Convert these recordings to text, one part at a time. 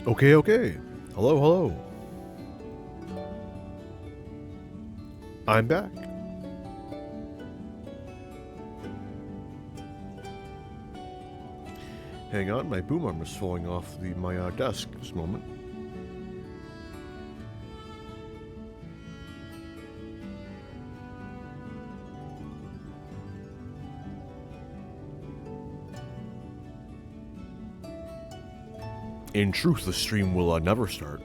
Okay, okay. Hello, hello. I'm back. Hang on, my boom arm is falling off my desk this moment. In truth, the stream will never start.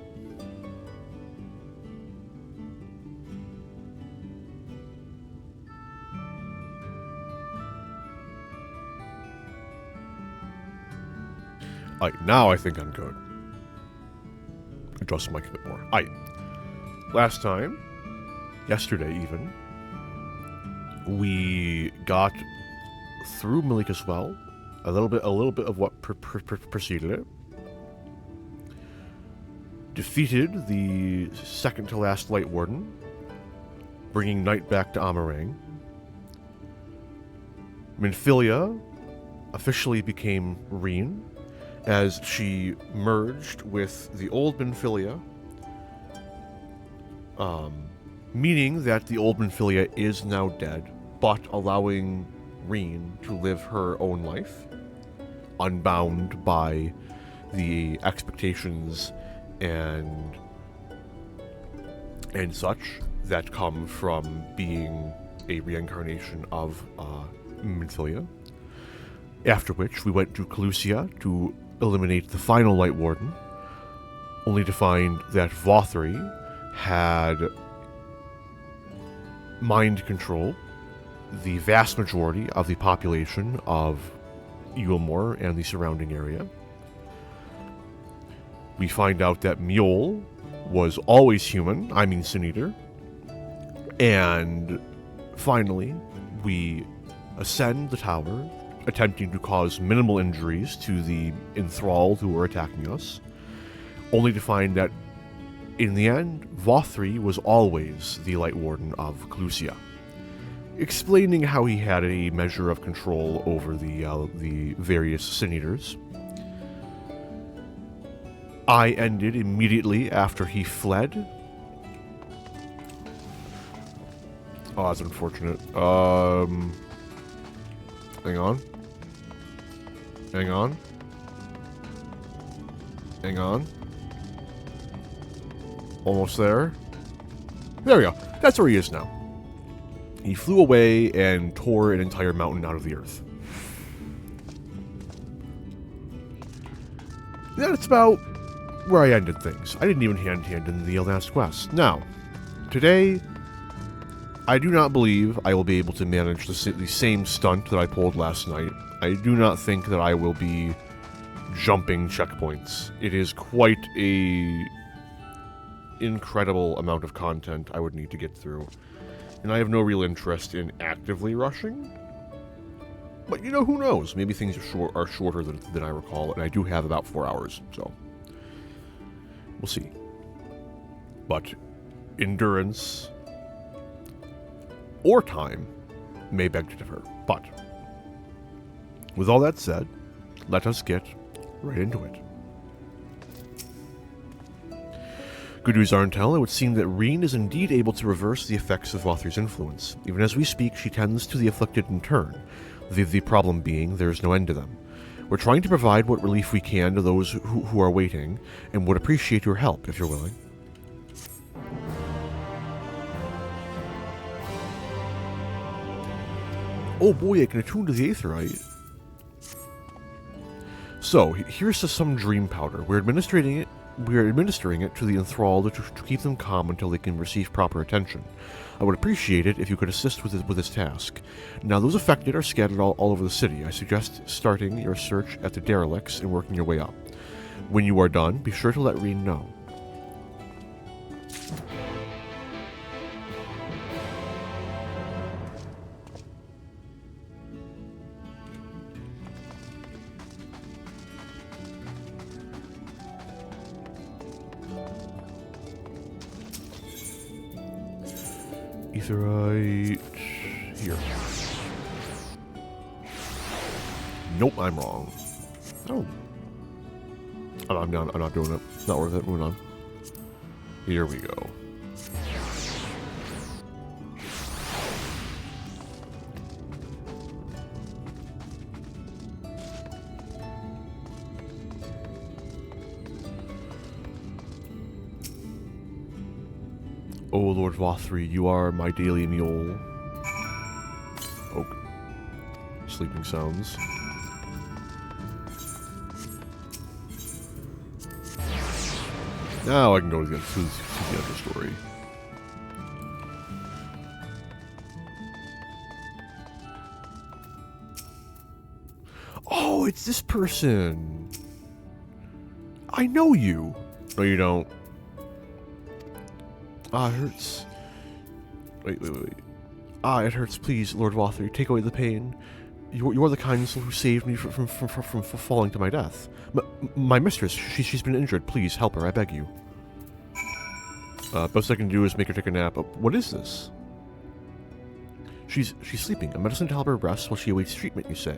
Alright, now I think I'm good. Adjust the mic a bit more. Alright. Last time, yesterday even, we got through Malika's well. A little bit of what preceded it. Defeated the second to last Light Warden, bringing Night back to Amarang. Minfilia officially became Reen, as she merged with the old Minfilia, meaning that the old Minfilia is now dead, but allowing Reen to live her own life, unbound by the expectations and such that come from being a reincarnation of Minfilia. After which we went to Calusia to eliminate the final Light Warden, only to find that Vauthry had mind controlled the vast majority of the population of Eulemore and the surrounding area. We find out that Mjol was always human, I mean Sin Eater. And finally, we ascend the tower, attempting to cause minimal injuries to the enthralled who were attacking us, only to find that, in the end, Vauthry was always the Light Warden of Calusia, explaining how he had a measure of control over the various Sin Eaters. I ended immediately after he fled. Oh, that's unfortunate. Hang on. Hang on. Hang on. Almost there. There we go. That's where he is now. He flew away and tore an entire mountain out of the earth. That's about where I ended things. I didn't even hand in the last quest. Now, today, I do not believe I will be able to manage the same stunt that I pulled last night. I do not think that I will be jumping checkpoints. It is quite a incredible amount of content I would need to get through. And I have no real interest in actively rushing. But, you know, who knows? Maybe things are shorter than I recall, and I do have about 4 hours, so we'll see. But endurance or time may beg to differ. But with all that said, let us get right into it. Good news, Arntel. It would seem that Reen is indeed able to reverse the effects of Vauthry's influence. Even as we speak, she tends to the afflicted in turn. The problem being, there is no end to them. We're trying to provide what relief we can to those who are waiting, and would appreciate your help, if you're willing. Oh boy, I can attune to the Aetherite. So, here's to some dream powder. We're administering it to the enthralled to keep them calm until they can receive proper attention. I would appreciate it if you could assist with this task. Now, those affected are scattered all over the city. I suggest starting your search at the derelicts and working your way up. When you are done, be sure to let Reen know. Aetherite here. Nope, I'm wrong. Oh. I'm not doing it. Not worth it. Moving on. Here we go. Oh, Lord Vauthry, you are my daily mule. Oh. Sleeping sounds. Now I can go to the understory. Oh, it's this person. I know you. No, you don't. Ah, it hurts. Wait. Ah, it hurts. Please, Lord Vauthry, take away the pain. You are the kind soul who saved me from falling to my death. My mistress, she's been injured. Please, help her, I beg you. Best I can do is make her take a nap. What is this? She's sleeping. A medicine to help her rest while she awaits treatment, you say?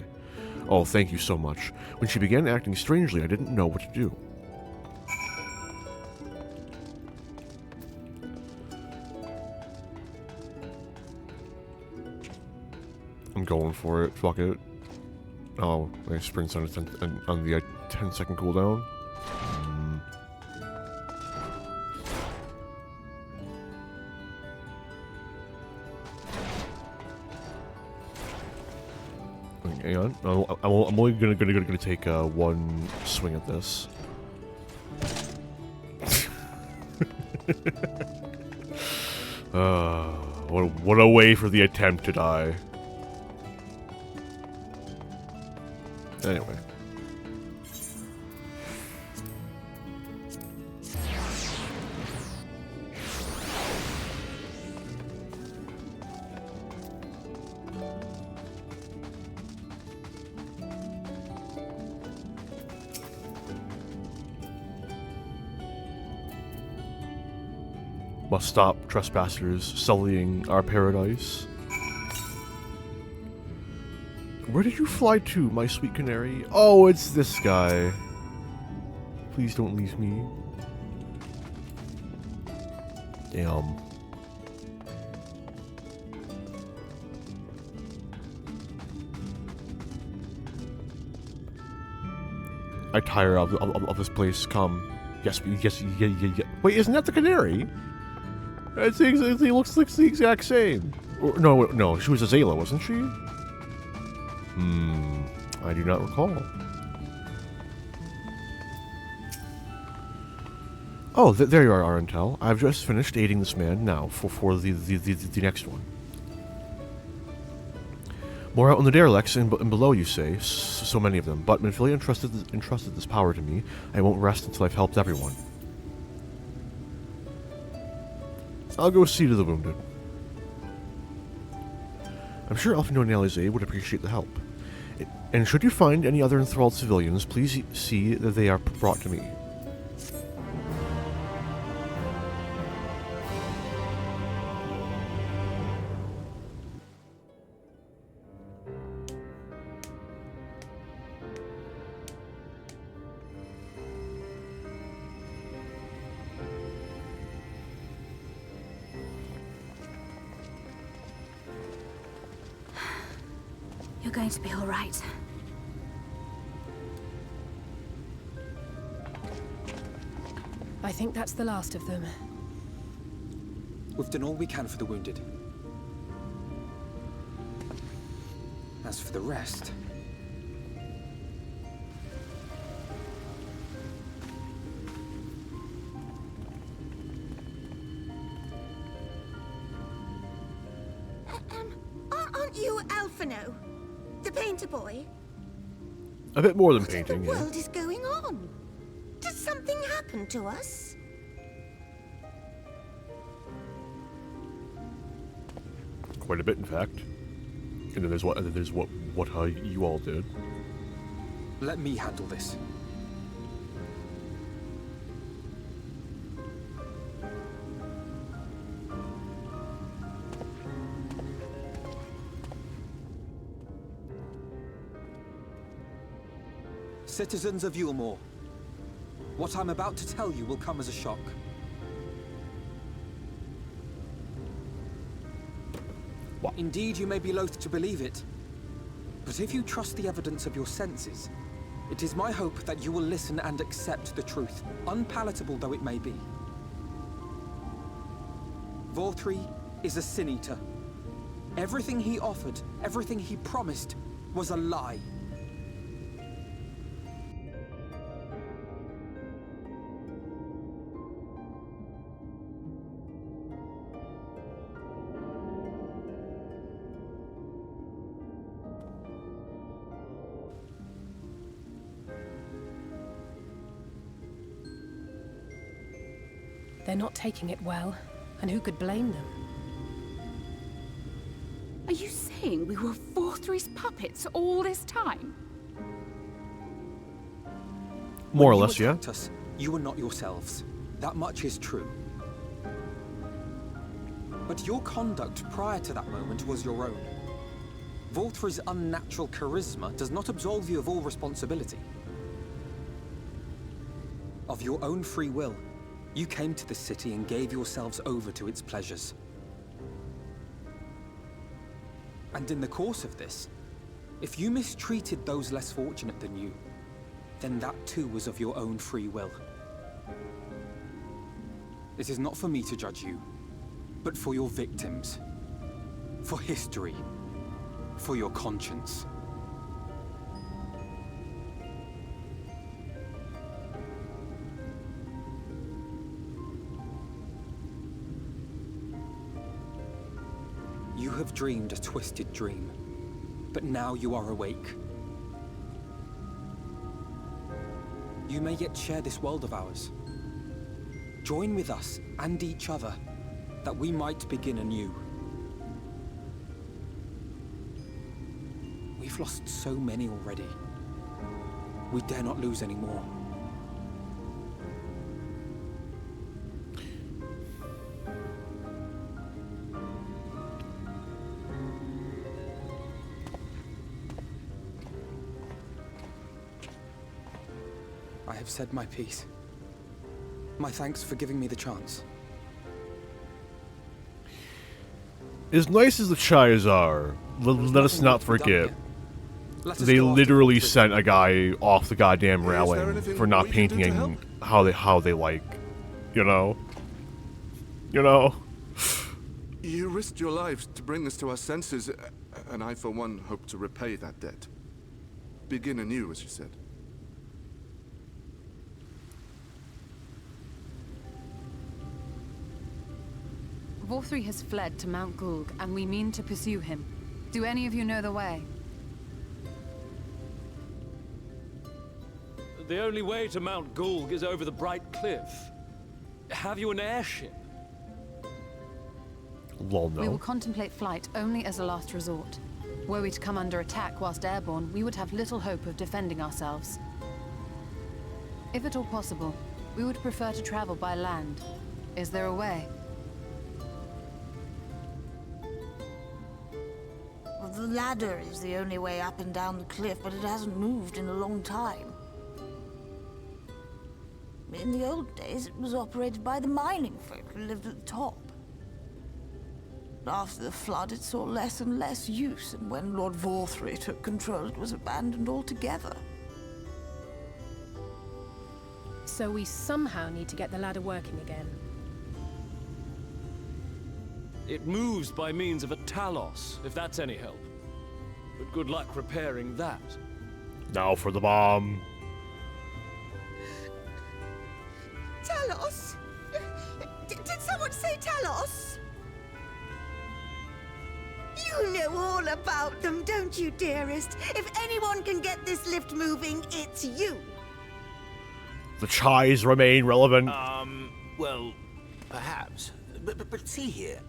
Oh, thank you so much. When she began acting strangely, I didn't know what to do. I'm going for it. Fuck it. Oh, my sprint's on the 10-second cooldown. Hang on. I'm only gonna take one swing at this. What a way for the attempt to die. Anyway. Must stop trespassers sullying our paradise. Where did you fly to, my sweet canary? Oh, it's this guy. Please don't leave me. Damn. I tire of this place. Come. Yes, yeah. Wait, isn't that the canary? He looks like the exact same. Or, no, she was Azala, wasn't she? I do not recall. Oh, there you are, Arentel. I've just finished aiding this man now for the next one. More out on the derelicts and below, you say. So many of them. But Minfilia entrusted this power to me. I won't rest until I've helped everyone. I'll go see to the wounded. I'm sure Elfino and Alize would appreciate the help. And should you find any other enthralled civilians, please see that they are brought to me. You're going to be all right. I think that's the last of them. We've done all we can for the wounded. As for the rest... Aren't you Alphino? The painter boy? A bit more than painting, What in the yeah. world is going on? Did something happen to us? Quite a bit, in fact. And then there's what you all did. Let me handle this. Citizens of Eulemore, What I'm about to tell you will come as a shock. What? Indeed, you may be loath to believe it. But if you trust the evidence of your senses, it is my hope that you will listen and accept the truth, unpalatable though it may be. Vauthry is a sin eater. Everything he offered, everything he promised, was a lie. They're not taking it well, and who could blame them? Are you saying we were Vauthry's puppets all this time? More or When you less, yeah. attacked us, you were not yourselves. That much is true. But your conduct prior to that moment was your own. Vauthry's unnatural charisma does not absolve you of all responsibility. Of your own free will, you came to this city and gave yourselves over to its pleasures. And in the course of this, if you mistreated those less fortunate than you, then that too was of your own free will. It is not for me to judge you, but for your victims, for history, for your conscience. You have dreamed a twisted dream, but now you are awake. You may yet share this world of ours. Join with us and each other, that we might begin anew. We've lost so many already. We dare not lose any more. I have said my piece. My thanks for giving me the chance. As nice as the Shires are, let us not forget, they literally sent a guy off the goddamn railing for not painting how they like, you know? You know? You risked your lives to bring us to our senses, and I for one hope to repay that debt. Begin anew, as you said. Vauthry has fled to Mount Gulg, and we mean to pursue him. Do any of you know the way? The only way to Mount Gulg is over the Bright Cliff. Have you an airship? Lol, We will no. contemplate flight only as a last resort. Were we to come under attack whilst airborne, we would have little hope of defending ourselves. If at all possible, we would prefer to travel by land. Is there a way? Well, the ladder is the only way up and down the cliff, but it hasn't moved in a long time. In the old days, it was operated by the mining folk who lived at the top. After the flood, it saw less and less use, and when Lord Vauthry took control, it was abandoned altogether. So we somehow need to get the ladder working again. It moves by means of a Talos, if that's any help. But good luck repairing that. Now for the bomb. Talos? Did someone say Talos? You know all about them, don't you, dearest? If anyone can get this lift moving, it's you. The Chais remain relevant. Well, perhaps. But see here.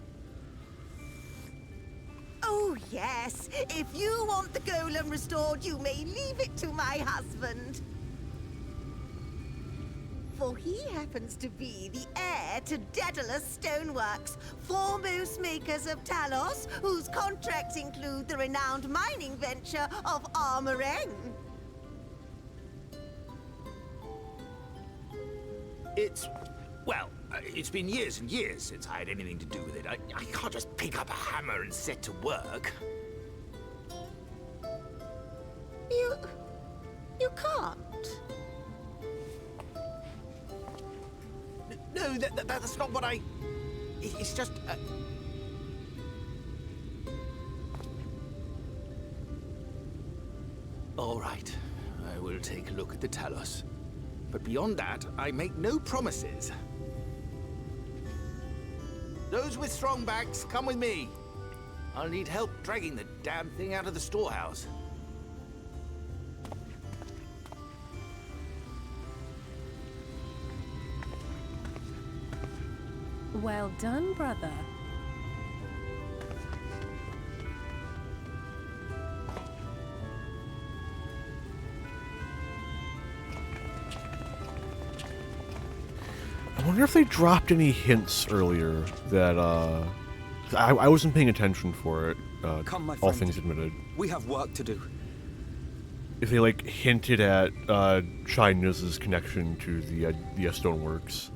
Oh, yes. If you want the golem restored, you may leave it to my husband. For he happens to be the heir to Daedalus Stoneworks, foremost makers of Talos, whose contracts include the renowned mining venture of Armoreng. Well, it's been years and years since I had anything to do with it. I can't just pick up a hammer and set to work. You can't. No, that's not what I... It's just... All right, I will take a look at the Talos. But beyond that, I make no promises. Those with strong backs, come with me. I'll need help dragging the damn thing out of the storehouse. Well done, brother. I wonder if they dropped any hints earlier that, I wasn't paying attention for it, Come, my all friend. things admitted. We have work to do. If they, like, hinted at, China's connection to the Stoneworks.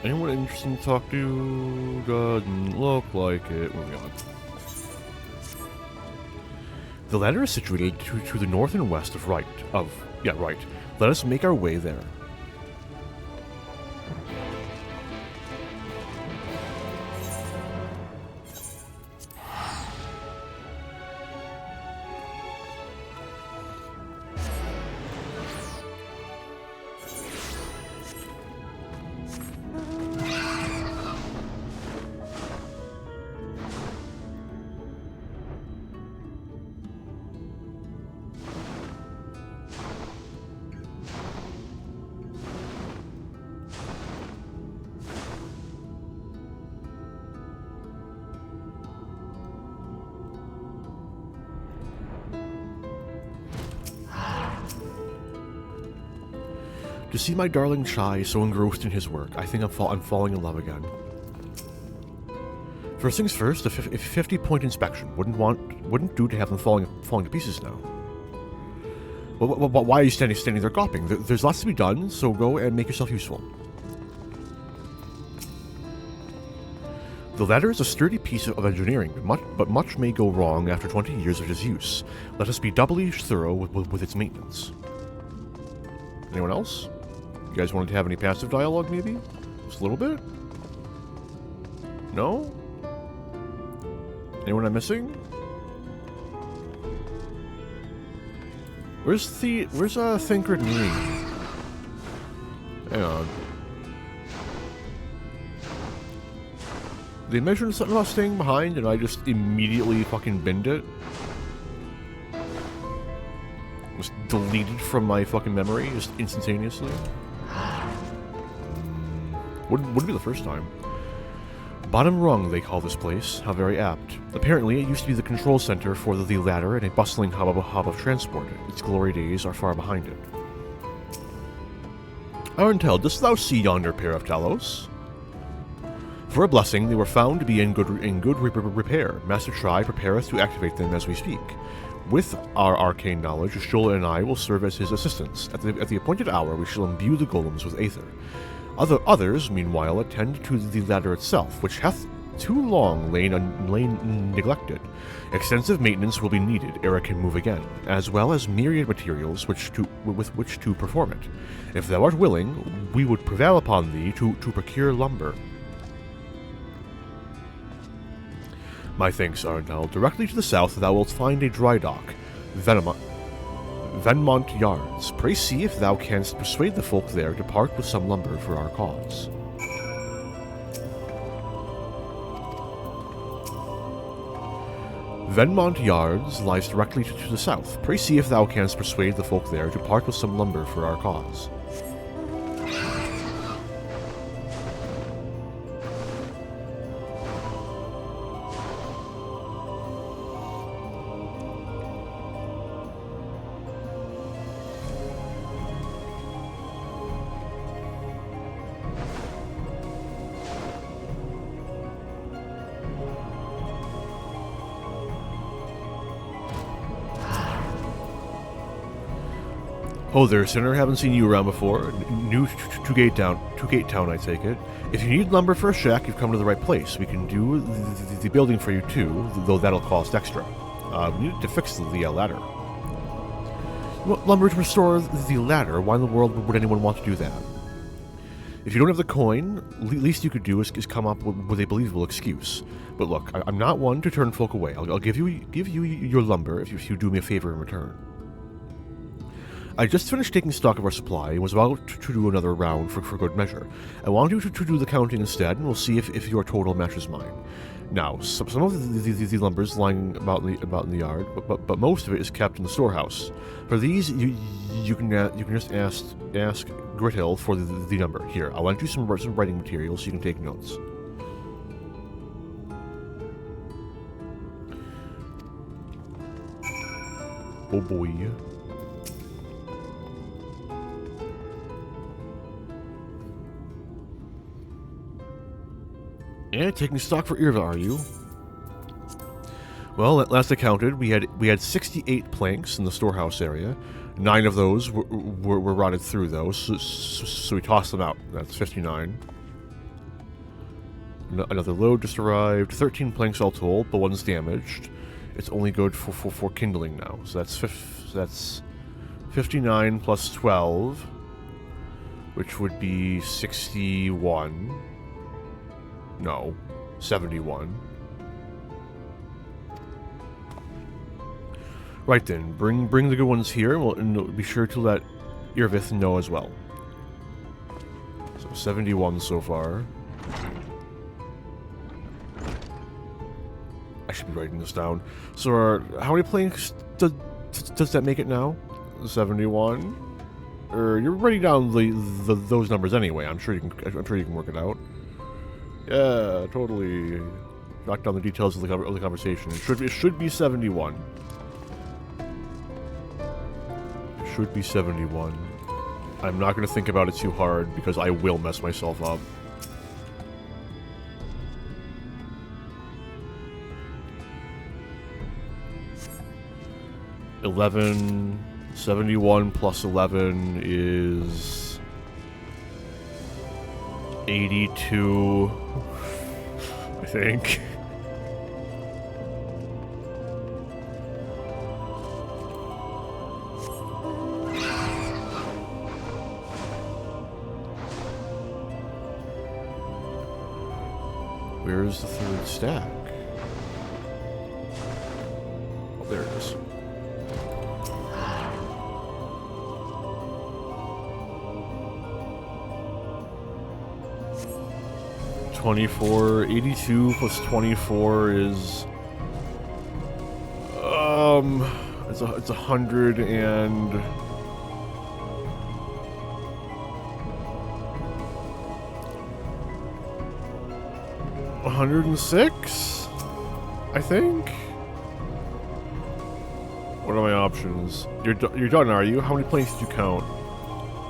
Anyone interesting to talk to? Doesn't look like it. Moving on. The ladder is situated to the north and west of right. Let us make our way there. To see my darling Chai so engrossed in his work, I think I'm falling in love again. First things first, a 50-point inspection. Wouldn't do to have them falling to pieces now. Why are you standing there gawping? There's lots to be done, so go and make yourself useful. The ladder is a sturdy piece of engineering, but much may go wrong after 20 years of its use. Let us be doubly thorough with its maintenance. Anyone else? You guys wanted to have any passive dialogue, maybe? Just a little bit? No? Anyone I'm missing? Where's Thinkred Marine? Hang on. They mentioned something about staying behind and I just immediately fucking binned it. Was deleted from my fucking memory just instantaneously. Wouldn't be the first time. Bottom Rung, they call this place. How very apt. Apparently, it used to be the control center for the ladder and a bustling hub of transport. Its glory days are far behind it. Arentel, dost thou see yonder pair of Talos? For a blessing, they were found to be in good repair. Master Tri prepareth to activate them as we speak. With our arcane knowledge, Shola and I will serve as his assistants. At the appointed hour, we shall imbue the golems with aether. Others, meanwhile, attend to the ladder itself, which hath too long lain neglected. Extensive maintenance will be needed ere it can move again, as well as myriad materials with which to perform it. If thou art willing, we would prevail upon thee to procure lumber. My thanks, Arnel. Directly to the south thou wilt find a dry dock, Venmont Yards. Pray see if thou canst persuade the folk there to part with some lumber for our cause. Venmont Yards lies directly to the south. Pray see if thou canst persuade the folk there to part with some lumber for our cause. Oh there, Sinner. Haven't seen you around before. New to Gate Town, I take it. If you need lumber for a shack, you've come to the right place. We can do the building for you too, though that'll cost extra. We need to fix the ladder. You want lumber to restore the ladder? Why in the world would anyone want to do that? If you don't have the coin, least you could do is come up with a believable excuse. But look, I'm not one to turn folk away. I'll give you your lumber if you do me a favor in return. I just finished taking stock of our supply and was about to do another round for good measure. I want you to do the counting instead, and we'll see if your total matches mine. Now, some of the lumber is lying about in the yard, but most of it is kept in the storehouse. For these, you can just ask Grithill for the number. Here, I'll lend you some writing materials so you can take notes. Oh boy. Yeah, taking stock for Irva, are you? Well, at last I counted, we had 68 planks in the storehouse area. 9 of those were rotted through, though, so we tossed them out. That's 59. Another load just arrived. 13 planks all told, but one's damaged. It's only good for kindling now. So that's 59 plus 12, which would be 61. No, 71. Right then, bring the good ones here, and we'll be sure to let Irvith know as well. So 71 so far. I should be writing this down. So, how many planks does that make it now? 71. You're writing down those numbers anyway. I'm sure you can work it out. Yeah, totally. Knock down the details of the conversation. It should be 71. It should be 71. I'm not going to think about it too hard because I will mess myself up. $11. 71 plus 11 is 82, I think. Where's the third stack? Oh, there it is. $24.82 plus 24 is it's 100 and 106, I think. What are my options? You're done, are you? How many planks did you count?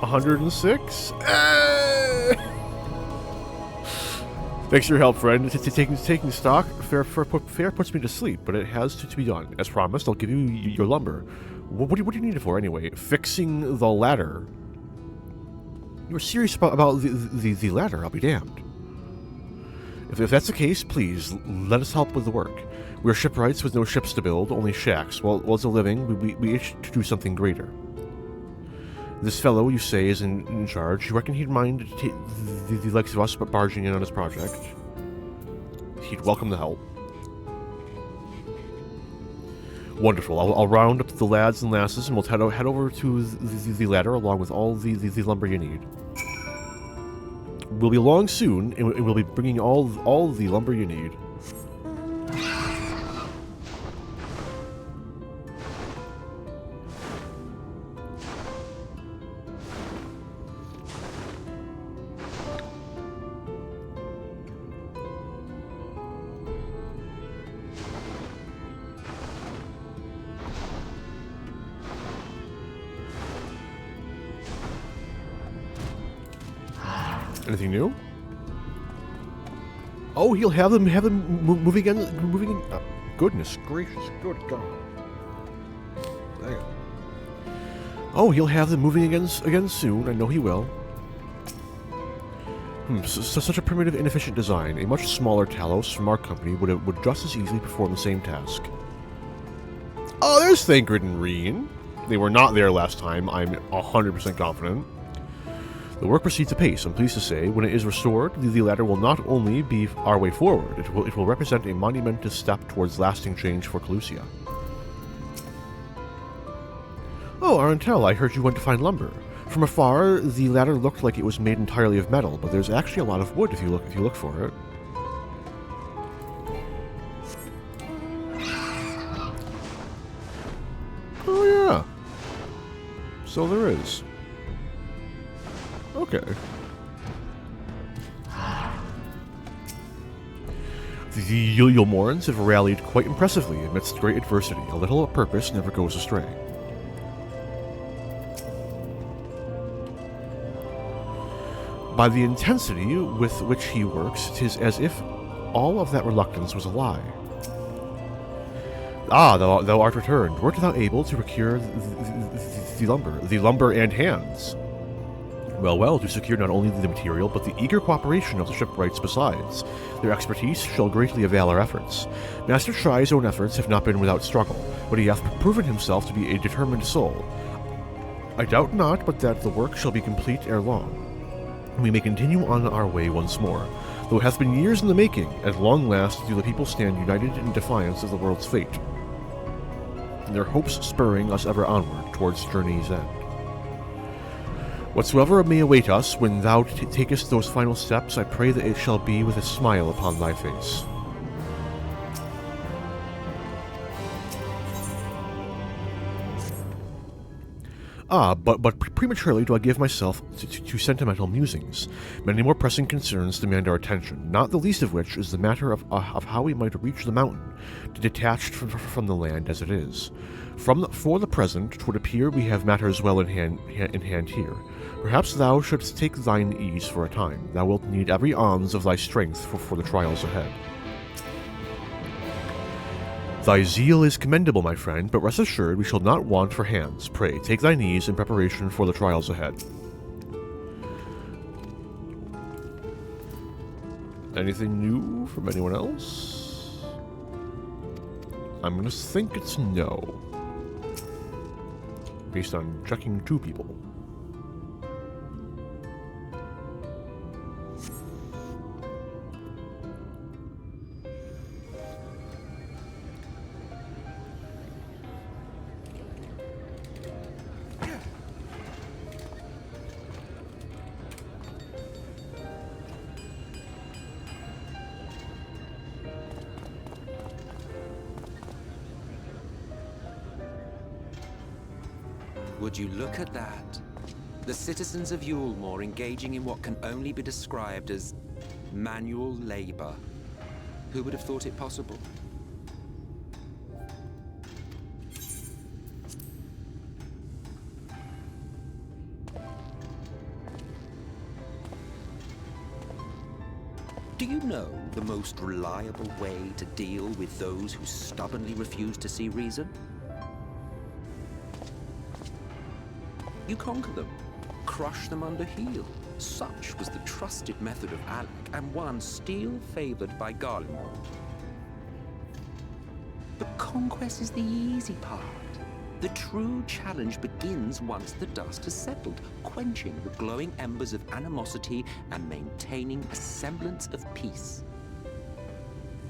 106. Thanks for your help, friend. Taking stock fair puts me to sleep, but it has to be done. As promised, I'll give you your lumber. What do you need it for anyway? Fixing the ladder. You were serious about the ladder, I'll be damned. If that's the case, please, let us help with the work. We're shipwrights with no ships to build, only shacks. Well, as a living, we itch to do something greater. This fellow, you say, is in charge. You reckon he'd mind the likes of us but barging in on his project? He'd welcome the help. Wonderful. I'll round up the lads and lasses, and we'll head over to the ladder along with all the lumber you need. We'll be along soon, and we'll be bringing all the lumber you need. Anything new? Oh, he'll have them moving in. Goodness gracious, good God. Dang it. Oh, he'll have them moving again soon. I know he will. Such a primitive, inefficient design. A much smaller Talos from our company would just as easily perform the same task. Oh, there's Thancred and Reen. They were not there last time, I'm 100% confident. The work proceeds apace, I'm pleased to say. When it is restored, the ladder will not only be our way forward, it will represent a monumentous step towards lasting change for Calusia. Oh, Arantel, I heard you went to find lumber. From afar, the ladder looked like it was made entirely of metal, but there's actually a lot of wood if you look for it. Oh yeah. So there is. Okay. The Eulemorans have rallied quite impressively amidst great adversity. A little purpose never goes astray. By the intensity with which he works, 'tis as if all of that reluctance was a lie. Ah, thou art returned. Wert thou able to procure the lumber and hands? Well, to secure not only the material, but the eager cooperation of the shipwrights besides. Their expertise shall greatly avail our efforts. Master Shy's own efforts have not been without struggle, but he hath proven himself to be a determined soul. I doubt not but that the work shall be complete ere long. We may continue on our way once more. Though it hath been years in the making, at long last do the people stand united in defiance of the world's fate, and their hopes spurring us ever onward towards journey's end. Whatsoever may await us when thou takest those final steps, I pray that it shall be with a smile upon thy face. But prematurely do I give myself to sentimental musings. Many more pressing concerns demand our attention, not the least of which is the matter of how we might reach the mountain, detached from the land as it is. For the present, 'twould appear we have matters well in hand here. Perhaps thou shouldst take thine ease for a time. Thou wilt need every ounce of thy strength for the trials ahead. Thy zeal is commendable, my friend, but rest assured we shall not want for hands. Pray, take thine ease in preparation for the trials ahead. Anything new from anyone else? I'm gonna think it's no. Based on checking 2 people. Would you look at that? The citizens of Eulemore engaging in what can only be described as manual labor. Who would have thought it possible? Do you know the most reliable way to deal with those who stubbornly refuse to see reason? You conquer them, crush them under heel. Such was the trusted method of Alec, and one still favored by Eulemore. But conquest is the easy part. The true challenge begins once the dust has settled, quenching the glowing embers of animosity and maintaining a semblance of peace.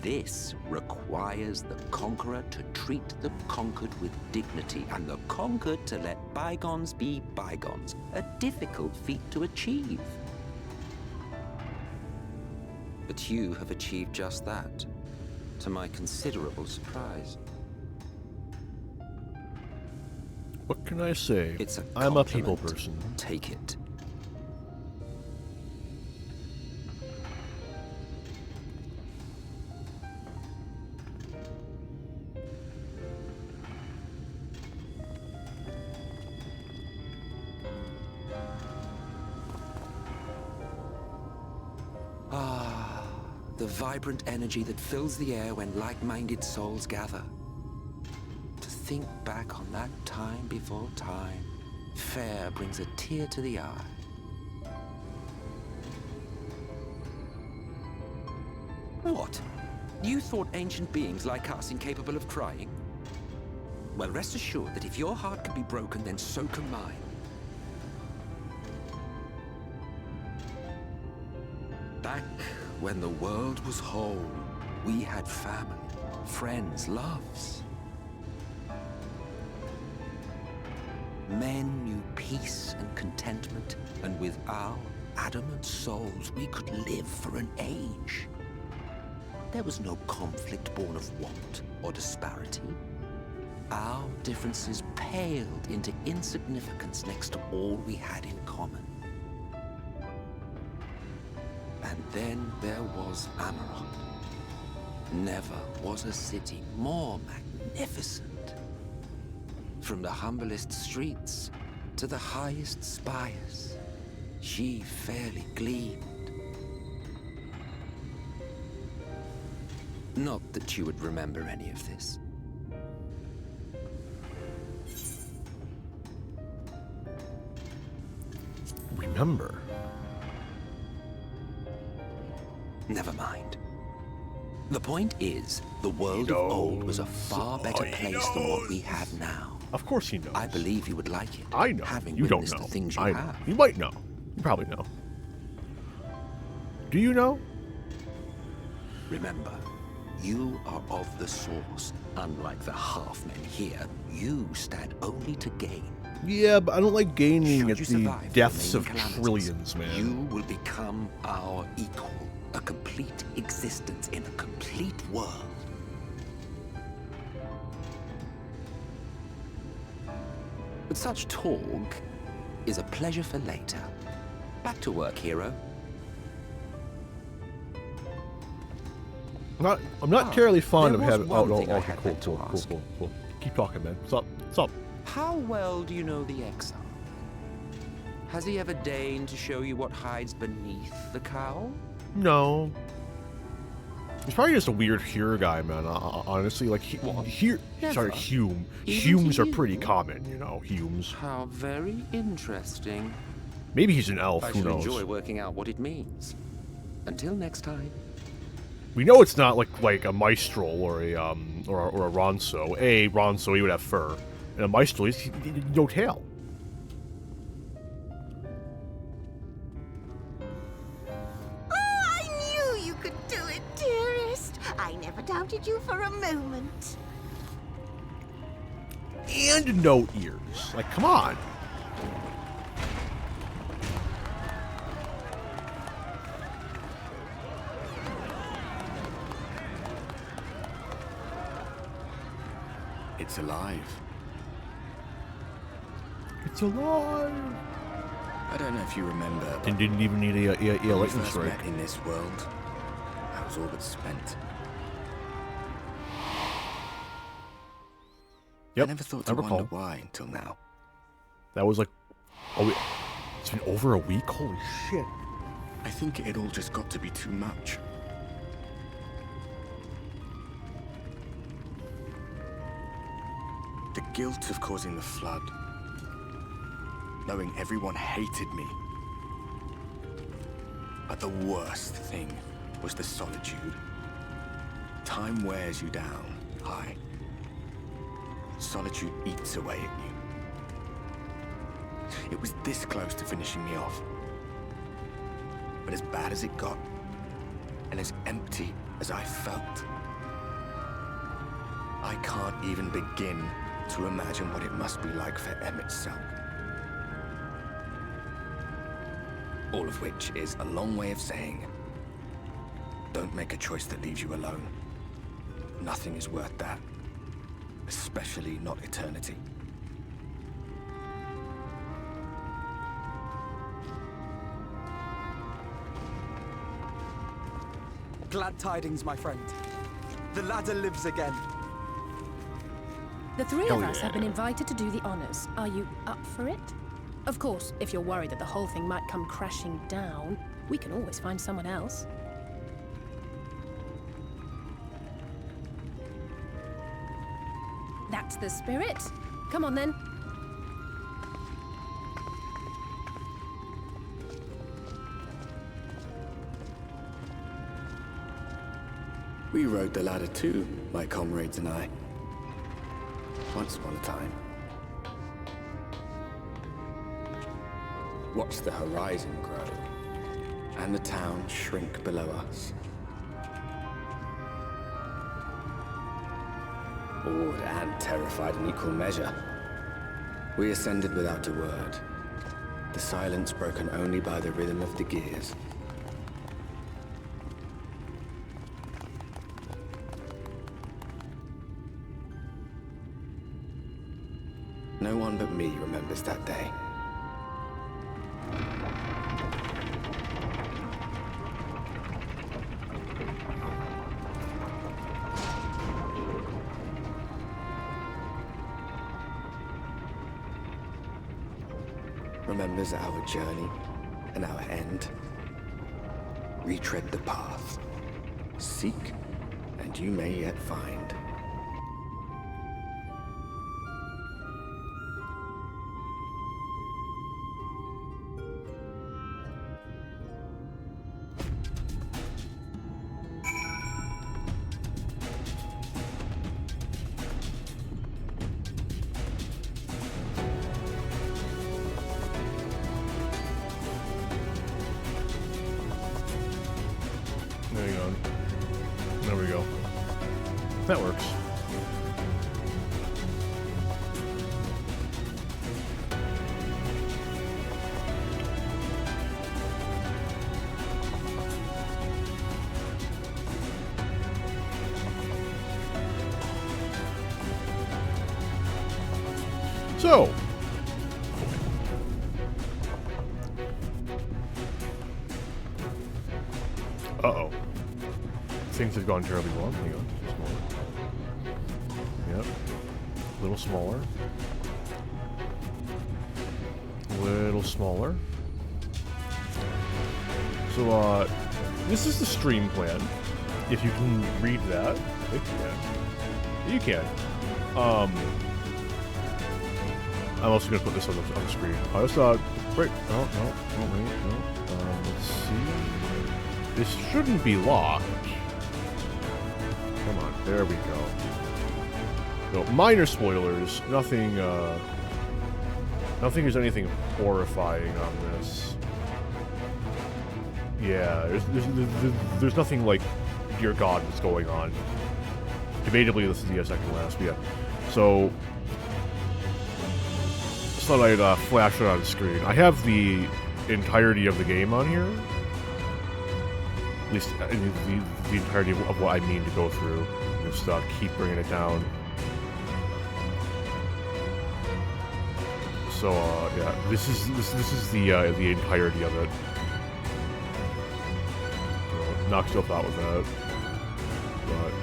This requires the conqueror to treat the conquered with dignity, and the conquered to let bygones be bygones, a difficult feat to achieve. But you have achieved just that, to my considerable surprise. What can I say? It's a I'm a people compliment. person. Take it. The vibrant energy that fills the air when like-minded souls gather. To think back on that time before time, Fair brings a tear to the eye. What? You thought ancient beings like us incapable of crying? Well, rest assured that if your heart can be broken, then so can mine. Back when the world was whole, we had family, friends, loves. Men knew peace and contentment, and with our adamant souls, we could live for an age. There was no conflict born of want or disparity. Our differences paled into insignificance next to all we had in common. And then there was Amarok. Never was a city more magnificent. From the humblest streets to the highest spires, she fairly gleamed. Not that you would remember any of this. Remember? Never mind. The point is, the world of old was a far better place than what we have now. Of course he knows. I believe you would like it. I know. Having You don't witnessed know. the things you I know. have. You might know. You probably know. Do you know? Remember, you are of the source. Unlike the half-men here, you stand only to gain. Yeah, but I don't like gaining Should at you the survive the deaths of remaining calamities, trillions, man. You will become our equal. A complete existence in a complete world. But such talk is a pleasure for later. Back to work, hero. I'm not terribly fond of there was having. one Oh, thing I okay, had cool, meant to cool. ask. Keep talking, man. What's up? What's up? How well do you know the exile? Has he ever deigned to show you what hides beneath the cowl? No. He's probably just a weird here guy, man. Honestly, like here. Sorry, Never. Hume. Even Humes to are you? pretty common, you know. Humes. How very interesting. Maybe he's an elf. I Who shall knows? enjoy working out what it means. Until next time. We know it's not like a Maestral or a Ronso. A Ronso, he would have fur, and a Maestral, he's no tail. I knew you could do it, dearest. I never doubted you for a moment. And no ears. Like, come on. It's alive. It's alive. I don't know if you remember, but And didn't even need a when we lightning first strike. met in this world, I was all but spent. Yep, I never thought I to wonder recall. why until now. That was like, it's been over a week. Holy shit! I think it all just got to be too much. The guilt of causing the flood. Knowing everyone hated me. But the worst thing was the solitude. Time wears you down, Hi. Solitude eats away at you. It was this close to finishing me off. But as bad as it got, and as empty as I felt, I can't even begin to imagine what it must be like for Emmett's self. All of which is a long way of saying, don't make a choice that leaves you alone. Nothing is worth that. Especially not eternity. Glad tidings, my friend. The ladder lives again. The three Hell of us yeah. have been invited to do the honors. Are you up for it? Of course, if you're worried that the whole thing might come crashing down, we can always find someone else. That's the spirit. Come on then. We rode the ladder too, my comrades and I. Once upon a time. Watched the horizon grow, and the town shrink below us. Awed and terrified in equal measure. We ascended without a word, the silence broken only by the rhythm of the gears. No one but me remembers that day. Remembers our journey and our end. Retread the path. Seek, and you may yet find. There you go. There we go. That works. So, uh-oh. Things have gone terribly wrong. Hang on. Smaller. Yep. A little smaller. A little smaller. So, this is the stream plan. If you can read that. I think you can. I'm also going to put this on the screen. I just thought, right, no. Let's see. This shouldn't be locked. Come on, there we go. No, minor spoilers. Nothing is anything horrifying on this. Yeah, there's nothing like, dear God, what's going on. Debatably, this is the second last, but yeah. So, just thought I'd flash it on the screen. I have the entirety of the game on here. At least the entirety of what I mean to go through. Just keep bringing it down. So, yeah, this is the entirety of it. So, knock stuff out with that. But.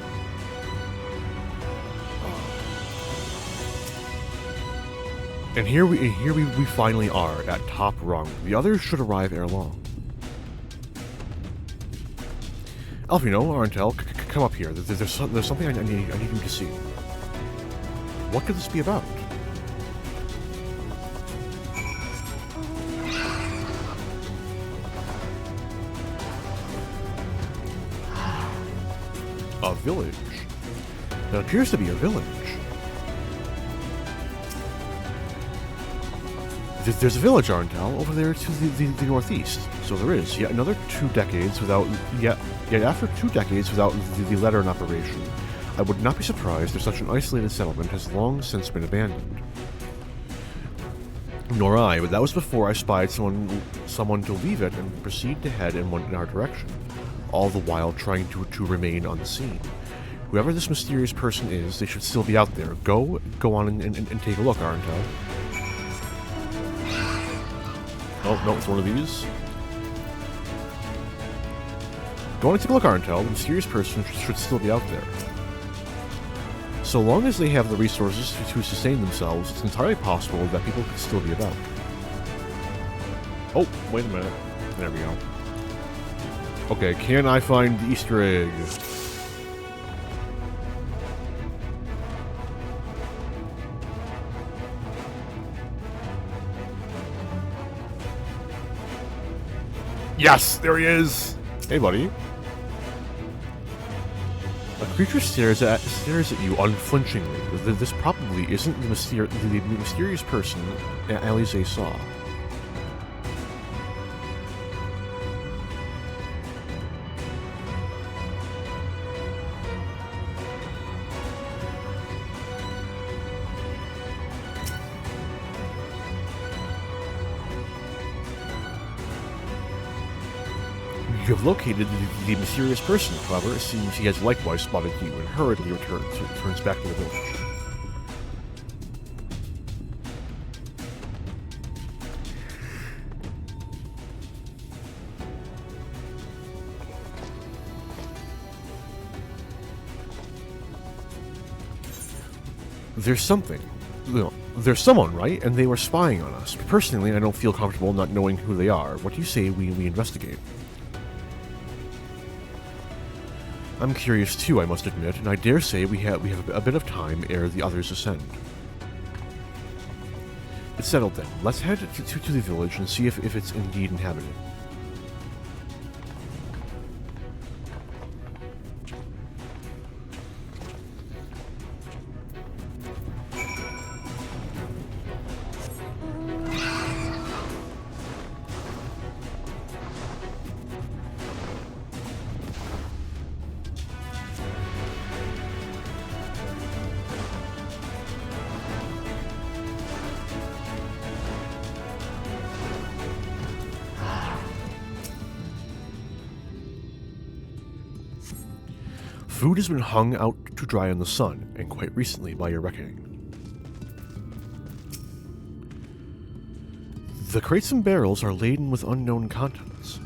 And here we finally are at top rung. The others should arrive ere long. Alfino, Arentel, come up here. There's something I need you to see. What could this be about? A village. It appears to be a village. There's a village, Arentel, over there to the northeast. So there is yet another 2 decades without yet after 2 decades without the letter in operation. I would not be surprised if such an isolated settlement has long since been abandoned. Nor I, but that was before I spied someone to leave it and proceed to head in our direction, all the while trying to remain unseen. Whoever this mysterious person is, they should still be out there. Go on and take a look, Arentel. Oh, no, it's one of these. Go on and take a look, Arentel. The mysterious person should still be out there. So long as they have the resources to sustain themselves, it's entirely possible that people could still be about. Oh, wait a minute. There we go. Okay, can I find the Easter egg? Yes, there he is! Hey, buddy. creature stares at you unflinchingly. This probably isn't the mysterious person Alize saw. You have located the mysterious person. However, it seems he has likewise spotted you and hurriedly returns back to the village. There's something. There's someone, right? And they were spying on us. Personally, I don't feel comfortable not knowing who they are. What do you say we investigate? I'm curious too, I must admit, and I dare say we have a bit of time ere the others ascend. It's settled then. Let's head to the village and see if it's indeed inhabited. Food has been hung out to dry in the sun, and quite recently by your reckoning. The crates and barrels are laden with unknown contents.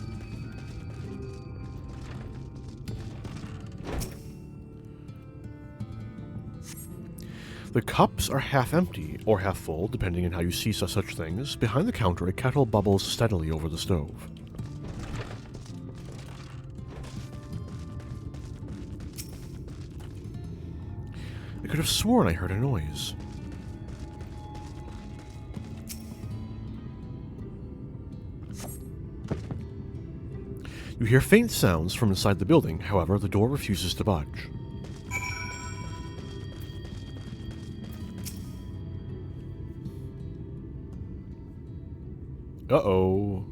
The cups are half empty, or half full, depending on how you see such things. Behind the counter, a kettle bubbles steadily over the stove. I could have sworn I heard a noise. You hear faint sounds from inside the building, however, the door refuses to budge. Uh-oh.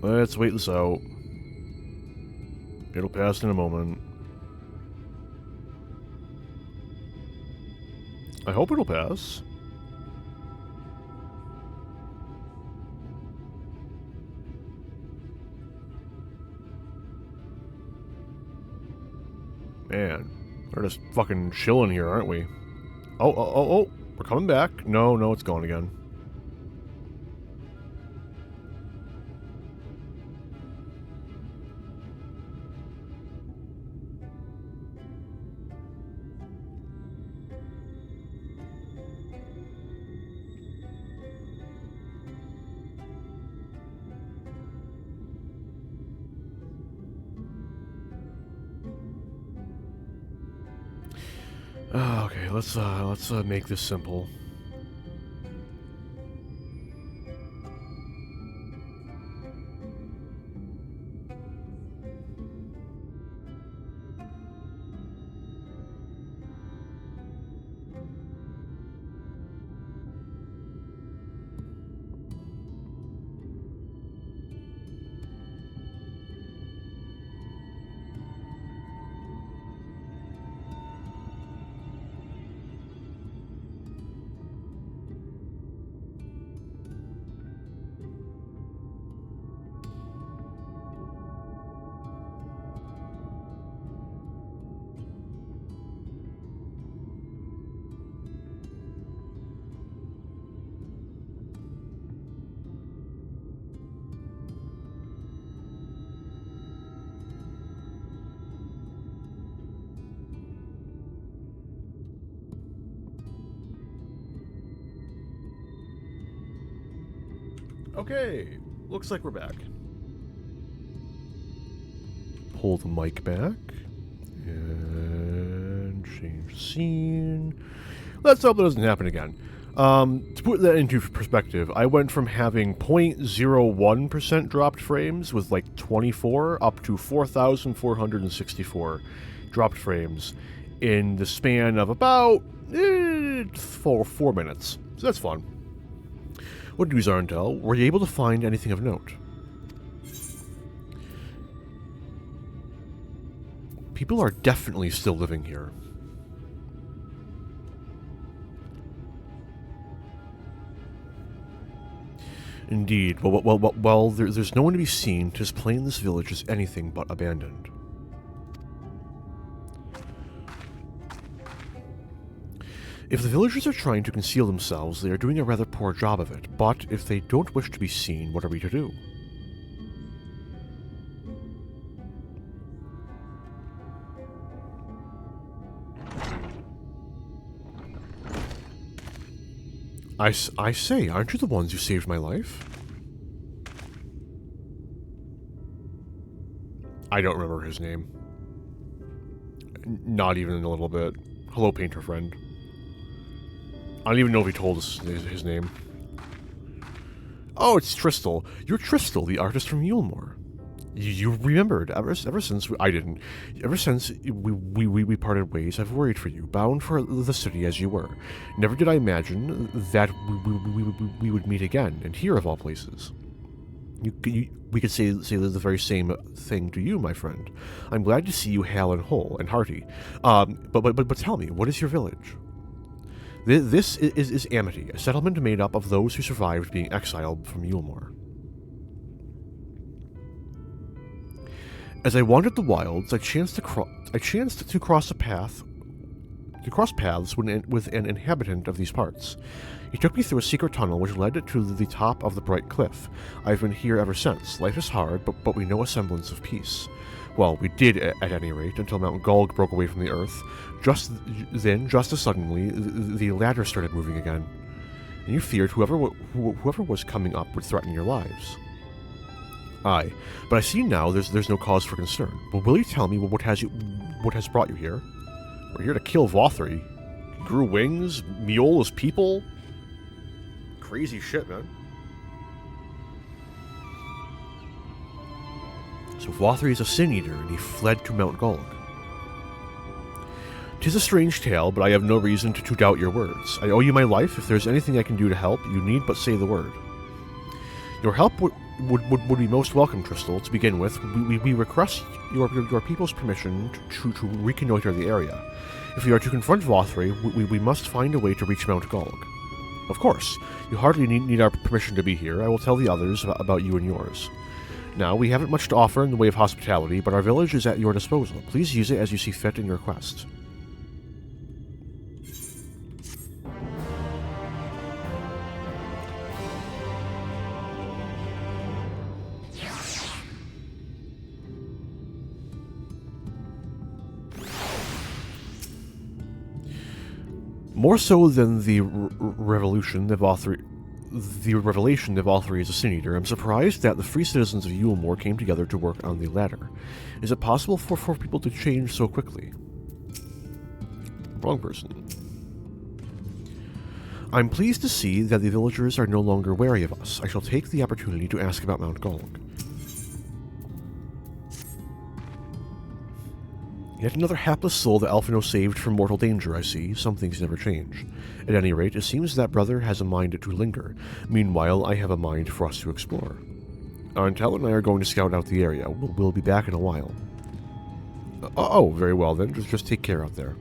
Let's wait this out. It'll pass in a moment. I hope it'll pass. Man, we're just fucking chilling here, aren't we? Oh, we're coming back. No, it's gone again. Okay, let's make this simple. Okay, looks like we're back. Pull the mic back. And change the scene. Let's hope that doesn't happen again. To put that into perspective, I went from having 0.01% dropped frames with like 24 up to 4,464. dropped frames in the span of about 4 minutes. So that's fun. What news, Arndel? Were you able to find anything of note? People are definitely still living here. Indeed. Well, there's no one to be seen. 'Tis plain this village is anything but abandoned. If the villagers are trying to conceal themselves, they are doing a rather poor job of it. But if they don't wish to be seen, what are we to do? I say, aren't you the ones who saved my life? I don't remember his name. Not even a little bit. Hello, painter friend. I don't even know if he told us his name. Oh, it's Tristal. You're Tristal, the artist from Eulemore. You remembered ever since I didn't. Ever since we parted ways, I've worried for you, bound for the city as you were. Never did I imagine that we would meet again, and here of all places. We could say the very same thing to you, my friend. I'm glad to see you hale and whole and hearty. But tell me, what is your village? This is Amity, a settlement made up of those who survived being exiled from Eulemore. As I wandered the wilds, I chanced to cross paths with an inhabitant of these parts. He took me through a secret tunnel which led to the top of the bright cliff. I've been here ever since. Life is hard, but we know a semblance of peace. Well, we did at any rate, until Mount Gulg broke away from the earth. Just as suddenly, the ladder started moving again, and you feared whoever was coming up would threaten your lives. Aye, but I see now there's no cause for concern. But will you tell me what has brought you here? We're here to kill Vauthry. He grew wings, Mule is people. Crazy shit, man. So Vauthry is a sin eater, and he fled to Mount Gulg. 'Tis a strange tale, but I have no reason to doubt your words. I owe you my life. If there's anything I can do to help, you need but say the word. Your help would be most welcome, Tristal. To begin with, we request your people's permission to reconnoiter the area. If we are to confront Vauthry, we must find a way to reach Mount Gulg. Of course, you hardly need our permission to be here. I will tell the others about you and yours. Now, we haven't much to offer in the way of hospitality, but our village is at your disposal. Please use it as you see fit in your quest. More so than the revelation that Vauthry is a sin eater, I'm surprised that the free citizens of Eulemore came together to work on the ladder. Is it possible for people to change so quickly? Wrong person. I'm pleased to see that the villagers are no longer wary of us. I shall take the opportunity to ask about Mount Gulg. Yet another hapless soul that Alphino saved from mortal danger, I see. Some things never change. At any rate, it seems that brother has a mind to linger. Meanwhile, I have a mind for us to explore. Arntel and I are going to scout out the area. We'll be back in a while. Oh, very well then. Just take care out there.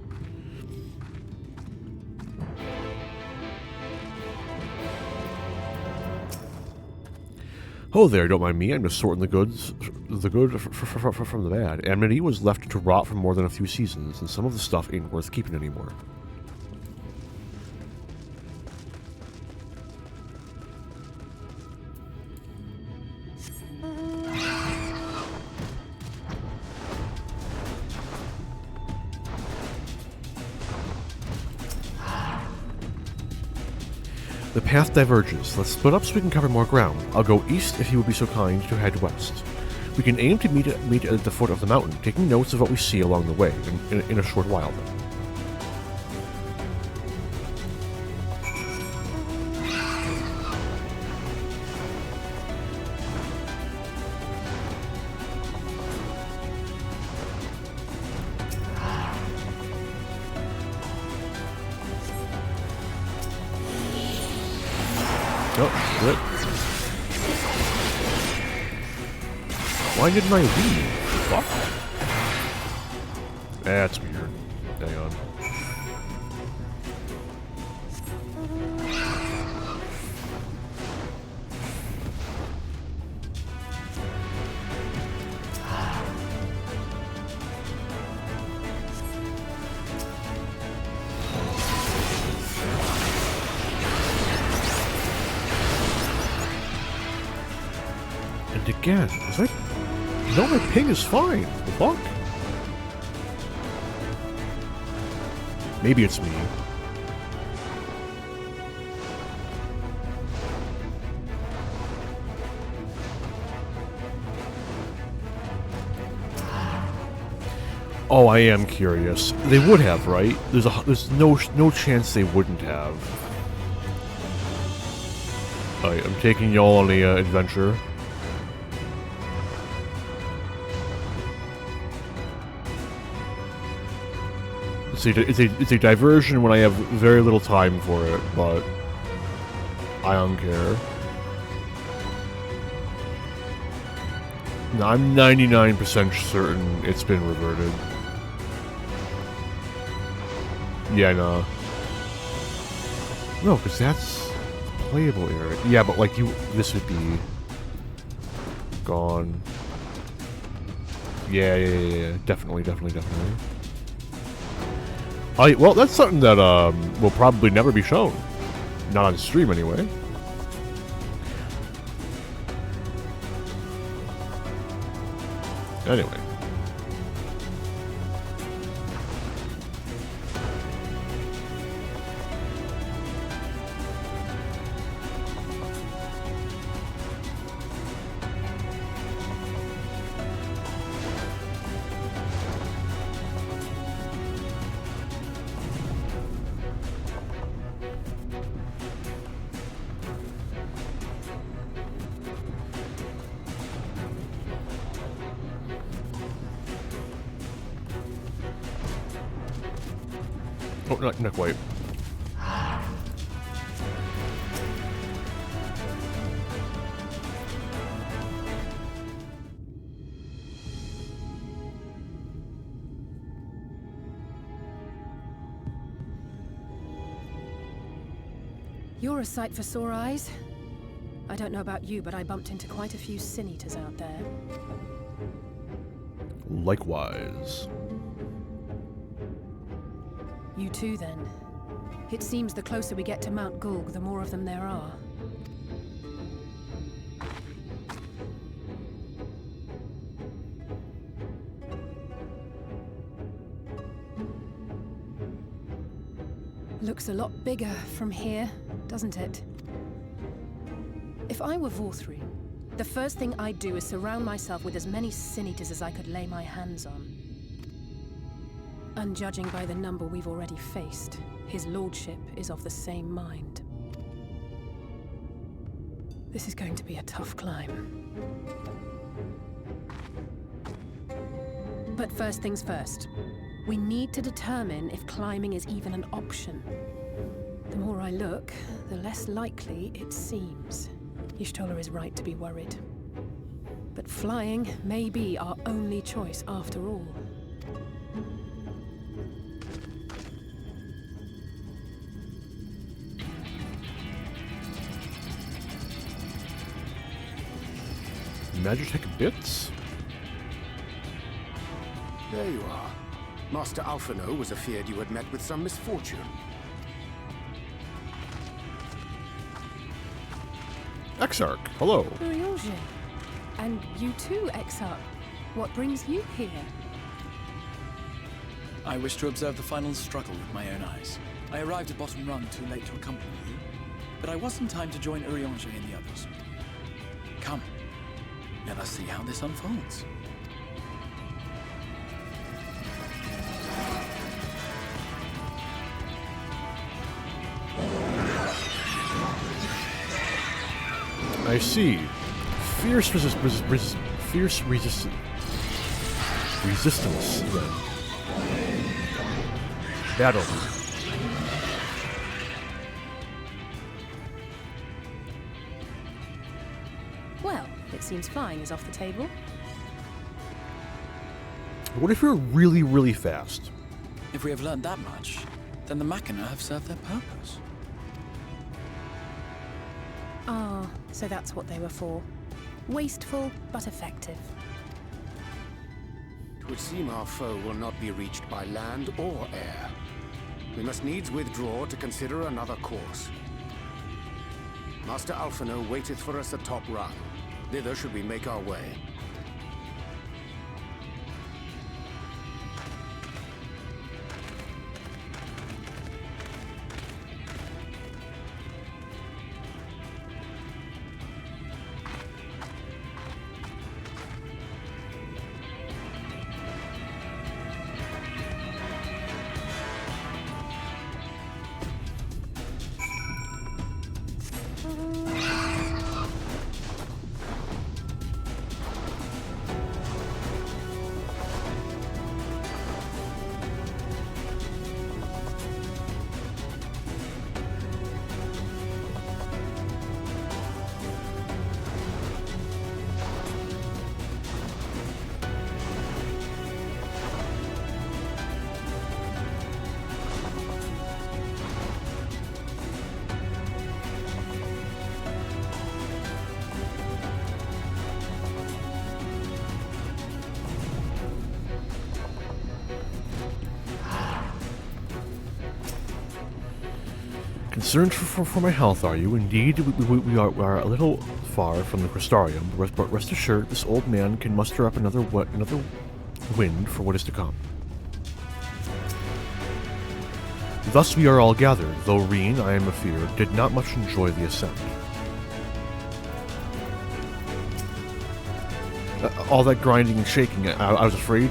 Oh there, don't mind me, I'm just sorting the good from the bad. Amity was left to rot for more than a few seasons, and some of the stuff ain't worth keeping anymore. The path diverges. Let's split up so we can cover more ground. I'll go east if you would be so kind to head west. We can aim to meet at the foot of the mountain, taking notes of what we see along the way in a short while then. Oh, shit. Why didn't I leave? Fuck. That's weird. Hang on. And again, is that... No, my ping is fine. The fuck? Maybe it's me. Oh, I am curious. They would have, right? There's no chance they wouldn't have. Alright, I'm taking y'all on the adventure. It's a diversion when I have very little time for it, but I don't care. No, I'm 99% certain it's been reverted. Yeah, no. No, because that's playable area. Yeah, but like this would be gone. Yeah. Definitely. Well, that's something that will probably never be shown. Not on stream, anyway. Anyway. Oh, not quite. You're a sight for sore eyes. I don't know about you, but I bumped into quite a few sin eaters out there. Likewise. You too, then. It seems the closer we get to Mount Gulg, the more of them there are. Looks a lot bigger from here, doesn't it? If I were Vauthry, the first thing I'd do is surround myself with as many sin eaters as I could lay my hands on. And judging by the number we've already faced, his lordship is of the same mind. This is going to be a tough climb. But first things first. We need to determine if climbing is even an option. The more I look, the less likely it seems. Y'shtola is right to be worried. But flying may be our only choice after all. Magitech bits? There you are. Master Alphino was afeard you had met with some misfortune. Exarch, hello. Urianger. And you too, Exarch. What brings you here? I wish to observe the final struggle with my own eyes. I arrived at Bottom Rung too late to accompany you, but I was in time to join Urianger and the others. Come, let us see how this unfolds. I see. Fierce resistance. Then. Battle. seems flying is off the table. What if you're really, really fast? If we have learned that much, then the Machina have served their purpose. Ah, so that's what they were for. Wasteful, but effective. It would seem our foe will not be reached by land or air. We must needs withdraw to consider another course. Master Alphino waiteth for us atop run. Thither should we make our way. Concerned for my health, are you? Indeed, we are a little far from the Crystarium, but rest assured, this old man can muster up another wind for what is to come. Thus we are all gathered, though Reen, I am afeard, did not much enjoy the ascent. All that grinding and shaking, I was afraid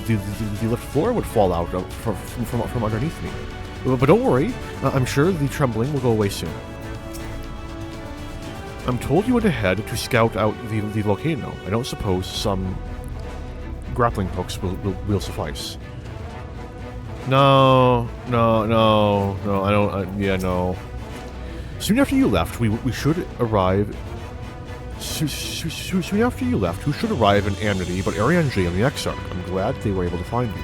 the lift floor would fall out from underneath me. But don't worry, I'm sure the trembling will go away soon. I'm told you went ahead to scout out the volcano. I don't suppose some grappling hooks will suffice. No, I don't, yeah, no. Soon after you left, we should arrive... Soon after you left, who should arrive in Amity but Ariange and the Exarch? I'm glad they were able to find you.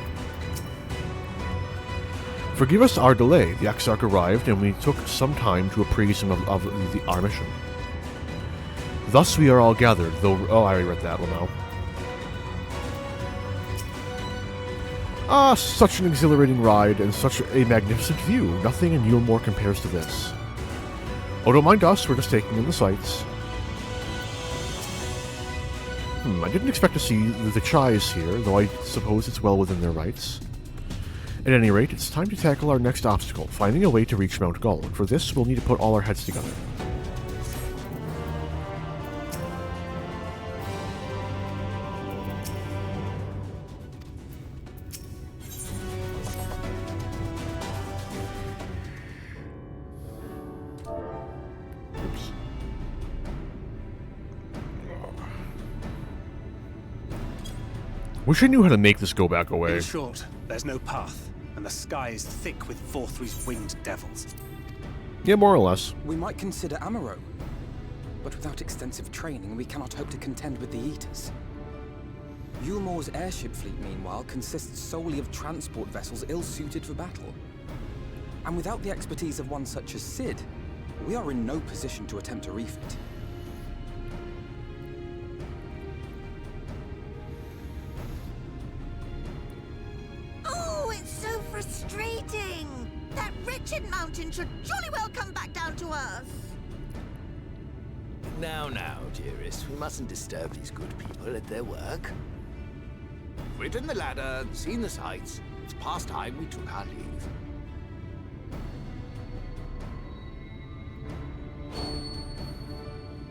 Forgive us our delay. The Exarch arrived, and we took some time to appraise him of our mission. Thus we are all gathered, though... Oh, I already read that, Lamau. Ah, such an exhilarating ride, and such a magnificent view. Nothing in Eulemore compares to this. Oh, don't mind us, we're just taking in the sights. I didn't expect to see the Chais here, though I suppose it's well within their rights. At any rate, it's time to tackle our next obstacle, finding a way to reach Mount Gull, and for this we'll need to put all our heads together. Oops. Wish I knew how to make this go back away. In short, there's no path, and the sky is thick with Vauthry's winged devils. Yeah, more or less. We might consider Amaro, but without extensive training, we cannot hope to contend with the Eaters. Eulemore's airship fleet, meanwhile, consists solely of transport vessels ill-suited for battle. And without the expertise of one such as Cid, we are in no position to attempt a refit. Frustrating! That wretched mountain should jolly well come back down to earth! Now, dearest, we mustn't disturb these good people at their work. We've ridden the ladder and seen the sights. It's past time we took our leave.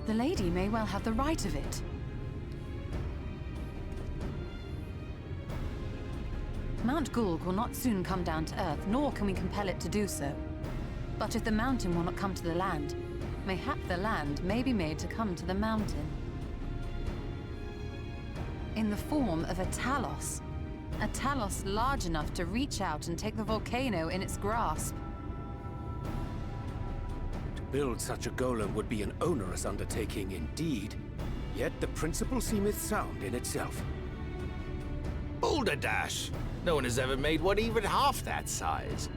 The lady may well have the right of it. Mount Gulg will not soon come down to Earth, nor can we compel it to do so. But if the mountain will not come to the land, mayhap the land may be made to come to the mountain. In the form of a Talos. A Talos large enough to reach out and take the volcano in its grasp. To build such a golem would be an onerous undertaking indeed. Yet the principle seemeth sound in itself. Boulder Dash! No one has ever made one even half that size.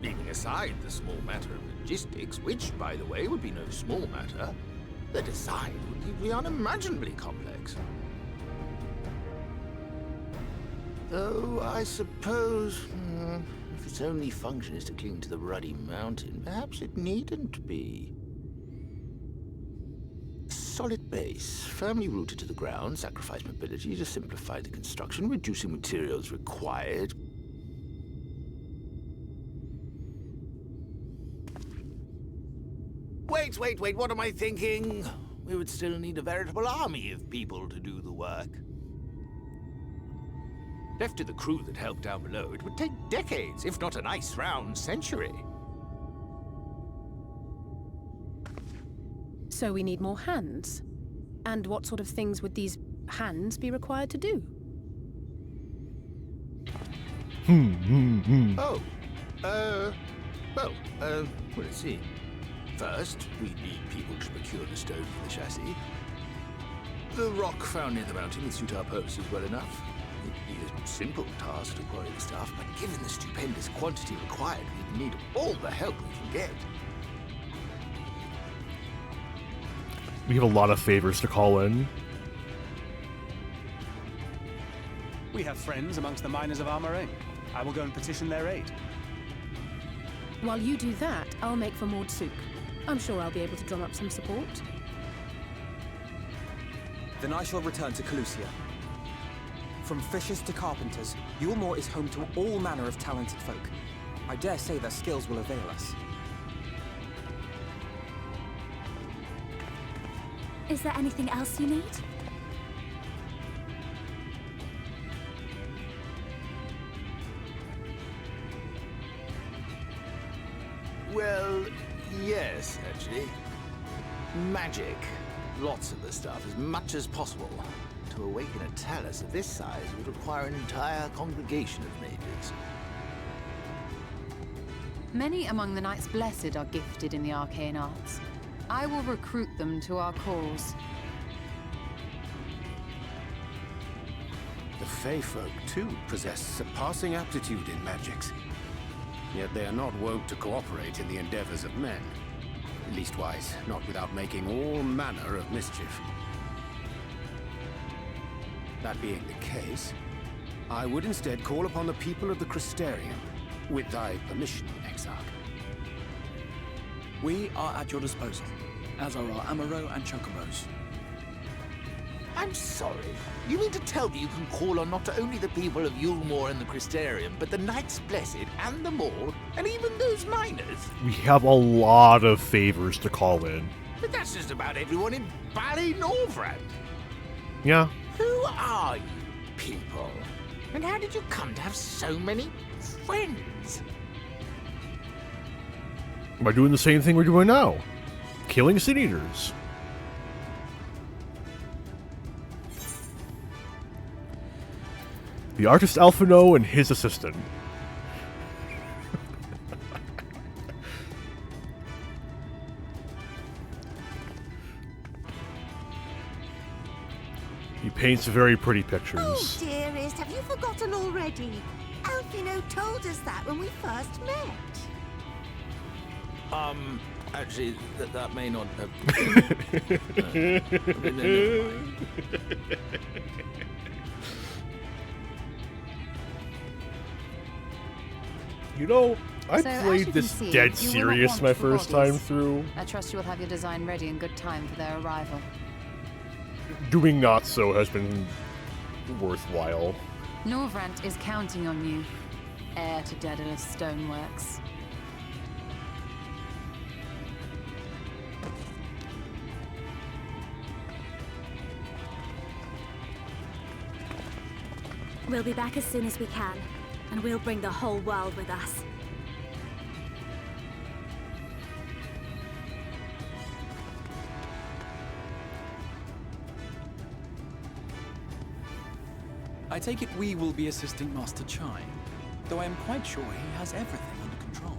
Leaving aside the small matter of logistics, which, by the way, would be no small matter, the design would be unimaginably complex. Though, I suppose, if its only function is to cling to the ruddy mountain, perhaps it needn't be. A solid base, firmly rooted to the ground, sacrifice mobility to simplify the construction, reducing materials required. Wait, what am I thinking? We would still need a veritable army of people to do the work. Left to the crew that helped down below, it would take decades, if not a nice round century. So we need more hands. And what sort of things would these hands be required to do? Let's see. First, we need people to procure the stone for the chassis. The rock found near the mountain would suit our purposes well enough. It'd be a simple task to quarry the stuff, but given the stupendous quantity required, we'd need all the help we can get. We have a lot of favors to call in. We have friends amongst the miners of Armoring. I will go and petition their aid. While you do that, I'll make for Mordsuk. I'm sure I'll be able to drum up some support. Then I shall return to Calusia. From fishers to carpenters, Eulemore is home to all manner of talented folk. I dare say their skills will avail us. Is there anything else you need? Well, yes, actually. Magic. Lots of the stuff, as much as possible. To awaken a Talos of this size would require an entire congregation of mages. Many among the Knights Blessed are gifted in the arcane arts. I will recruit them to our cause. The Fey folk, too, possess surpassing aptitude in magics. Yet they are not wont to cooperate in the endeavors of men. Leastwise, not without making all manner of mischief. That being the case, I would instead call upon the people of the Crystarium, with thy permission, Exarch. We are at your disposal, as are our Amaro and Chocobos. I'm sorry. You mean to tell me you can call on not only the people of Eulemore and the Crystarium, but the Knights Blessed and the Maul, and even those miners? We have a lot of favors to call in. But that's just about everyone in Ballynorvrand. Yeah. Who are you people? And how did you come to have so many friends? By doing the same thing we're doing now. Killing Sin Eaters. The artist Alphino and his assistant. He paints very pretty pictures. Oh, dearest, have you forgotten already? Alphino told us that when we first met. Actually, that may not have been. Never mind. You know, I So, as played you can this see, dead you will not serious want my for first time bodies. through. I trust you will have your design ready in good time for their arrival. Doing not so has been worthwhile. Norvrant is counting on you, heir to Daedalus Stoneworks. We'll be back as soon as we can, and we'll bring the whole world with us. I take it we will be assisting Master Chai, though I am quite sure he has everything under control.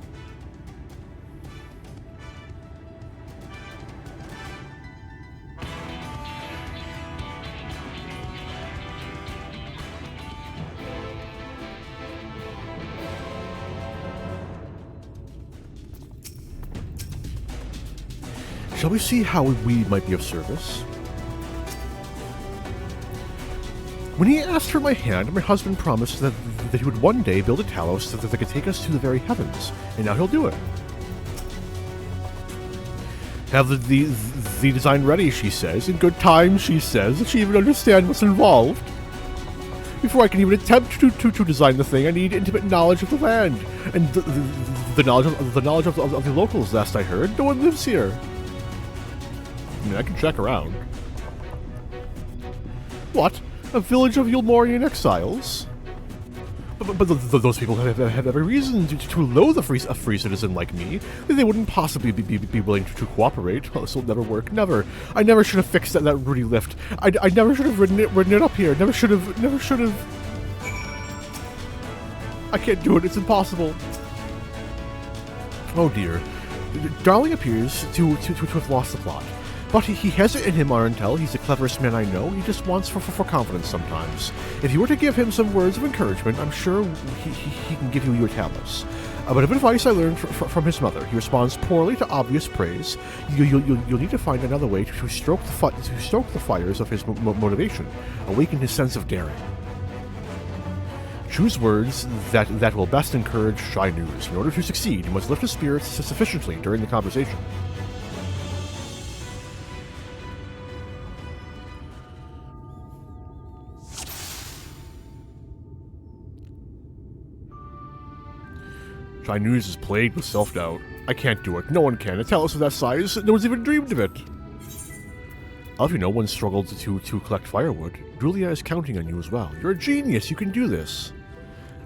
Shall we see how we might be of service? When he asked for my hand, my husband promised that he would one day build a Talos that could take us to the very heavens, and now he'll do it. Have the design ready, she says. In good time, she says. Does she even understand what's involved? Before I can even attempt to design the thing, I need intimate knowledge of the land and the knowledge of the locals. Last I heard, no one lives here. I mean, I can check around. What? A village of Eulemorean exiles? But those people have every reason to loathe a free citizen like me. They wouldn't possibly be willing to cooperate. Oh, this will never work. Never. I never should have fixed that Rudy lift. I never should have ridden it up here. Never should have. I can't do it. It's impossible. Oh dear. Darling appears to have lost the plot. But he has it in him, Arentel. He's the cleverest man I know. He just wants for confidence sometimes. If you were to give him some words of encouragement, I'm sure he can give you your Talos. A bit of advice I learned from his mother. He responds poorly to obvious praise. You'll need to find another way to stoke the fires of his motivation, awaken his sense of daring. Choose words that will best encourage shy news. In order to succeed, you must lift his spirits sufficiently during the conversation. Shy news is plagued with self-doubt. I can't do it. No one can. A Talos of that size, no one's even dreamed of it. Alfino once struggled to collect firewood. Julia is counting on you as well. You're a genius. You can do this.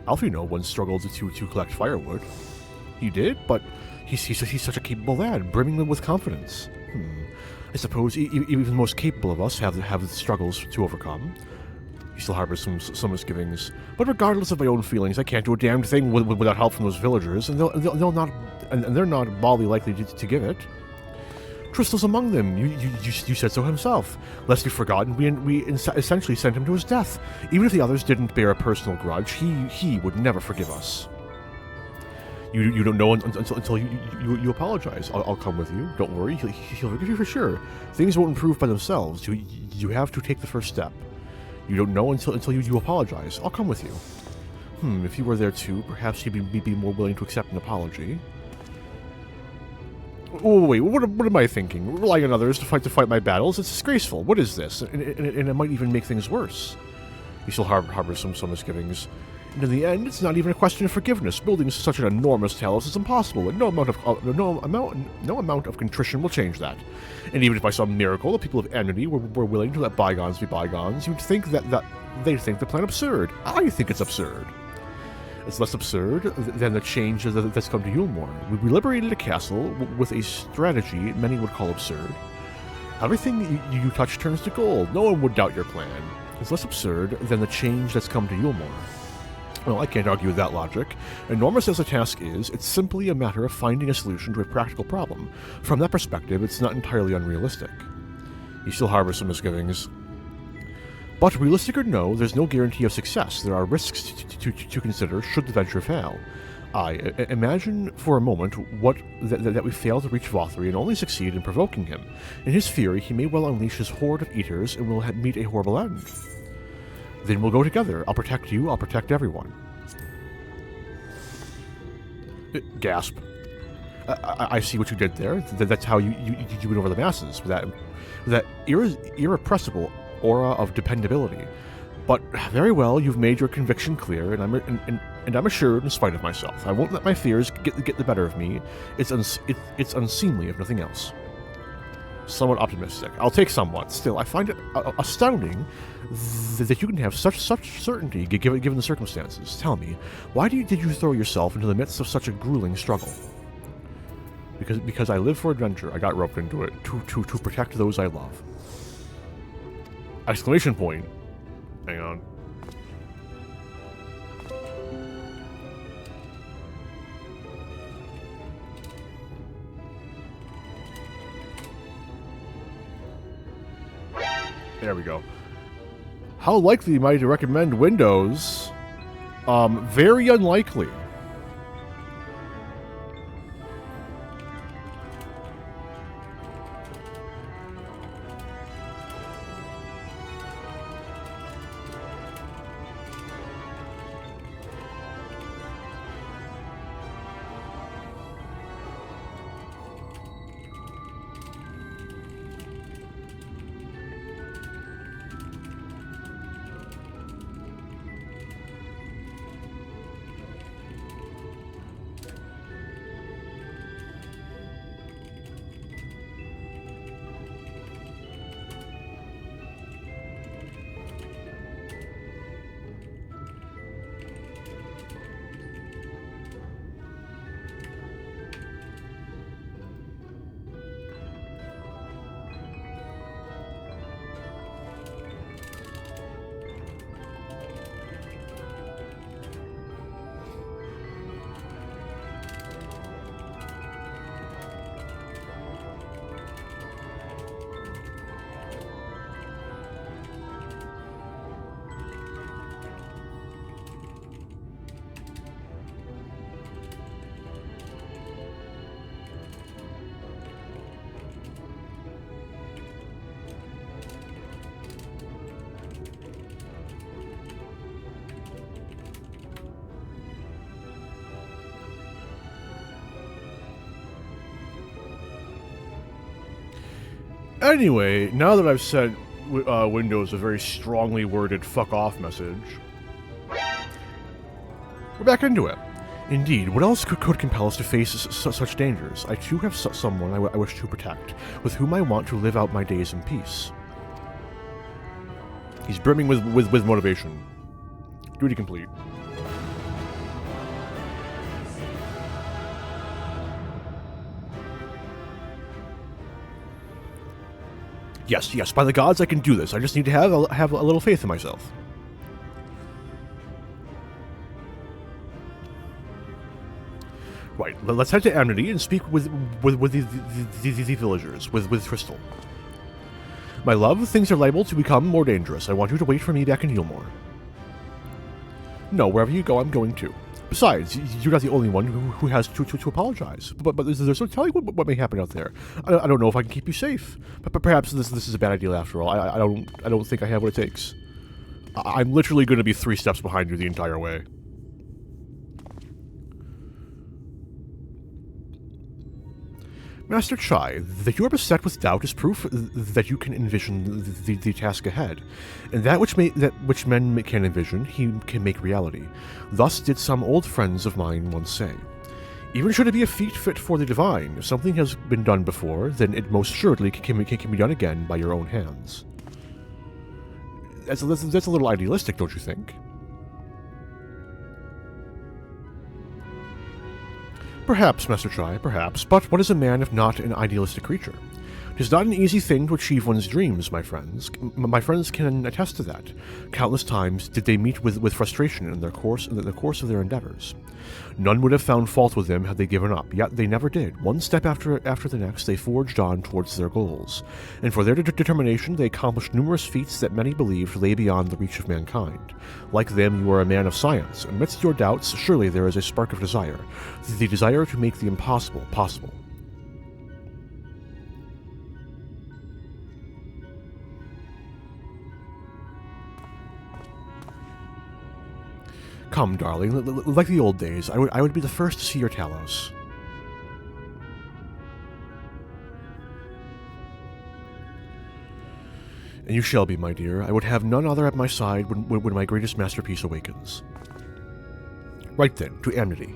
Alfino once struggled to collect firewood. He did, but he's such a capable lad, brimming with confidence. I suppose even the most capable of us have the struggles to overcome. He still harbors some misgivings. But regardless of my own feelings, I can't do a damned thing without help from those villagers, and they're not baldly likely to give it. Tristel's among them. You said so himself. Lest you've forgotten, we essentially sent him to his death. Even if the others didn't bear a personal grudge, he would never forgive us. You don't know until you apologize. I'll come with you. Don't worry. He'll forgive you for sure. Things won't improve by themselves. You have to take the first step. You don't know until you apologize. I'll come with you. If you were there too, perhaps he'd be more willing to accept an apology. Oh, wait, what am I thinking? Relying on others to fight my battles? It's disgraceful. What is this? And it might even make things worse. You still harbor some misgivings. And in the end, it's not even a question of forgiveness. Building such an enormous Talos is impossible, and no amount of contrition will change that. And even if by some miracle the people of Amity were willing to let bygones be bygones, you'd think that they'd think the plan absurd. I think it's absurd. It's less absurd than the change that's come to Eulemore. We liberated a castle with a strategy many would call absurd. Everything you touch turns to gold. No one would doubt your plan. It's less absurd than the change that's come to Eulemore. Well, I can't argue with that logic. Enormous as the task is, it's simply a matter of finding a solution to a practical problem. From that perspective, it's not entirely unrealistic. You still harbor some misgivings. But realistic or no, there's no guarantee of success. There are risks to consider should the venture fail. Imagine for a moment that we fail to reach Vauthry and only succeed in provoking him. In his fury, he may well unleash his horde of eaters and will meet a horrible end. Then we'll go together. I'll protect you, I'll protect everyone. Gasp. I see what you did there. That's how you win over the masses, with that irrepressible aura of dependability. But very well, you've made your conviction clear, and I'm assured in spite of myself. I won't let my fears get the better of me. It's unseemly, if nothing else. Somewhat optimistic. I'll take somewhat. Still, I find it astounding that you can have such certainty given the circumstances. Tell me, why did you throw yourself into the midst of such a grueling struggle? Because I live for adventure. I got roped into it to protect those I love. Exclamation point. Hang on. There we go. How likely am I to recommend Windows? Very unlikely. Anyway, now that I've sent Windows a very strongly worded fuck off message, we're back into it. Indeed, what else could compel us to face such dangers? I too have someone I wish to protect, with whom I want to live out my days in peace. He's brimming with motivation. Duty complete. Yes, by the gods I can do this. I just need to have a little faith in myself. Right, let's head to Amity and speak with the villagers, with Crystal. My love, things are liable to become more dangerous. I want you to wait for me back in Eulemore. No, wherever you go, I'm going too. Besides, you're not the only one who has to apologize. But there's no telling what may happen out there. I don't know if I can keep you safe. But perhaps this is a bad idea after all. I don't think I have what it takes. I'm literally going to be 3 steps behind you the entire way. Master Chai, that you are beset with doubt is proof that you can envision the task ahead, and that which men can envision, he can make reality. Thus did some old friends of mine once say. Even should it be a feat fit for the divine, if something has been done before, then it most assuredly can be done again by your own hands. That's a little idealistic, don't you think? Perhaps, Master Chai, perhaps, but what is a man if not an idealistic creature? 'Tis not an easy thing to achieve one's dreams, my friends. My friends can attest to that. Countless times did they meet with frustration in the course of their endeavors. None would have found fault with them had they given up, yet they never did. One step after the next, they forged on towards their goals. And for their determination, they accomplished numerous feats that many believed lay beyond the reach of mankind. Like them, you are a man of science. Amidst your doubts, surely there is a spark of desire. The desire to make the impossible possible. Come, darling, like the old days, I would be the first to see your Talos. And you shall be, my dear. I would have none other at my side when my greatest masterpiece awakens. Right then, to Amity.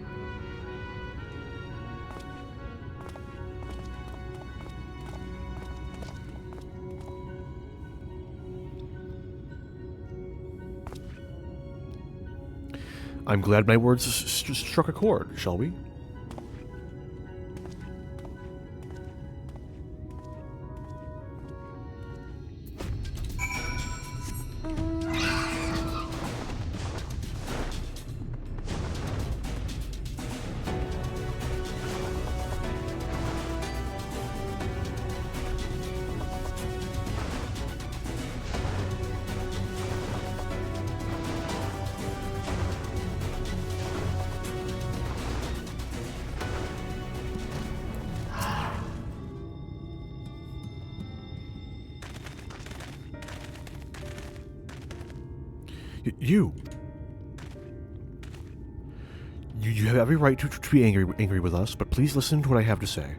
I'm glad my words struck a chord, shall we? You have every right to be angry with us, but please listen to what I have to say.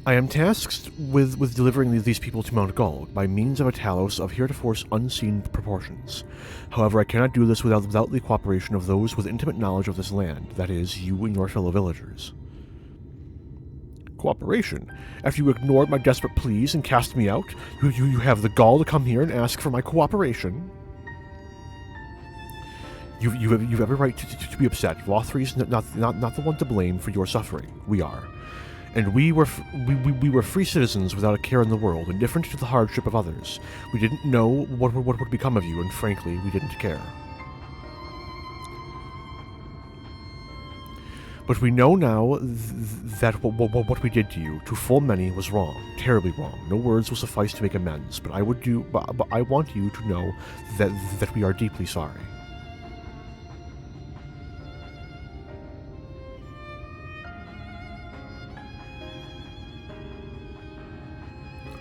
I am tasked with delivering these people to Mount Gulg by means of a Talos of heretofore unseen proportions. However, I cannot do this without the cooperation of those with intimate knowledge of this land, that is, you and your fellow villagers. Cooperation? After you ignored my desperate pleas and cast me out, you have the gall to come here and ask for my cooperation? You have every right to be upset. Vauthry's not the one to blame for your suffering. We are. And we were free citizens without a care in the world, indifferent to the hardship of others. We didn't know what would become of you, and frankly, we didn't care. But we know now that what we did to you, to full many, was wrong, terribly wrong. No words will suffice to make amends, but I want you to know that we are deeply sorry.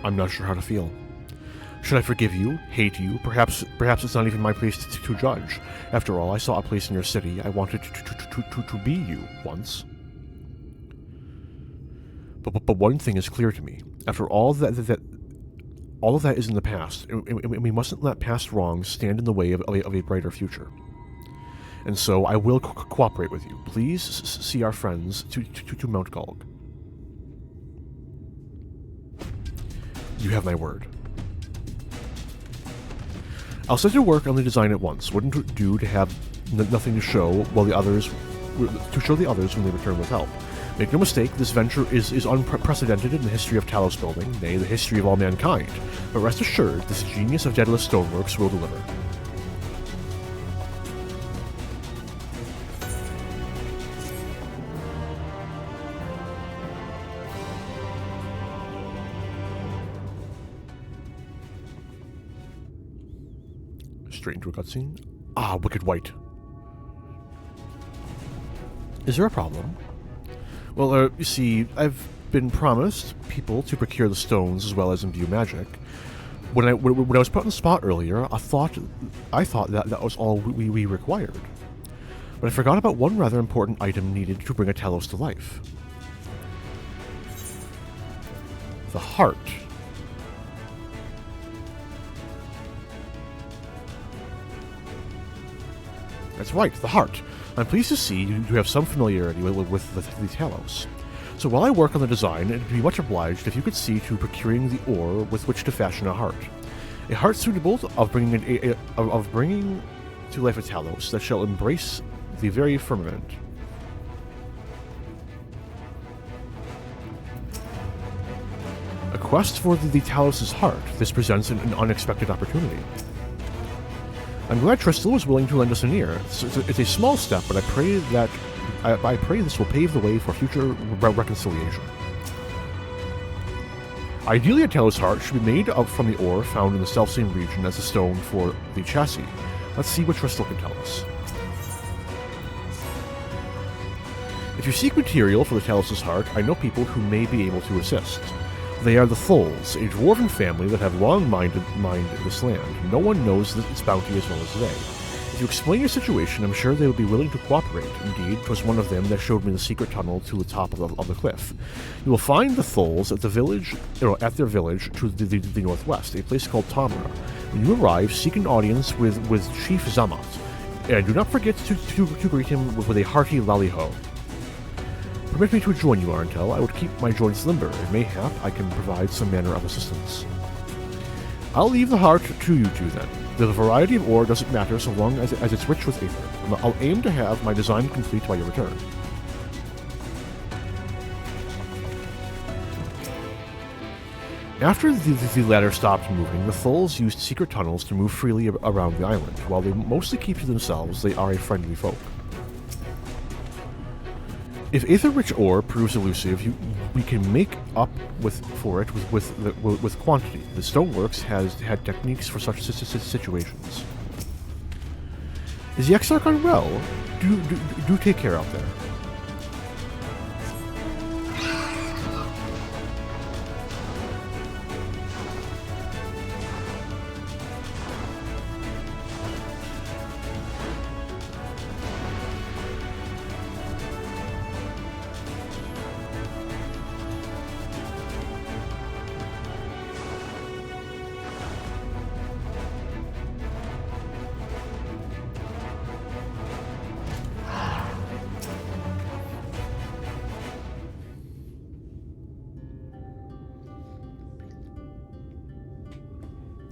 I'm not sure how to feel. Should I forgive you, hate you? Perhaps it's not even my place to judge. After all, I saw a place in your city. I wanted to be you once. But one thing is clear to me. After all all of that is in the past, and we mustn't let past wrongs stand in the way of a brighter future. And so I will cooperate with you. Please see our friends to Mount Gulg. You have my word. I'll set to work on the design at once. Wouldn't it do to have nothing to show while the others when they return with help? Make no mistake, this venture is unprecedented in the history of Talos building, nay, the history of all mankind. But rest assured, this genius of Daedalus Stoneworks will deliver. Straight into a cutscene. Ah, Wicked White. Is there a problem? Well, you see, I've been promised people to procure the stones as well as imbue magic. When I was put on the spot earlier, I thought that was all we required. But I forgot about one rather important item needed to bring a Talos to life. The heart. That's right, the heart. I'm pleased to see you have some familiarity with the Talos. So while I work on the design, I'd be much obliged if you could see to procuring the ore with which to fashion a heart. A heart suitable of bringing to life a Talos that shall embrace the very firmament. A quest for the Talos' heart. This presents an unexpected opportunity. I'm glad Tristel was willing to lend us an ear. It's a small step, but I pray this will pave the way for future reconciliation. Ideally, a Talos heart should be made up from the ore found in the selfsame region as the stone for the chassis. Let's see what Tristel can tell us. If you seek material for the Talos' heart, I know people who may be able to assist. They are the Thulls, a dwarven family that have long mined this land. No one knows its bounty as well as they. If you explain your situation, I'm sure they would be willing to cooperate. Indeed, 'twas one of them that showed me the secret tunnel to the top of the cliff. You will find the Thulls at their village to the northwest, a place called Tamra. When you arrive, seek an audience with Chief Zamat, and do not forget to greet him with a hearty lally-ho. Permit me to join you, Arentel. I would keep my joints limber, and mayhap I can provide some manner of assistance. I'll leave the heart to you two then. The variety of ore doesn't matter so long as it's rich with aether. I'll aim to have my design complete by your return. After the latter stopped moving, the Thulls used secret tunnels to move freely around the island. While they mostly keep to themselves, they are a friendly folk. If aether-rich ore proves elusive, we can make up for it with quantity. The Stoneworks has had techniques for such situations. Is the Exarch unwell? Do take care out there.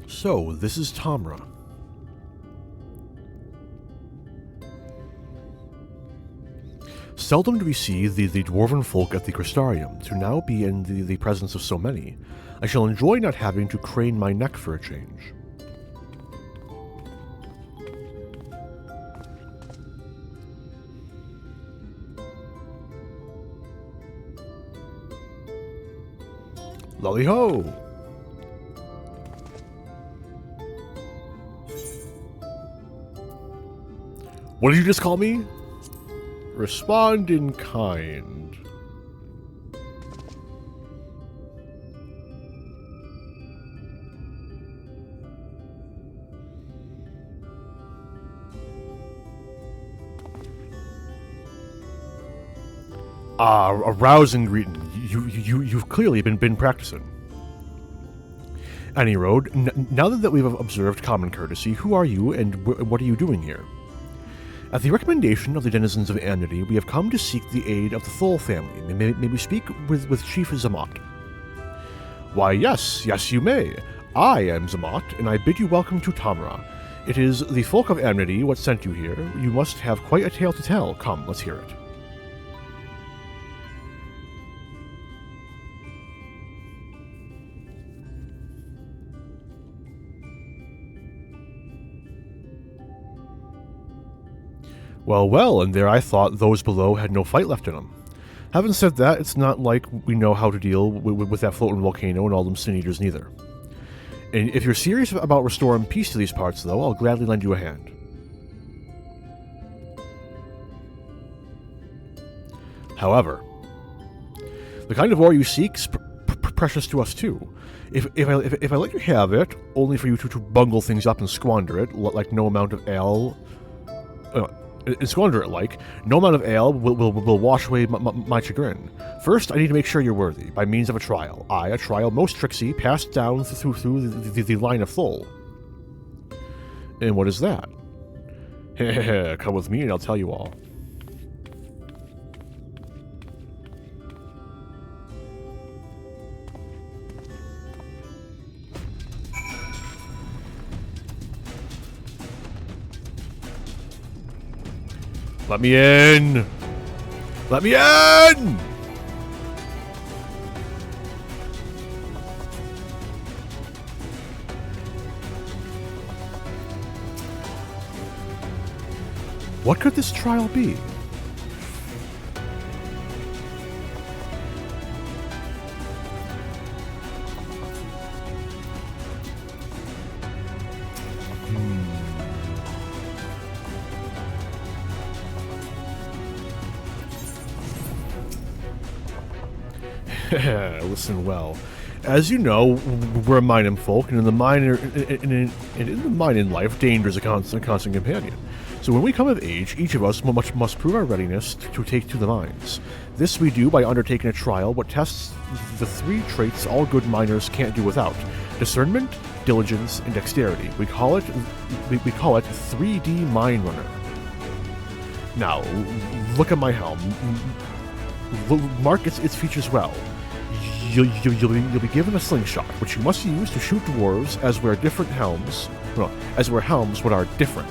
So, this is Tamra. Seldom do we see the dwarven folk at the Crystarium. To now be in the presence of so many, I shall enjoy not having to crane my neck for a change. Lolly-ho! What did you just call me? Respond in kind. Ah, a rousing greeting. you've clearly been practicing. Any road, now that we've observed common courtesy, who are you and what are you doing here? At the recommendation of the denizens of Amity, we have come to seek the aid of the Thol family. May we speak with Chief Zamat? Why, yes, you may. I am Zamat, and I bid you welcome to Tamra. It is the folk of Amity what sent you here. You must have quite a tale to tell. Come, let's hear it. Well, and there I thought those below had no fight left in them. Having said that, it's not like we know how to deal with that floating volcano and all them sin eaters neither. And if you're serious about restoring peace to these parts, though, I'll gladly lend you a hand. However, the kind of ore you seek's precious to us too. If I let you have it, only for you to bungle things up and squander it, like no amount of ale... and squander it like, no amount of ale will wash away my chagrin. First, I need to make sure you're worthy, by means of a trial. A trial most tricksy, passed down through the line of Thol. And what is that? Come with me and I'll tell you all. Let me in! Let me in! What could this trial be? Listen well. As you know, we're mining folk, and in the mining life, danger is a constant companion. So when we come of age, each of us must prove our readiness to take to the mines. This we do by undertaking a trial what tests the three traits all good miners can't do without: discernment, diligence, and dexterity. We call it 3D Mine Runner. Now, look at my helm. Mark its features well. You'll be given a slingshot, which you must use to shoot dwarves as wear helms what are different.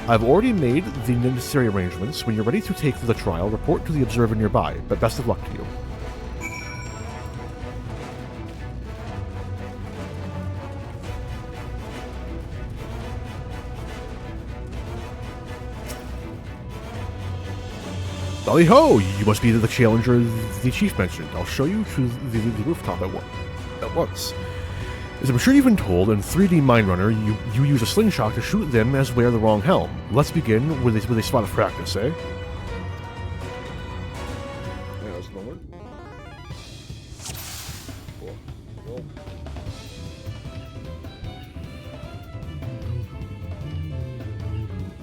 I've already made the necessary arrangements. When you're ready to take the trial, report to the observer nearby, but best of luck to you. Dolly ho! You must be the challenger the chief mentioned. I'll show you to the rooftop at once. As I'm sure you've been told, in 3D Mine Runner, you use a slingshot to shoot them as wear the wrong helm. Let's begin with a spot of practice, eh? There's a moment.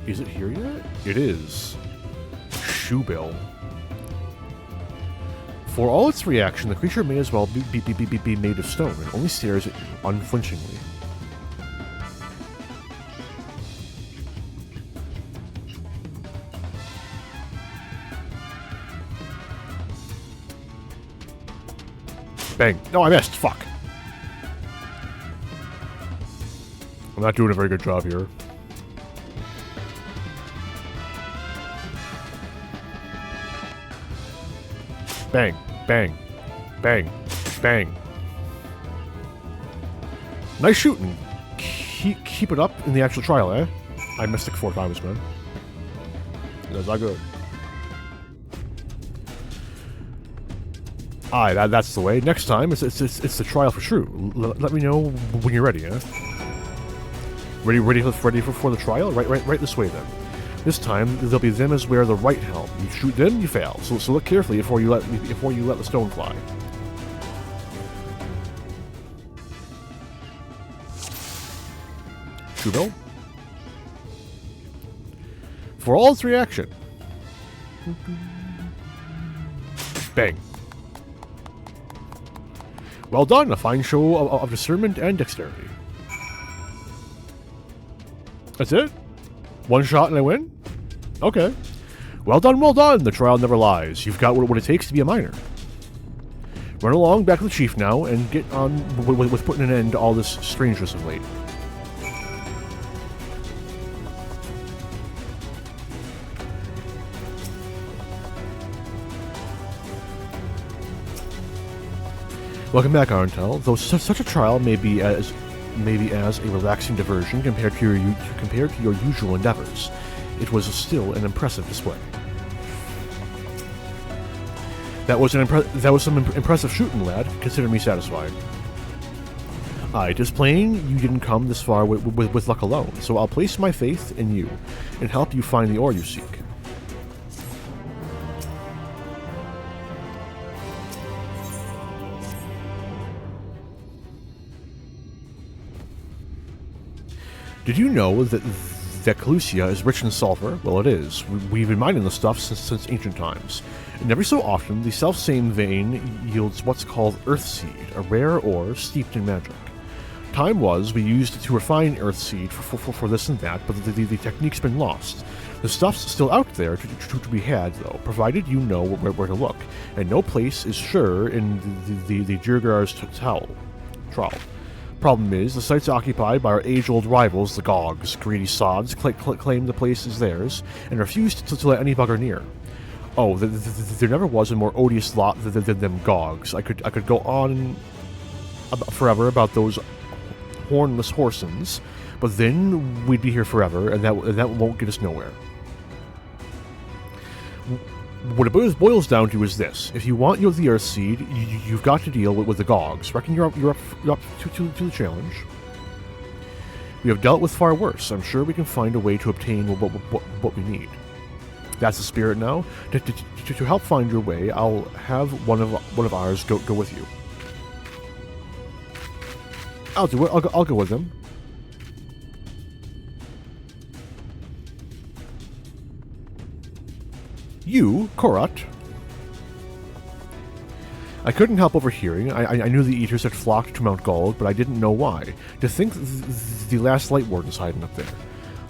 Is it here yet? It is. Shoebill. For all its reaction, the creature may as well be made of stone and only stares at you unflinchingly. Bang. No, I missed. Fuck. I'm not doing a very good job here. Bang, bang, bang, bang. Nice shooting. Keep it up in the actual trial, eh? I missed it 4 times, man. That's not good. Aye, that's the way. Next time, it's the trial for true. Let me know when you're ready, eh? Ready for the trial? Right this way, then. This time, there'll be them as wear the right helm. You shoot them, you fail. So look carefully before you let the stone fly. Shoebill. For all its reaction. Bang. Well done, a fine show of discernment and dexterity. That's it? One shot and I win? Okay. Well done, the trial never lies. You've got what it takes to be a miner. Run along back to the chief now and get on with putting an end to all this strangeness of late. Welcome back, Arntel. Though such a trial may be as a relaxing diversion compared to your usual endeavors, it was still an impressive display. That was some impressive shooting, lad. Consider me satisfied. It is plain you didn't come this far with luck alone, so I'll place my faith in you and help you find the ore you seek. Did you know that Calusia is rich in sulfur? Well, it is. We've been mining the stuff since ancient times. And every so often, the self-same vein yields what's called Earthseed, a rare ore steeped in magic. Time was, we used to refine Earthseed for this and that, but the technique's been lost. The stuff's still out there to be had, though, provided you know where to look, and no place is sure in the Jirgar's trowel. Problem is, the site's occupied by our age-old rivals, the Gogs. Greedy sods claim the place is theirs, and refuse to let any bugger near. Oh, there never was a more odious lot than them Gogs. I could go on forever about those hornless horsens, but then we'd be here forever, and that won't get us nowhere. What it boils down to is this: if you want the Earth Seed, you've got to deal with the Gogs. Reckon you're up to the challenge. We have dealt with far worse. I'm sure we can find a way to obtain what we need. That's the spirit now. To help find your way, I'll have one of ours go with you. I'll do it. I'll go with them. You, Korat. I couldn't help overhearing. I knew the Eaters had flocked to Mount Gold, but I didn't know why. To think the last Light Warden's hiding up there.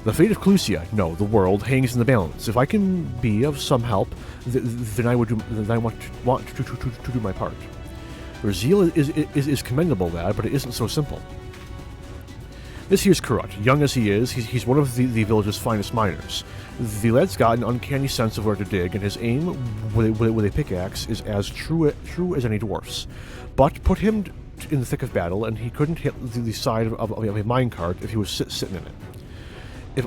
The fate of Clusia, no, the world, hangs in the balance. If I can be of some help, then I want to do my part. Your zeal is commendable, lad, but it isn't so simple. This here's Korat. Young as he is, he's one of the village's finest miners. The lad's got an uncanny sense of where to dig, and his aim with a pickaxe is as true as any dwarf's. But put him in the thick of battle, and he couldn't hit the side of a minecart if he was sitting in it. If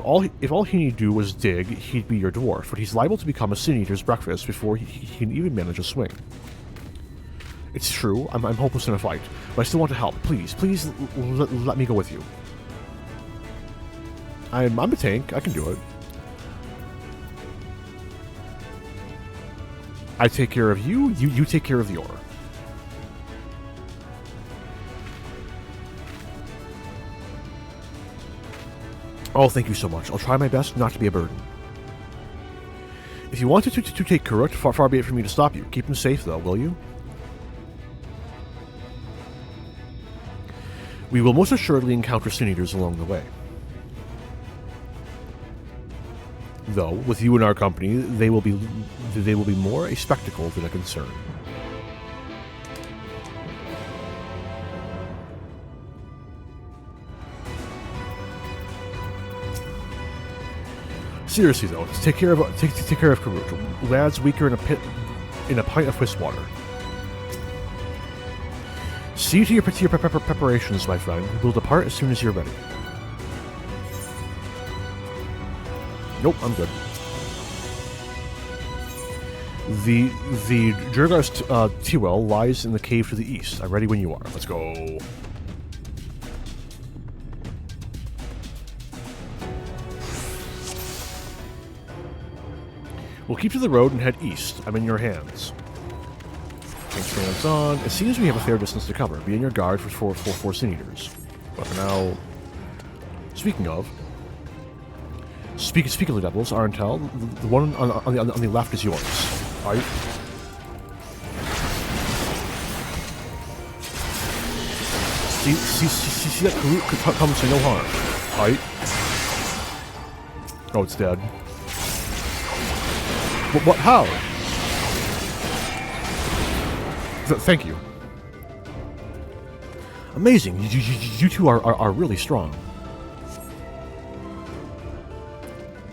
all he need do was dig, he'd be your dwarf, but he's liable to become a sin eater's breakfast before he can even manage a swing. It's true, I'm hopeless in a fight, but I still want to help. Please let me go with you. I'm a tank, I can do it. I take care of you, you take care of the ore. Oh, thank you so much. I'll try my best not to be a burden. If you wanted to take Kurut, far be it for me to stop you. Keep him safe, though, will you? We will most assuredly encounter sin eaters along the way. Though, with you in our company, they will be more a spectacle than a concern. Seriously though, take care of Karut. Lad's weaker in a pint of whisk water. See to your preparations, my friend. We'll depart as soon as you're ready. Nope, I'm good. The Jirgar's T-well lies in the cave to the east. I'm ready when you are. Let's go. We'll keep to the road and head east. I'm in your hands. Hands on. It seems we have a fair distance to cover. Be on your guard for sin eaters. But for now, speaking of the devils, Arntel, the one on the left is yours. Right? See that Karuk comes to no harm. Right? Oh, it's dead. What? How? Thank you. Amazing. You two are really strong.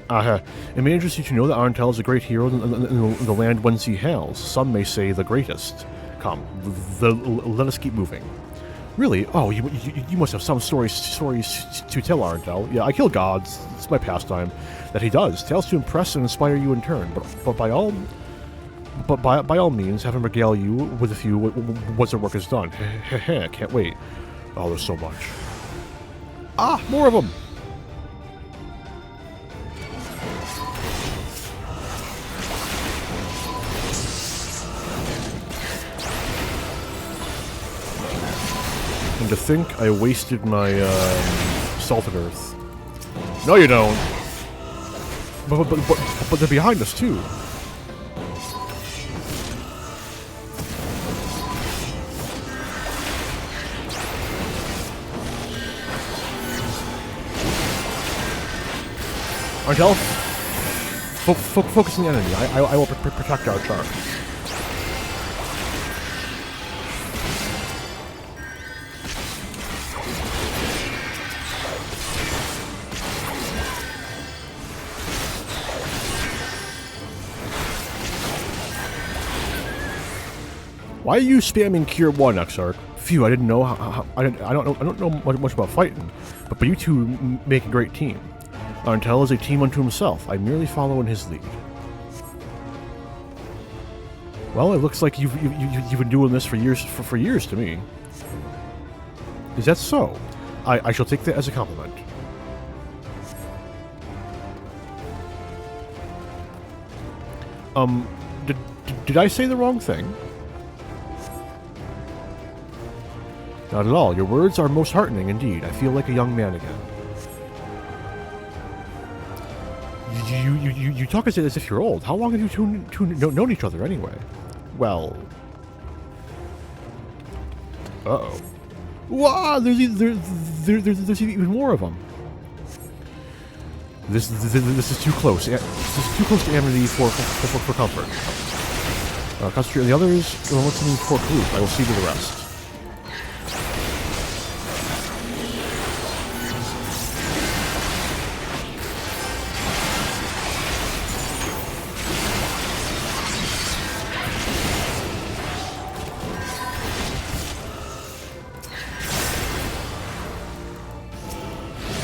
It may interest you to know that Arentel is a great hero in the land whence he hails. Some may say the greatest. Come, let us keep moving. Really? Oh, you must have some stories to tell, Arentel. Yeah, I kill gods. It's my pastime. That he does. Tales to impress and inspire you in turn. But by all means, have him regale you with a few once the work is done. Can't wait. Oh, there's so much. Ah, more of them. And to think I wasted my salted earth. No, you don't. But they're behind us too. Argel, focus on the enemy. I will protect our charge. Why are you spamming Cure 1, Exarch? Phew, I didn't know I don't know much about fighting, but you two make a great team. Arentel is a team unto himself. I merely follow in his lead. Well, it looks like you've been doing this for years to me. Is that so? I shall take that as a compliment. Did I say the wrong thing? Not at all. Your words are most heartening indeed. I feel like a young man again. You talk as if you're old. How long have you two known each other anyway? Well... Uh-oh. Wow! There's even more of them. This is too close. This is too close to Amity for comfort. Concentrate on the others. What's in for Karuk? I will see to the rest.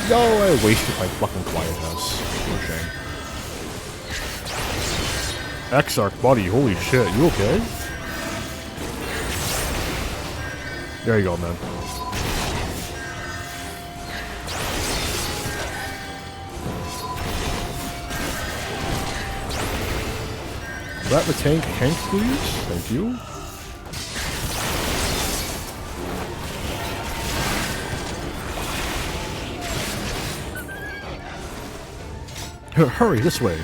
No, I wasted my fucking quiet house. What a shame. Exarch, buddy, holy shit, you okay? There you go, man. Rat the tank, Hank, please? Thank you. Hurry, this way.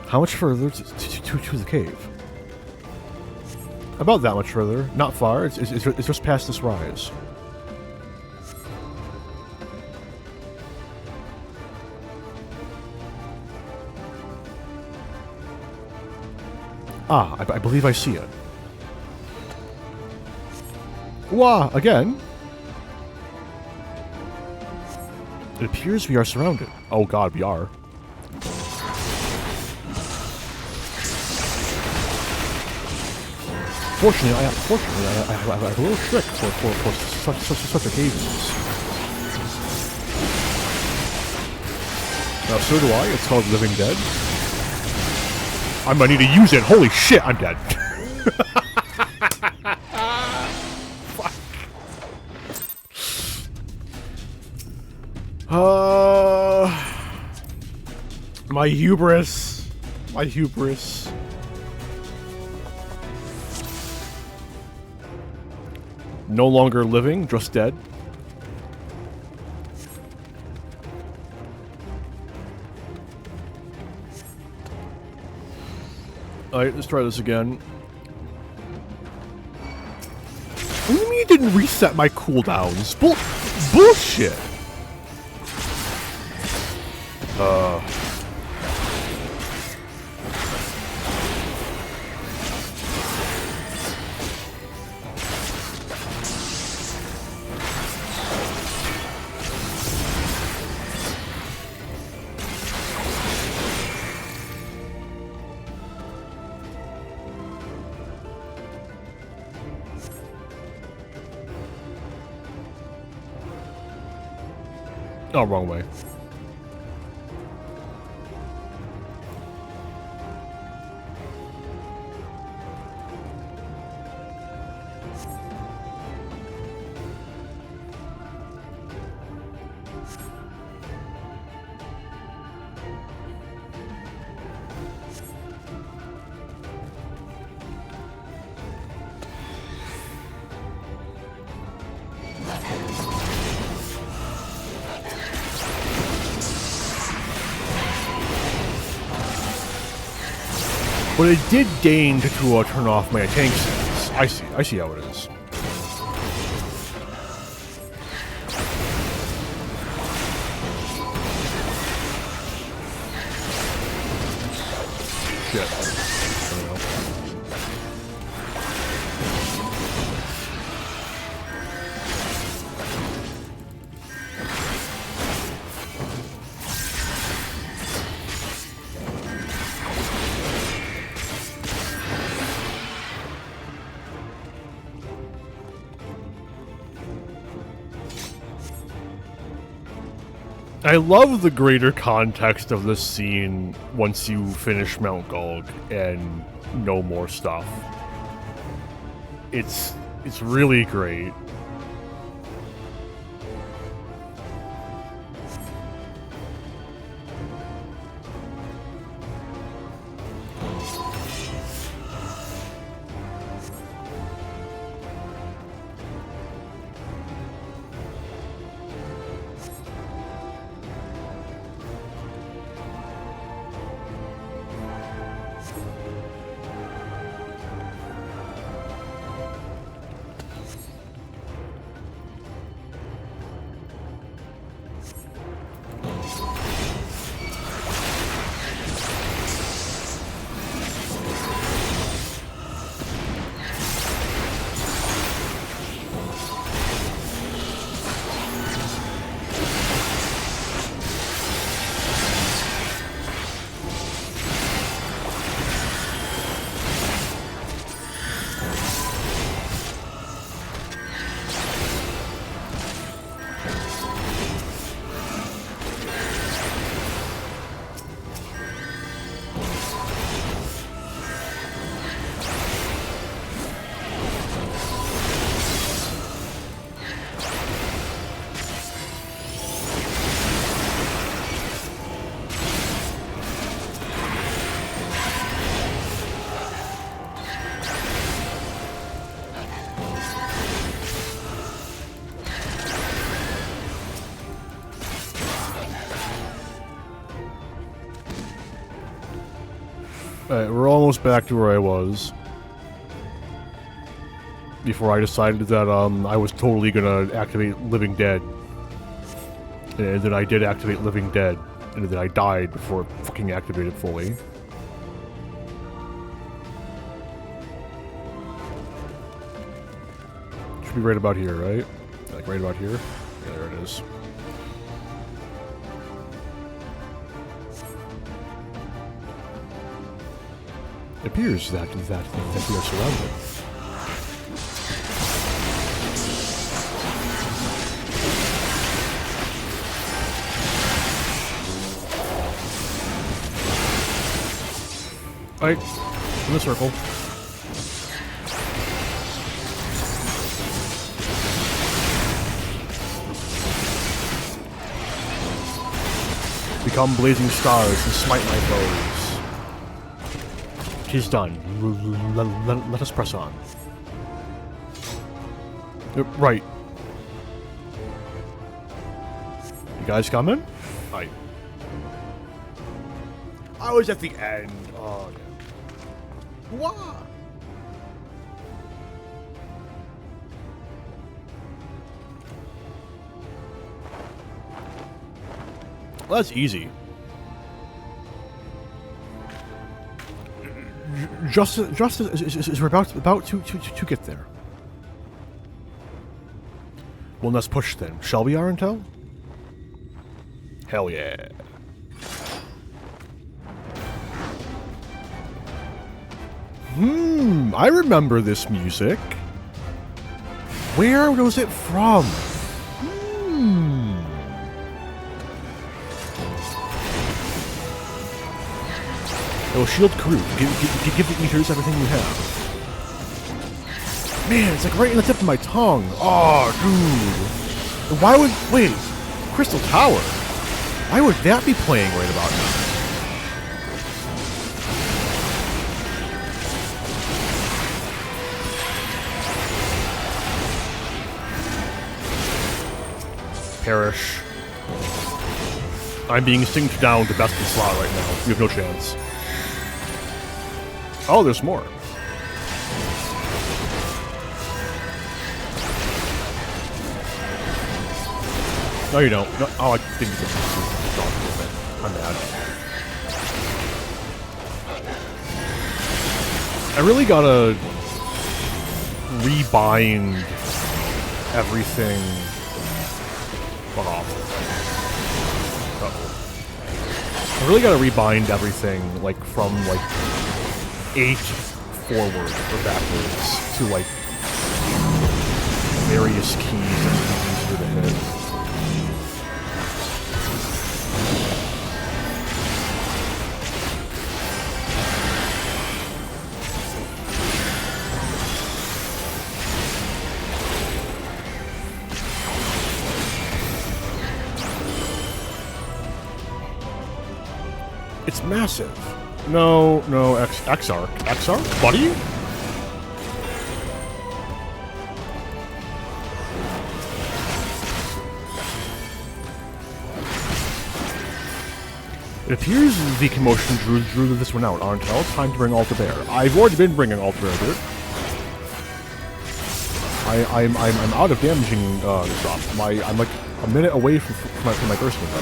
How much further to the cave? About that much further. Not far. It's just past this rise. Ah, I believe I see it. Wah! Again? It appears we are surrounded. Oh god, we are. Fortunately, I have a little trick for such occasions. Now, so do I. It's called Living Dead. I might need to use it. Holy shit, I'm dead. My hubris. My hubris. No longer living, just dead. Alright, let's try this again. What do you mean it didn't reset my cooldowns? Bullshit! Oh, wrong way. But it did deign to turn off my tank sense. I see how it is. Shit. I don't know. I love the greater context of this scene once you finish Mount Gulg and know more stuff. It's really great. Alright, we're almost back to where I was. Before I decided that I was totally gonna activate Living Dead. And then I did activate Living Dead. And then I died before it fucking activated fully. Should be right about here, right? Like right about here? Yeah, there it is. It appears that we are surrounded. Alright, in the circle. Become blazing stars and smite my foes. She's done. Let us press on. Right. You guys coming? Hi. I was at the end. Oh, okay. Wah! Well, that's easy. Just as we're about to get there. Well, let's push then. Shall we, Arentel? Hell yeah. I remember this music. Where was it from? Oh, shield crew. Give the eaters everything you have. Man, it's like right in the tip of my tongue. Oh, dude. Why would... Wait. Crystal Tower? Why would that be playing right about now? Perish. I'm being synced down to best in slot right now. You have no chance. Oh, there's more. No, you don't. No, oh, I didn't get it. I'm mad. I really gotta rebind everything. Fuck off. Uh-oh. I really gotta rebind everything, like, from, like, 8 forward or backwards to, like, various keys that are easier to hit. It's massive. No, X-Arc. X-Arc? Buddy? It appears the commotion drew this one out. Arentel, time to bring all to bear. I've already been bringing all to bear, dude. I'm out of damaging stuff. I'm like a minute away from my burst window.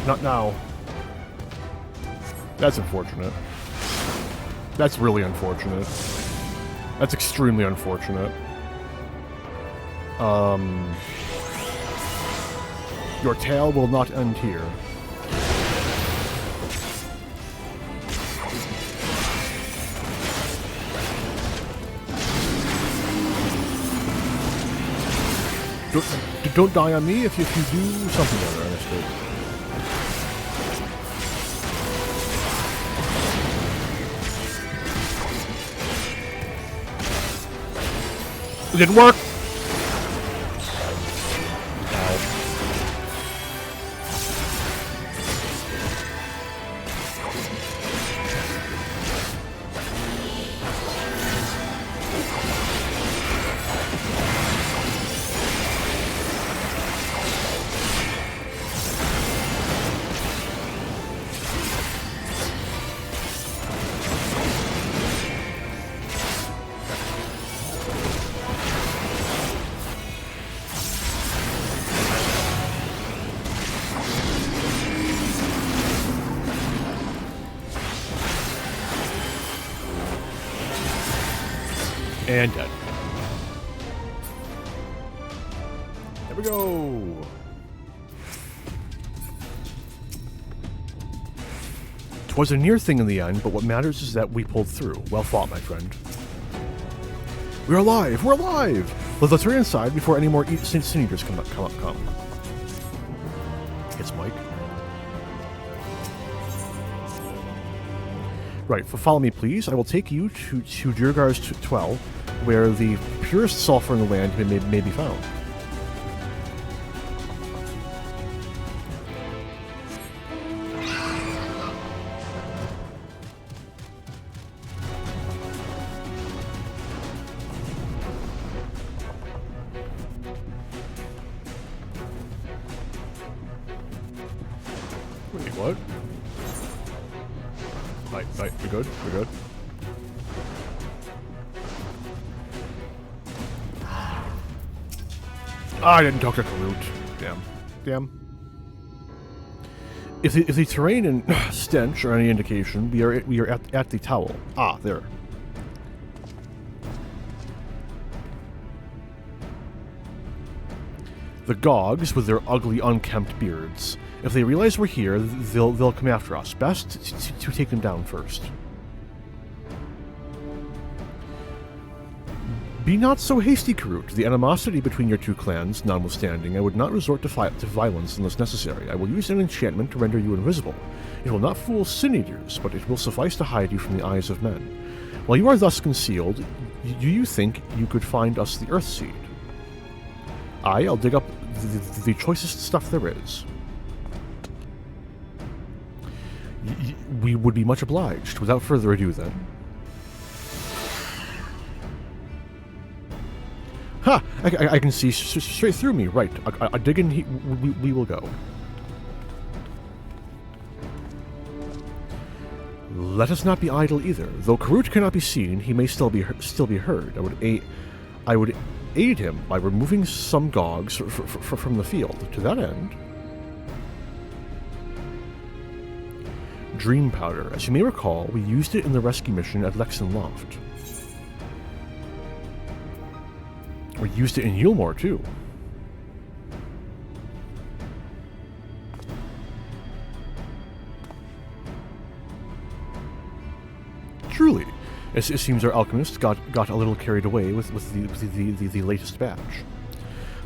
Not now. That's unfortunate. That's really unfortunate. That's extremely unfortunate. Your tale will not end here. Don't die on me if you do something other, understood. It didn't work. And dead. There we go. Twas a near thing in the end, but what matters is that we pulled through. Well fought, my friend. We're alive! We're alive! Let's hurry inside before any more sin eaters come. It's Mike. Right, follow me, please. I will take you to Durgar's 12. where the purest sulfur in the land may be found. Wait, what? Right, we're good, we're good. I didn't talk to Karut. Damn. If the terrain and stench are any indication, we are at the towel. Ah, there. The Gogs with their ugly, unkempt beards. If they realize we're here, they'll come after us. Best to take them down first. Be not so hasty, Karut. The animosity between your two clans notwithstanding, I would not resort to violence unless necessary. I will use an enchantment to render you invisible. It will not fool sin eaters, but it will suffice to hide you from the eyes of men. While you are thus concealed, do you think you could find us the Earthseed? I'll dig up the choicest stuff there is. We would be much obliged. Without further ado, then. Ha! I can see straight through me. Right. I dig in. We will go. Let us not be idle either. Though Karut cannot be seen, he may still be heard. I would aid him by removing some Gogs from the field. To that end, Dream Powder. As you may recall, we used it in the rescue mission at Lexan Loft. We used it in Eulemore, too. Truly, it seems our alchemist got a little carried away with the latest batch.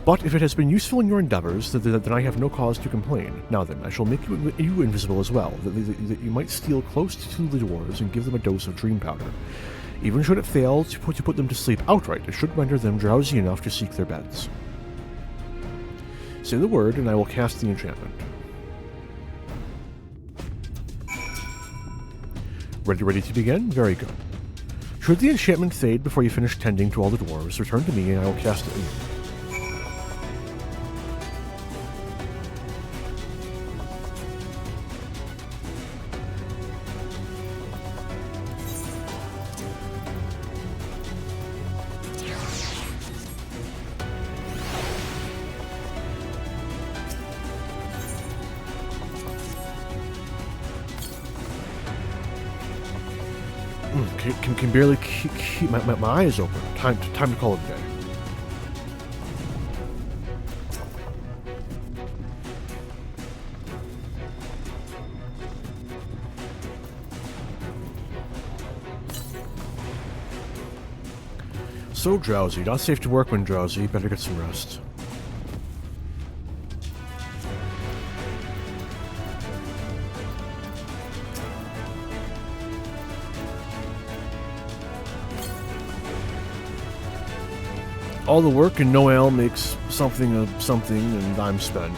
But if it has been useful in your endeavors, then I have no cause to complain. Now then, I shall make you invisible as well, that you might steal close to the dwarves and give them a dose of Dream Powder. Even should it fail to put them to sleep outright, it should render them drowsy enough to seek their beds. Say the word, and I will cast the enchantment. Ready to begin? Very good. Should the enchantment fade before you finish tending to all the dwarves, return to me and I will cast it anew. Can barely keep my eyes open. Time to call it a day. So drowsy. Not safe to work when drowsy. Better get some rest. All the work and no ale makes something of something, and I'm spent.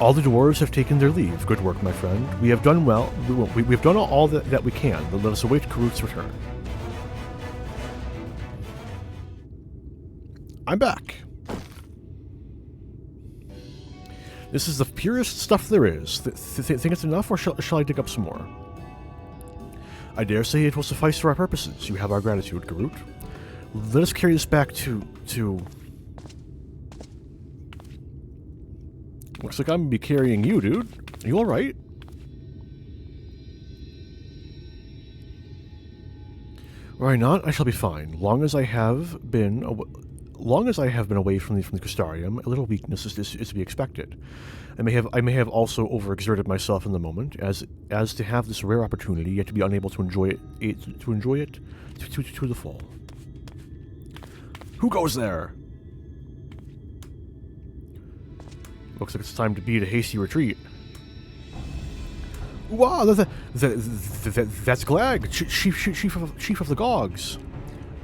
All the dwarves have taken their leave. Good work, my friend. We have done well. We've done all that we can. But let us await Karut's return. I'm back. This is the purest stuff there is. Think it's enough, or shall I dig up some more? I dare say it will suffice for our purposes. You have our gratitude, Karut. Let us carry this back to... Looks like I'm gonna be carrying you, dude. Are you alright? Why not? I shall be fine. Long as I have been away from the Crystarium, a little weakness is to be expected. I may have also overexerted myself in the moment, as to have this rare opportunity, yet to be unable to enjoy it to the full. Who goes there? Looks like it's time to beat a hasty retreat. Wow, that's Glag, chief of the Gogs.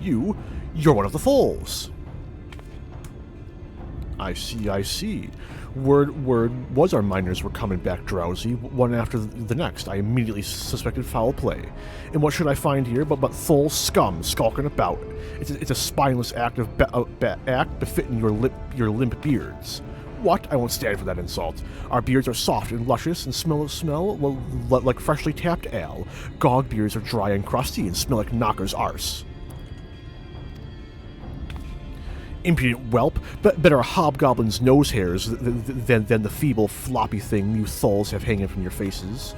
You're one of the foals. I see. Word was our miners were coming back drowsy, one after the next. I immediately suspected foul play. And what should I find here but thole scum skulking about? It's a spineless act befitting your limp beards. What? I won't stand for that insult. Our beards are soft and luscious and smell like freshly tapped ale. Gog beards are dry and crusty and smell like knocker's arse. Impudent whelp, better a hobgoblin's nose hairs than the feeble, floppy thing you tholes have hanging from your faces.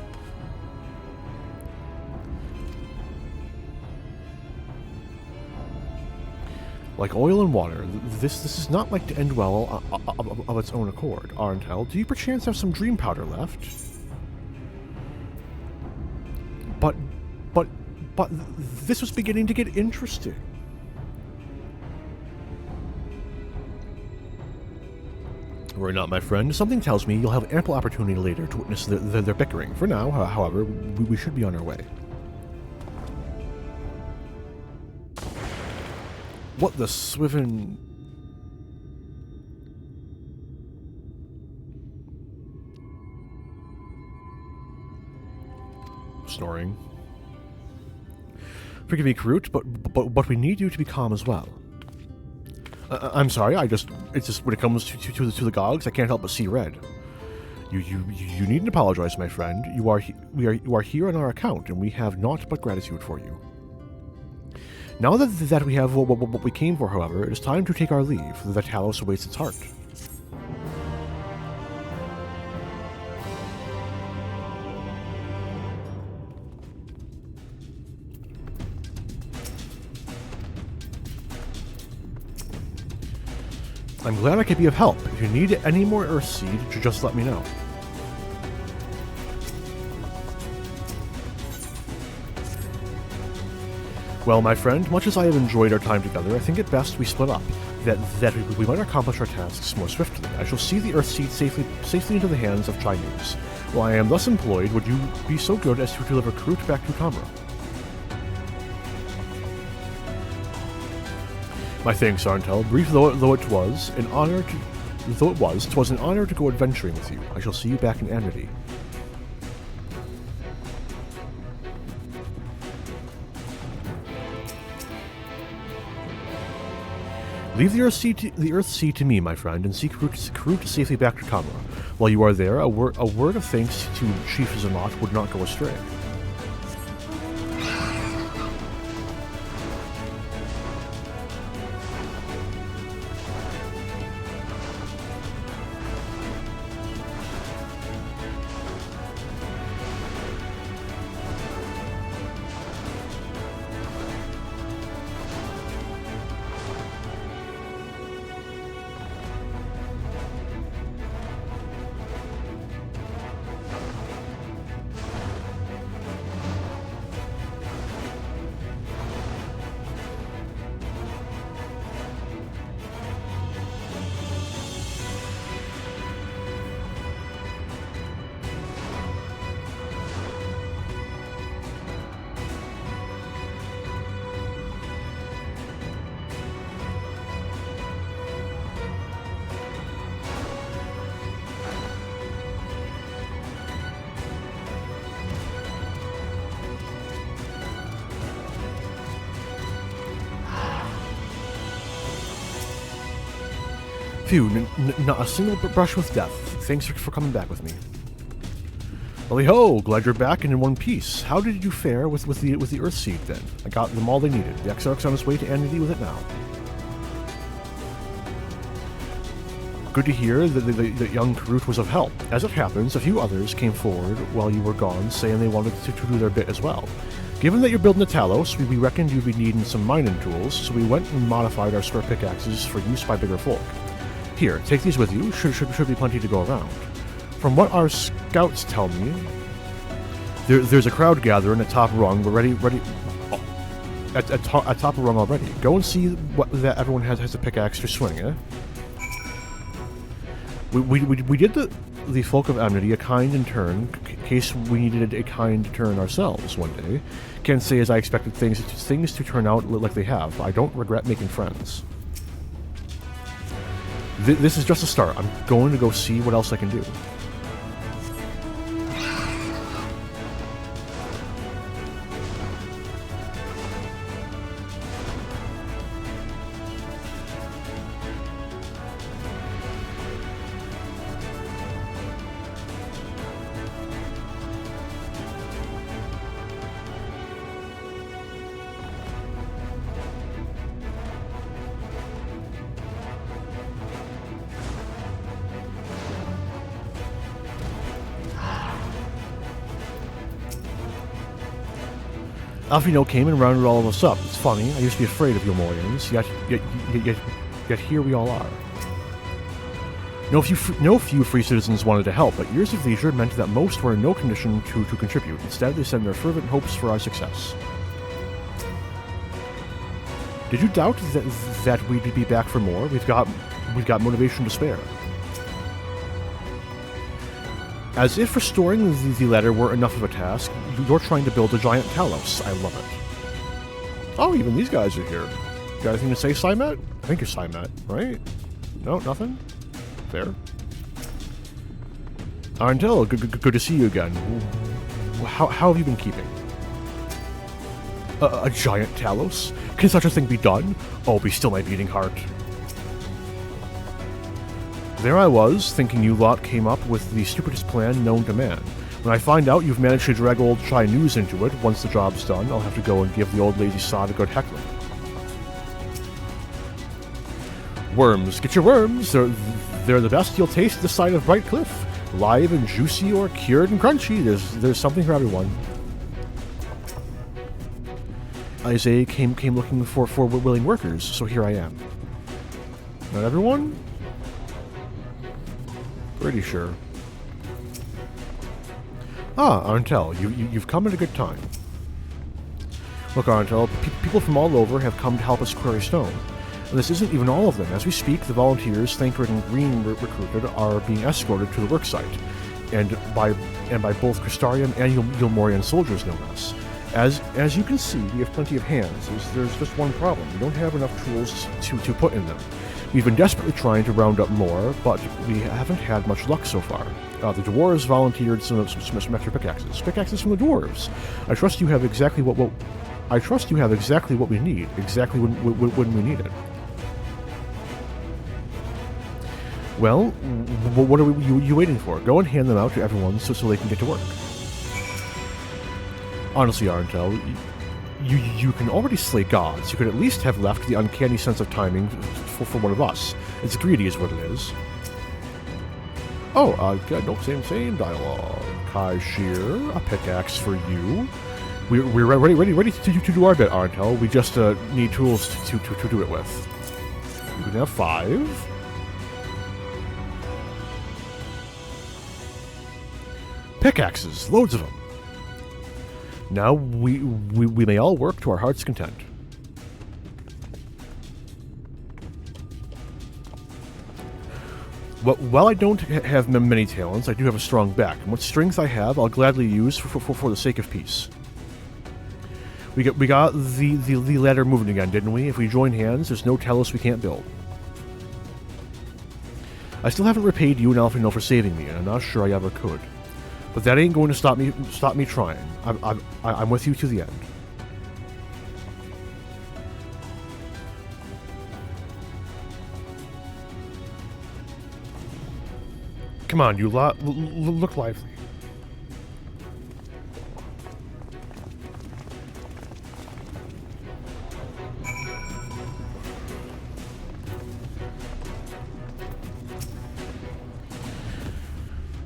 Like oil and water, this is not like to end well of its own accord. Arntel, do you perchance have some dream powder left? But this was beginning to get interesting. Worry not, my friend. Something tells me you'll have ample opportunity later to witness their bickering. For now, however, we should be on our way. What the swivin... Snoring. Forgive me, Karut, but we need you to be calm as well. I'm sorry, it's just when it comes to the Gogs, I can't help but see red. You needn't apologize, my friend. You are here on our account, and we have naught but gratitude for you. Now that we have what we came for, however, it is time to take our leave. The Talos awaits its heart. I'm glad I could be of help. If you need any more Earthseed, just let me know. Well, my friend, much as I have enjoyed our time together, I think it best we split up. That we might accomplish our tasks more swiftly. I shall see the Earthseed safely into the hands of Chinese. While I am thus employed, would you be so good as to deliver Karut back to Kamra? My thanks, Arntel. Brief though it was, an honor to go adventuring with you. I shall see you back in Amity. Leave the Earthseed to me, my friend, and see Karut safely back to Kamra. While you are there, a word of thanks to Chief Zanot would not go astray. Phew, not a single brush with death. Thanks for coming back with me. Well, ho, glad you're back and in one piece. How did you fare with the Earthseed then? I got them all they needed. The Exarch's on his way to Amity with it now. Good to hear that young Karut was of help. As it happens, a few others came forward while you were gone, saying they wanted to do their bit as well. Given that you're building a Talos, we reckoned you'd be needing some mining tools, so we went and modified our square pickaxes for use by bigger folk. Here, take these with you. Should be plenty to go around. From what our scouts tell me, there's a crowd gathering at top rung. We're ready. Oh. at top of rung already. Go and see what that everyone has a pickaxe to swing, eh? We did the folk of enmity a kind in turn, in case we needed a kind turn ourselves one day. Can't say as I expected things to turn out like they have. I don't regret making friends. This is just a start. I'm going to go see what else I can do. Alfino came and rounded all of us up. It's funny, I used to be afraid of Eulemorians, yet here we all are. No few free citizens wanted to help, but years of leisure meant that most were in no condition to contribute. Instead, they sent their fervent hopes for our success. Did you doubt that we'd be back for more? We've got motivation to spare. As if restoring the ladder were enough of a task, you're trying to build a giant Talos. I love it. Oh, even these guys are here. You got anything to say, Simet? I think you're Simet, right? No, nothing? Fair. Arntel, good to see you again. How have you been keeping? A giant Talos? Can such a thing be done? Oh, be still my beating heart. There I was, thinking you lot came up with the stupidest plan known to man. When I find out you've managed to drag old Shy News into it, once the job's done, I'll have to go and give the old lazy sod a good heckling. Worms, get your worms! They're the best you'll taste this side of Bright Cliff. Live and juicy or cured and crunchy, there's something for everyone. Isaiah came looking for willing workers, so here I am. Not everyone? Pretty sure. Ah, Arntel, you've come at a good time. Look, Arntel, people from all over have come to help us quarry stone. And this isn't even all of them. As we speak, the volunteers, Thancred and Green recruited, are being escorted to the worksite, and by both Crystarian and Eulemorian soldiers, no less. As you can see, we have plenty of hands. There's just one problem. We don't have enough tools to put in them. We've been desperately trying to round up more, but we haven't had much luck so far. The dwarves volunteered some extra pickaxes. Pickaxes from the dwarves. I trust you have exactly what we need, exactly when we need it. Well, what are you waiting for? Go and hand them out to everyone so they can get to work. Honestly, Arntel, you can already slay gods. You could at least have left the uncanny sense of timing for one of us. It's greedy is what it is. Oh, no, same dialogue. Kai Shear, a pickaxe for you. We're ready to do our bit, Arntel. We just need tools to do it with. You can have 5. Pickaxes, loads of them. Now we may all work to our heart's content. While I don't have many talents, I do have a strong back, and what strength I have, I'll gladly use for the sake of peace. We got the ladder moving again, didn't we? If we join hands, there's no Talos we can't build. I still haven't repaid you and Alfino for saving me, and I'm not sure I ever could. But that ain't going to stop me trying. I'm with you to the end. Come on, you lot, look lively.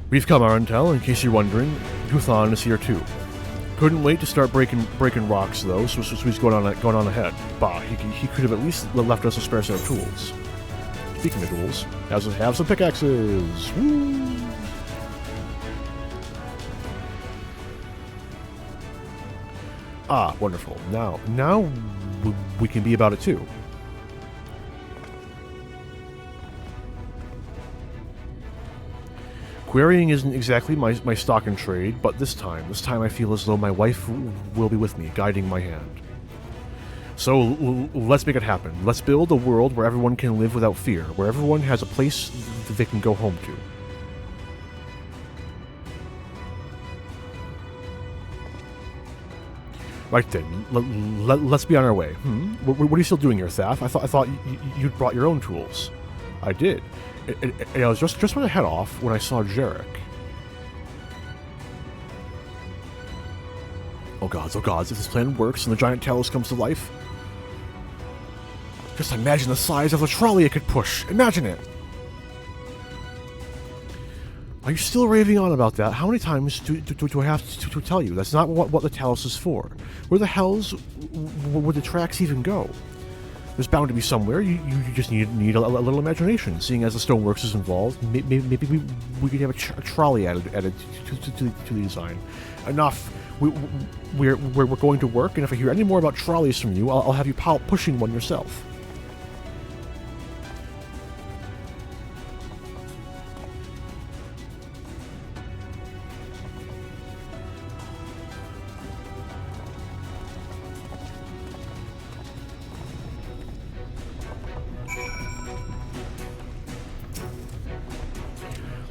We've come, Arntel, in case you're wondering. Guthan is here too. Couldn't wait to start breaking rocks though, so he's going on ahead. Bah, he could have at least left us a spare set of tools. Speaking of tools, have some pickaxes. Woo! Ah, wonderful. Now we can be about it too. Quarrying isn't exactly my stock and trade, but this time I feel as though my wife will be with me, guiding my hand. So let's make it happen. Let's build a world where everyone can live without fear, where everyone has a place that they can go home to. Right then, let's be on our way. What are you still doing here, Thaf? I thought you'd brought your own tools. I did. I was just about to head off when I saw Jarek. Oh gods, if this plan works and the giant Talos comes to life. Just imagine the size of the trolley it could push. Imagine it! Are you still raving on about that? How many times do I have to tell you? That's not what the Talos is for. Where the hells would the tracks even go? There's bound to be somewhere. You just need a little imagination. Seeing as the Stoneworks is involved, maybe we could have a trolley added to the design. Enough. We're going to work, and if I hear any more about trolleys from you, I'll have you pushing one yourself.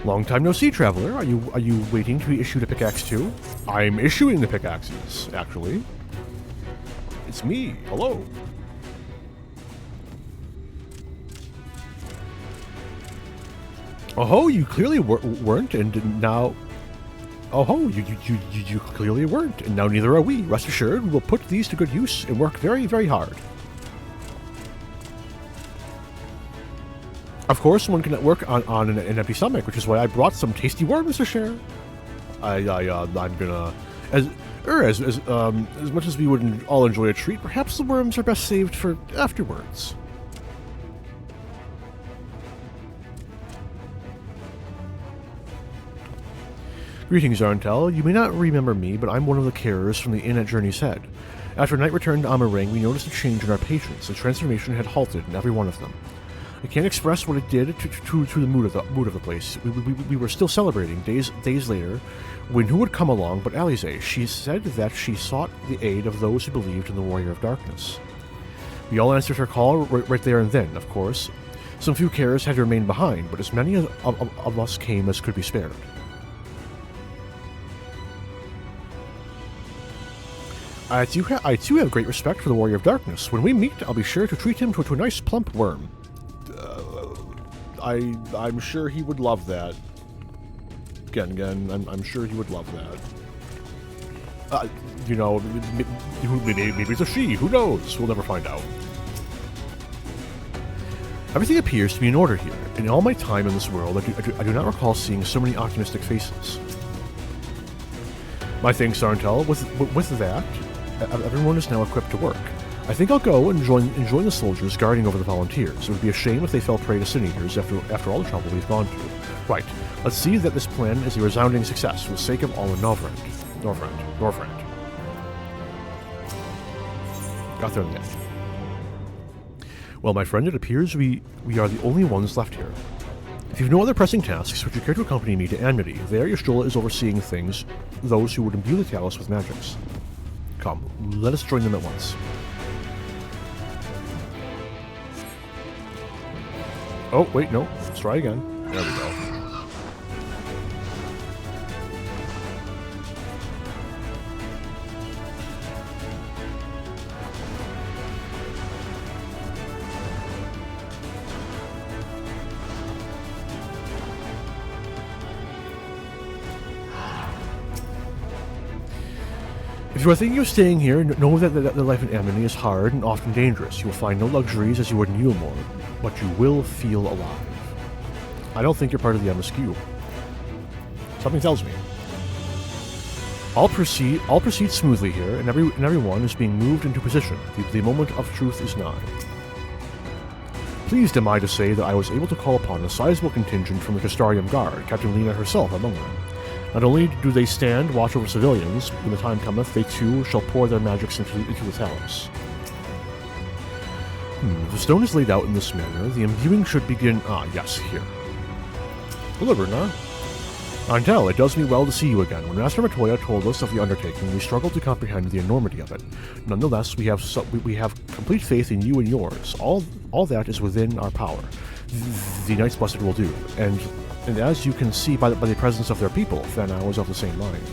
Long time no see, traveler. Are you waiting to be issued a pickaxe too? I'm issuing the pickaxes, actually. It's me. Hello. Oh, you clearly weren't, and now. Oh, you clearly weren't, and now neither are we. Rest assured, we'll put these to good use and work very, very hard. Of course, one cannot work on an empty stomach, which is why I brought some tasty worms to share. I'm gonna, as much as we would all enjoy a treat, perhaps the worms are best saved for afterwards. Greetings, Arntel. You may not remember me, but I'm one of the carers from the inn at Journey's Head. After night return to Amarang, we noticed a change in our patients. The transformation had halted in every one of them. I can't express what it did to the mood of the place. We were still celebrating days later, when who would come along but Alize. She said that she sought the aid of those who believed in the Warrior of Darkness. We all answered her call right there and then, of course. Some few carers had to remain behind, but as many of us came as could be spared. I too have great respect for the Warrior of Darkness. When we meet, I'll be sure to treat him to a nice plump worm. I'm sure he would love that. Again, I'm sure he would love that. You know, maybe it's a she. Who knows? We'll never find out. Everything appears to be in order here. In all my time in this world, I do not recall seeing so many optimistic faces. My thanks, Arntel. With that, everyone is now equipped to work. I think I'll go and join the soldiers guarding over the volunteers. It would be a shame if they fell prey to sin eaters after all the trouble we've gone through. Right, let's see that this plan is a resounding success for the sake of all in Norvrend. Got there in the end. Well, my friend, it appears we are the only ones left here. If you've no other pressing tasks, would you care to accompany me to Amity? There, Yashtola is overseeing those who would imbue the Talos with magics. Come, let us join them at once. Oh, wait, no. Let's try again. There we go. If you are thinking of staying here, know that the life in Amity is hard and often dangerous. You will find no luxuries as you would in Eulemore, but you will feel alive. I don't think you're part of the MSQ. Something tells me. I'll proceed smoothly here, and everyone is being moved into position. The moment of truth is nigh. Pleased am I to say that I was able to call upon a sizable contingent from the Castarium Guard, Captain Lena herself among them. Not only do they stand watch over civilians, when the time cometh, they too shall pour their magics into the Talos. If the stone is laid out in this manner, the imbuing should begin. Ah, yes, here. Hello, Brunar. Antel, it does me well to see you again. When Master Matoya told us of the undertaking, we struggled to comprehend the enormity of it. Nonetheless, we have complete faith in you and yours. All that is within our power. The Knights Blessed will do, and as you can see by the presence of their people, Fanau is of the same mind.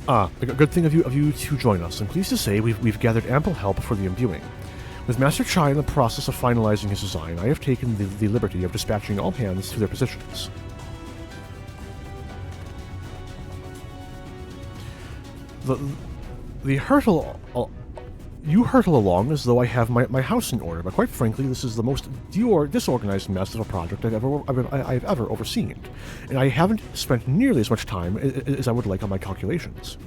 A good thing of you to join us. I'm pleased to say we've gathered ample help for the imbuing. With Master Chai in the process of finalizing his design, I have taken the liberty of dispatching all hands to their positions. You hurtle along as though I have my house in order, but quite frankly, this is the most disorganized mess of a project I've ever overseen, and I haven't spent nearly as much time as I would like on my calculations.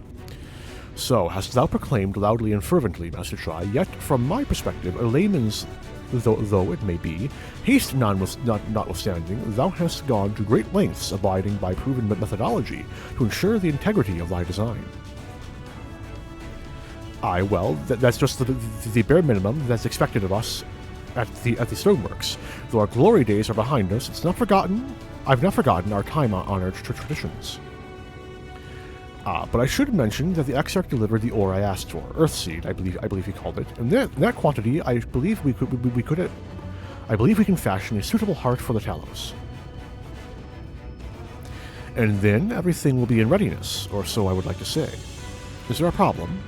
So, hast thou proclaimed loudly and fervently, Master Chai, yet, from my perspective, a layman's, though it may be, haste notwithstanding, thou hast gone to great lengths abiding by proven methodology to ensure the integrity of thy design. Aye, well, that's just the bare minimum that's expected of us at the stoneworks. Though our glory days are behind us, I've not forgotten our time-honored traditions. But I should mention that the Exarch delivered the ore I asked for, Earthseed, I believe he called it, and that quantity, I believe we can fashion a suitable heart for the Talos. And then everything will be in readiness, or so I would like to say. Is there a problem?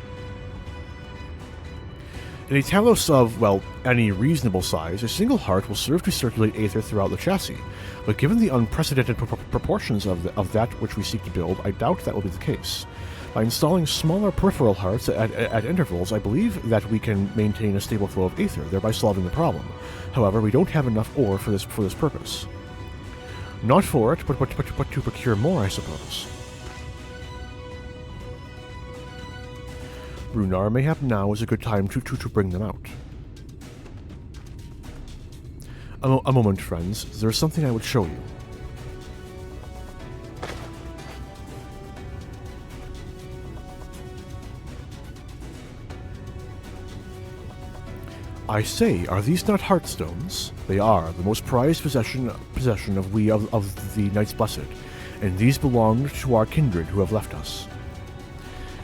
In a Talos of, well, any reasonable size, a single heart will serve to circulate aether throughout the chassis, but given the unprecedented proportions of that which we seek to build, I doubt that will be the case. By installing smaller peripheral hearts at intervals, I believe that we can maintain a stable flow of aether, thereby solving the problem. However, we don't have enough ore for this purpose. Not for it, but to procure more, I suppose. Brunar, mayhap now is a good time to bring them out. A moment, friends. There is something I would show you. I say, are these not heartstones? They are, the most prized possession of the Knights Blessed, and these belonged to our kindred who have left us.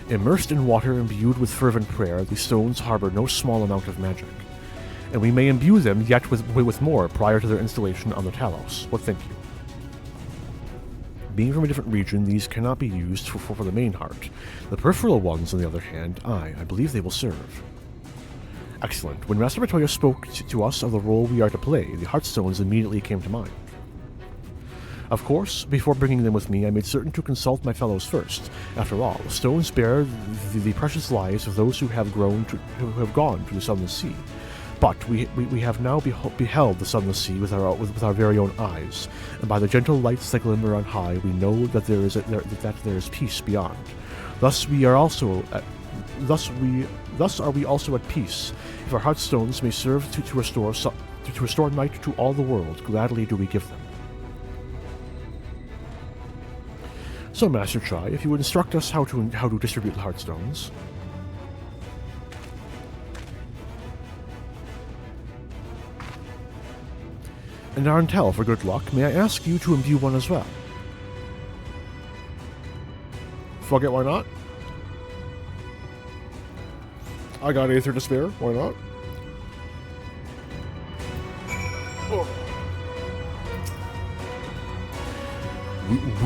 Immersed in water imbued with fervent prayer, these stones harbor no small amount of magic, and we may imbue them yet with more prior to their installation on the Talos. What think you? Being from a different region, these cannot be used for the main heart. The peripheral ones, on the other hand, I believe they will serve. Excellent. When Master Matoya spoke to us of the role we are to play, the heartstones immediately came to mind. Of course, before bringing them with me, I made certain to consult my fellows first. After all, the stones bear the precious lives of those who have gone to the Sunless Sea. But we have now beheld the Sunless Sea with our very own eyes, and by the gentle lights that glimmer on high, we know that there is peace beyond. Thus are we also at peace. If our heartstones may serve to restore might to all the world, gladly do we give them. So, Master Chai, if you would instruct us how to distribute the heartstones. And Arntel, for good luck, may I ask you to imbue one as well? Forget why not? I got aether to spare, why not? Oh.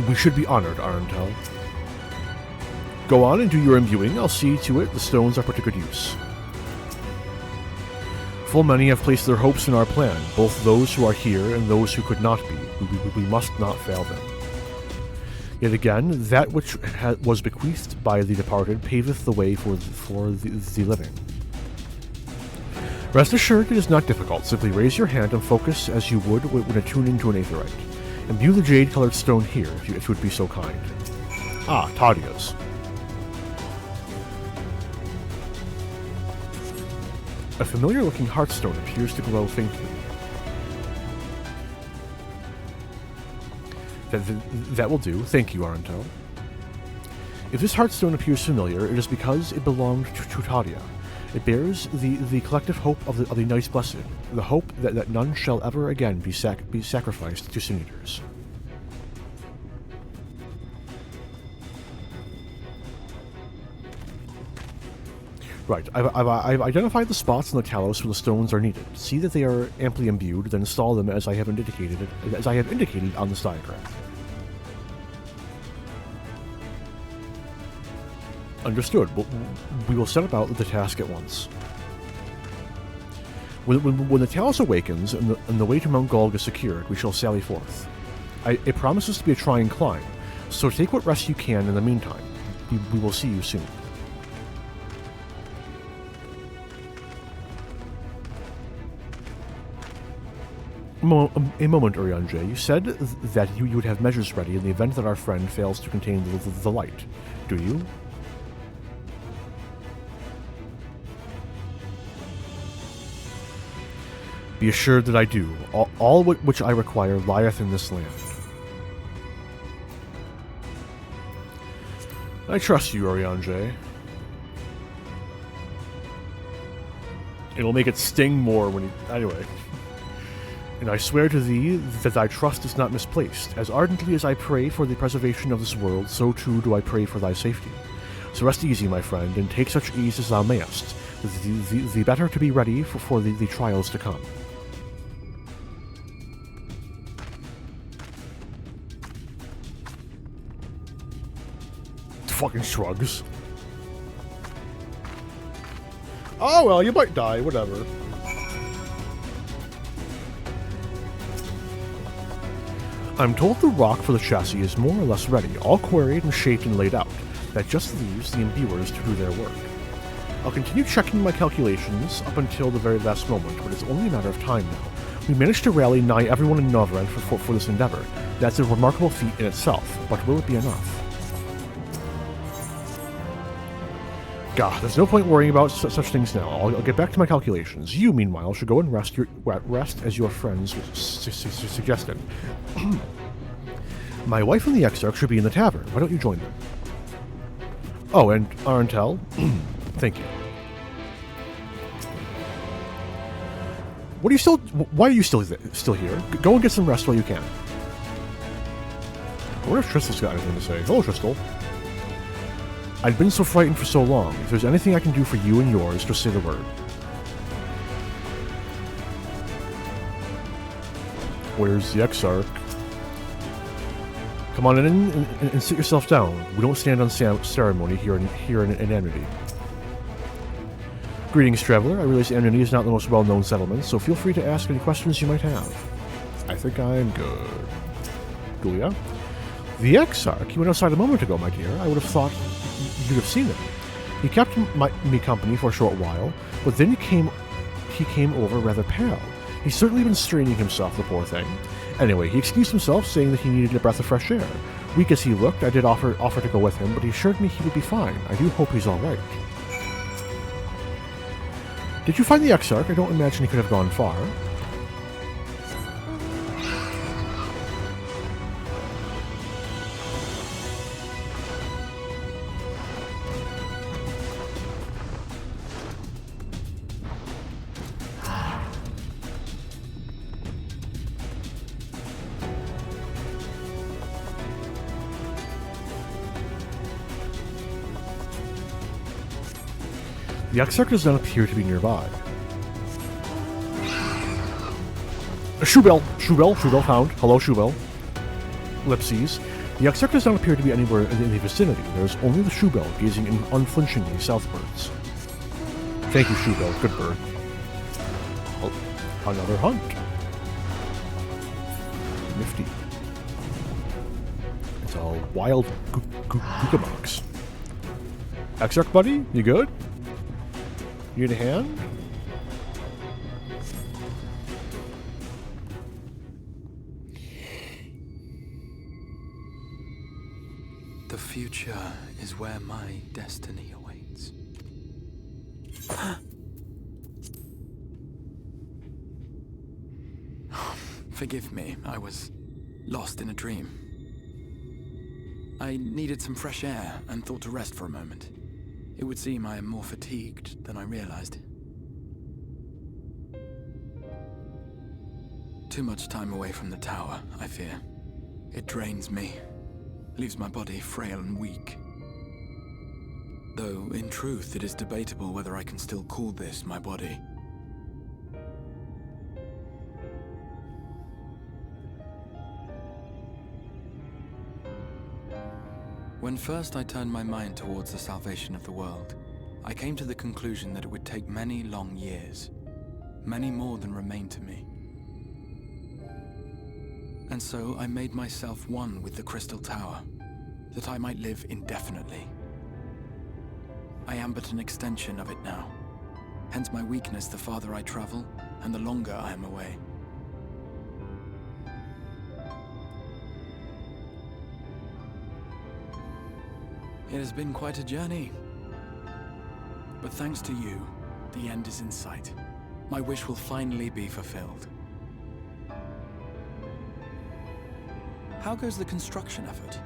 We should be honored, Arntel. Go on and do your imbuing. I'll see to it the stones are put to good use. Full many have placed their hopes in our plan, both those who are here and those who could not be. We must not fail them. Yet again, that which was bequeathed by the departed paveth the way for the living. Rest assured, it is not difficult. Simply raise your hand and focus as you would when attuning to an aetherite. Imbue the jade-colored stone here, if you would be so kind. Ah, Tadia's. A familiar-looking heartstone appears to glow faintly. That will do. Thank you, Arantel. If this heartstone appears familiar, it is because it belonged to Tadia. It bears the collective hope of the Knights Blessed, the hope that none shall ever again be sacrificed to Sin Eaters. Right, I've identified the spots in the Talos where the stones are needed. See that they are amply imbued, then install them as I have indicated on this diagram. Understood. We will set about the task at once. When the Talos awakens and the way to Mount Golg is secured, we shall sally forth. It promises to be a trying climb, so take what rest you can in the meantime. We will see you soon. A moment, Urianger. You said that you would have measures ready in the event that our friend fails to contain the light. Do you? Be assured that I do. All which I require lieth in this land. I trust you, Urianger. It'll make it sting more when you... Anyway. And I swear to thee that thy trust is not misplaced. As ardently as I pray for the preservation of this world, so too do I pray for thy safety. So rest easy, my friend, and take such ease as thou mayest. The better to be ready for the trials to come. Fucking shrugs. Oh well, you might die, whatever. I'm told the rock for the chassis is more or less ready, all quarried and shaped and laid out. That just leaves the imbuers to do their work. I'll continue checking my calculations up until the very last moment, but it's only a matter of time now. We managed to rally nigh everyone in Novrand for this endeavor. That's a remarkable feat in itself, but will it be enough? God, there's no point worrying about such things now. I'll get back to my calculations. You, meanwhile, should go and rest as your friends suggested. My wife and the Exarch should be in the tavern. Why don't you join them? Oh, and Arantel, thank you. Why are you still here? Go and get some rest while you can. I wonder if Tristel's got anything to say. Hello, Tristel. I'd been so frightened for so long. If there's anything I can do for you and yours, just say the word. Where's the Exarch? Come on in and sit yourself down. We don't stand on ceremony here in Amity. Greetings, traveler. I realize Amity is not the most well-known settlement, so feel free to ask any questions you might have. I think I'm good. Julia? The Exarch? He went outside a moment ago, my dear. I would have thought you'd have seen him. He kept me company for a short while, but then he came over rather pale. He's certainly been straining himself, the poor thing. Anyway, he excused himself, saying that he needed a breath of fresh air. Weak as he looked, I did offer to go with him, but he assured me he would be fine. I do hope he's all right. Did you find the Exarch? I don't imagine he could have gone far. The Exarch does not appear to be nearby. A Shoebell found. Hello, Shoebell. Ellipses. The Exarch does not appear to be anywhere in the vicinity. There is only the Shoebell gazing unflinchingly southwards. Thank you, Shoebell. Good bird. Oh, another hunt. Nifty. It's a wild Gookabox. Exarch, buddy? You good? Need a hand? The future is where my destiny awaits. Forgive me, I was lost in a dream. I needed some fresh air and thought to rest for a moment. It would seem I am more fatigued than I realized. Too much time away from the tower, I fear. It drains me, leaves my body frail and weak. Though, in truth, it is debatable whether I can still call this my body. When first I turned my mind towards the salvation of the world, I came to the conclusion that it would take many long years, many more than remain to me. And so I made myself one with the Crystal Tower, that I might live indefinitely. I am but an extension of it now, hence my weakness the farther I travel, and the longer I am away. It has been quite a journey. But thanks to you, the end is in sight. My wish will finally be fulfilled. How goes the construction effort?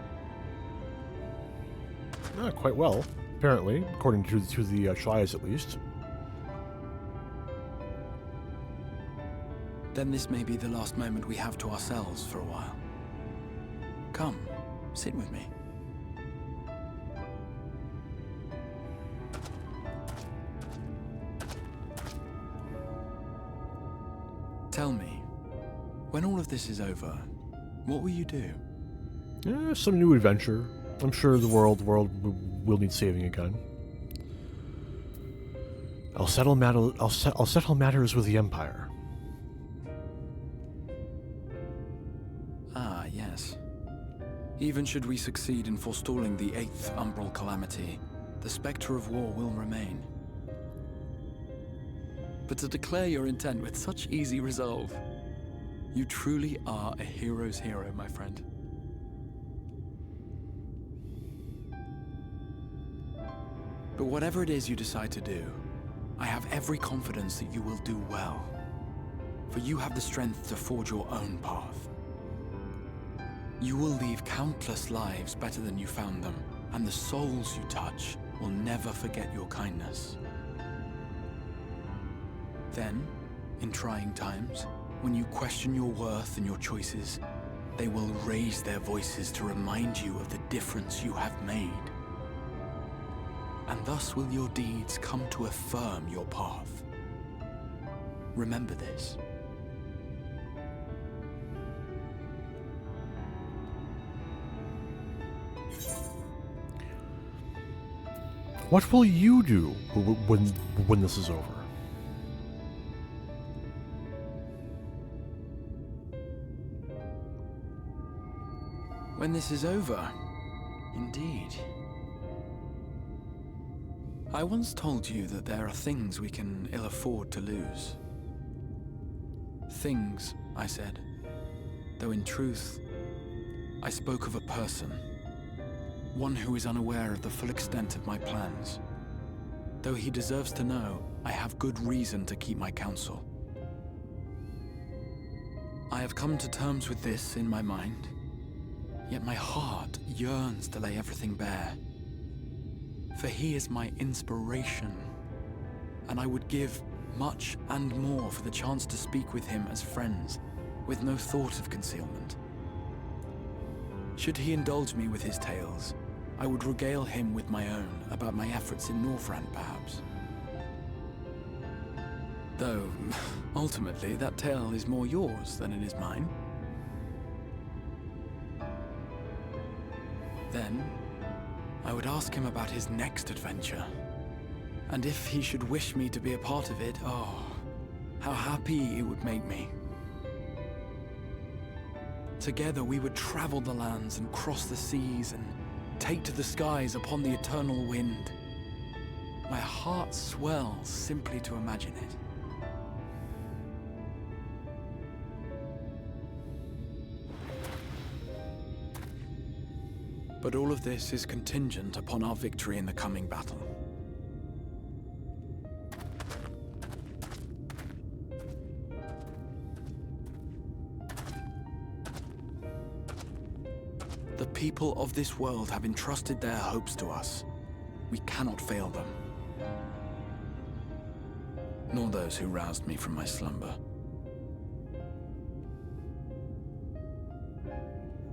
Quite well, apparently, according to the Shires at least. Then this may be the last moment we have to ourselves for a while. Come, sit with me. Tell me, when all of this is over, what will you do? Some new adventure. I'm sure the world will need saving again. I'll settle matters with the Empire. Ah, yes. Even should we succeed in forestalling the 8th Umbral Calamity, the spectre of war will remain. But to declare your intent with such easy resolve, you truly are a hero's hero, my friend. But whatever it is you decide to do, I have every confidence that you will do well. For you have the strength to forge your own path. You will leave countless lives better than you found them, and the souls you touch will never forget your kindness. Then, in trying times, when you question your worth and your choices, they will raise their voices to remind you of the difference you have made. And thus will your deeds come to affirm your path. Remember this. What will you do when this is over? When this is over, indeed. I once told you that there are things we can ill afford to lose. Things, I said, though in truth, I spoke of a person. One who is unaware of the full extent of my plans. Though he deserves to know, I have good reason to keep my counsel. I have come to terms with this in my mind, yet my heart yearns to lay everything bare. For he is my inspiration, and I would give much and more for the chance to speak with him as friends, with no thought of concealment. Should he indulge me with his tales, I would regale him with my own about my efforts in Northrend, perhaps. Though, ultimately, that tale is more yours than it is mine. Then, I would ask him about his next adventure. And if he should wish me to be a part of it, oh, how happy it would make me. Together we would travel the lands and cross the seas and take to the skies upon the eternal wind. My heart swells simply to imagine it. But all of this is contingent upon our victory in the coming battle. The people of this world have entrusted their hopes to us. We cannot fail them. Nor those who roused me from my slumber.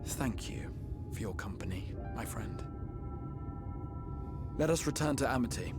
Thank you for your company, my friend. Let us return to Amity.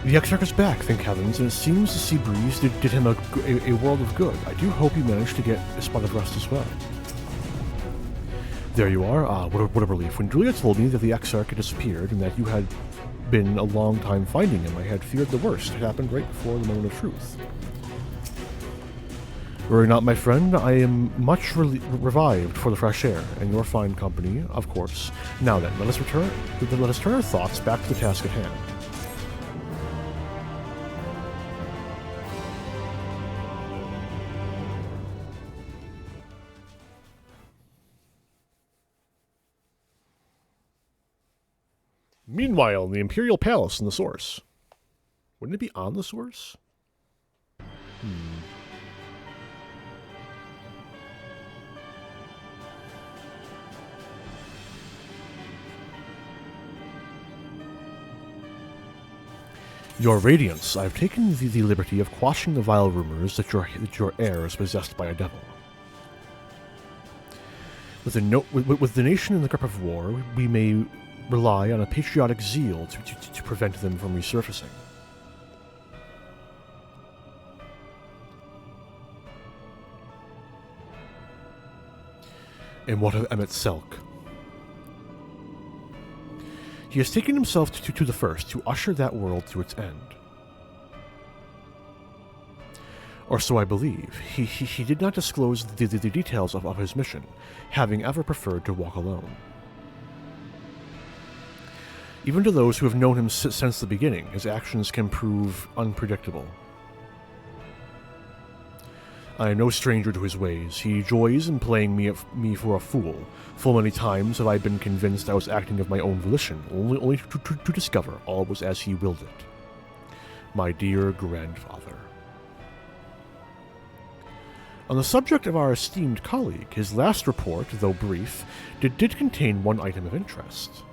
The Exarch is back, thank heavens, and it seems the sea breeze did him a world of good. I do hope he managed to get a spot of rest as well. There you are. What a relief. When Julia told me that the Exarch had disappeared and that you had been a long time finding him, I had feared the worst. It happened right before the moment of truth. Worry not, my friend. I am much revived for the fresh air and your fine company, of course. Now then, let us turn our thoughts back to the task at hand. Meanwhile, in the Imperial Palace in the Source. Wouldn't it be on the Source? Your Radiance, I have taken the liberty of quashing the vile rumors that your heir is possessed by a devil. With the nation in the grip of war, we may rely on a patriotic zeal to prevent them from resurfacing. And what of Emmett Selk? He has taken himself to the first to usher that world to its end. Or so I believe. He did not disclose the details of his mission, having ever preferred to walk alone. Even to those who have known him since the beginning, his actions can prove unpredictable. I am no stranger to his ways. He joys in playing me for a fool. Full many times have I been convinced I was acting of my own volition, only to discover all was as he willed it. My dear grandfather. On the subject of our esteemed colleague, his last report, though brief, did contain one item of interest.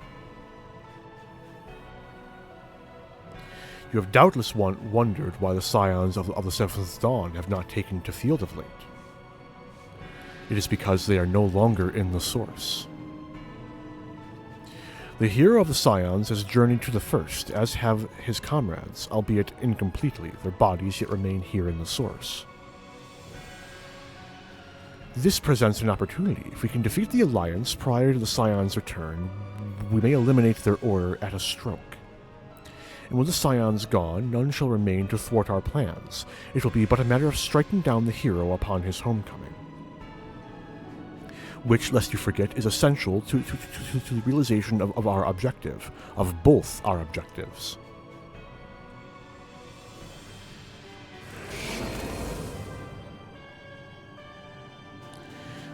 You have doubtless wondered why the scions of the Seventh Dawn have not taken to field of late. It is because they are no longer in the Source. The hero of the scions has journeyed to the First, as have his comrades, albeit incompletely. Their bodies yet remain here in the Source. This presents an opportunity. If we can defeat the Alliance prior to the Scions' return, we may eliminate their order at a stroke. And with the Scions gone, none shall remain to thwart our plans. It will be but a matter of striking down the hero upon his homecoming. Which, lest you forget, is essential to the realization of our objective, of both our objectives.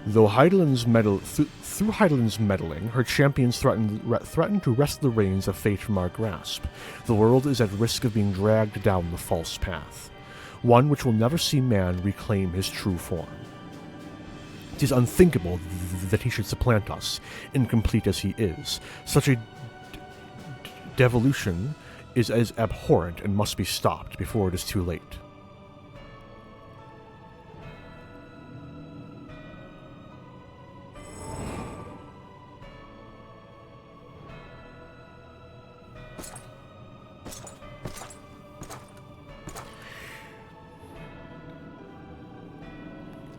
Though through Heidelin's meddling, her champions threaten to wrest the reins of fate from our grasp. The world is at risk of being dragged down the false path, one which will never see man reclaim his true form. It is unthinkable that he should supplant us, incomplete as he is. Such a devolution is as abhorrent and must be stopped before it is too late.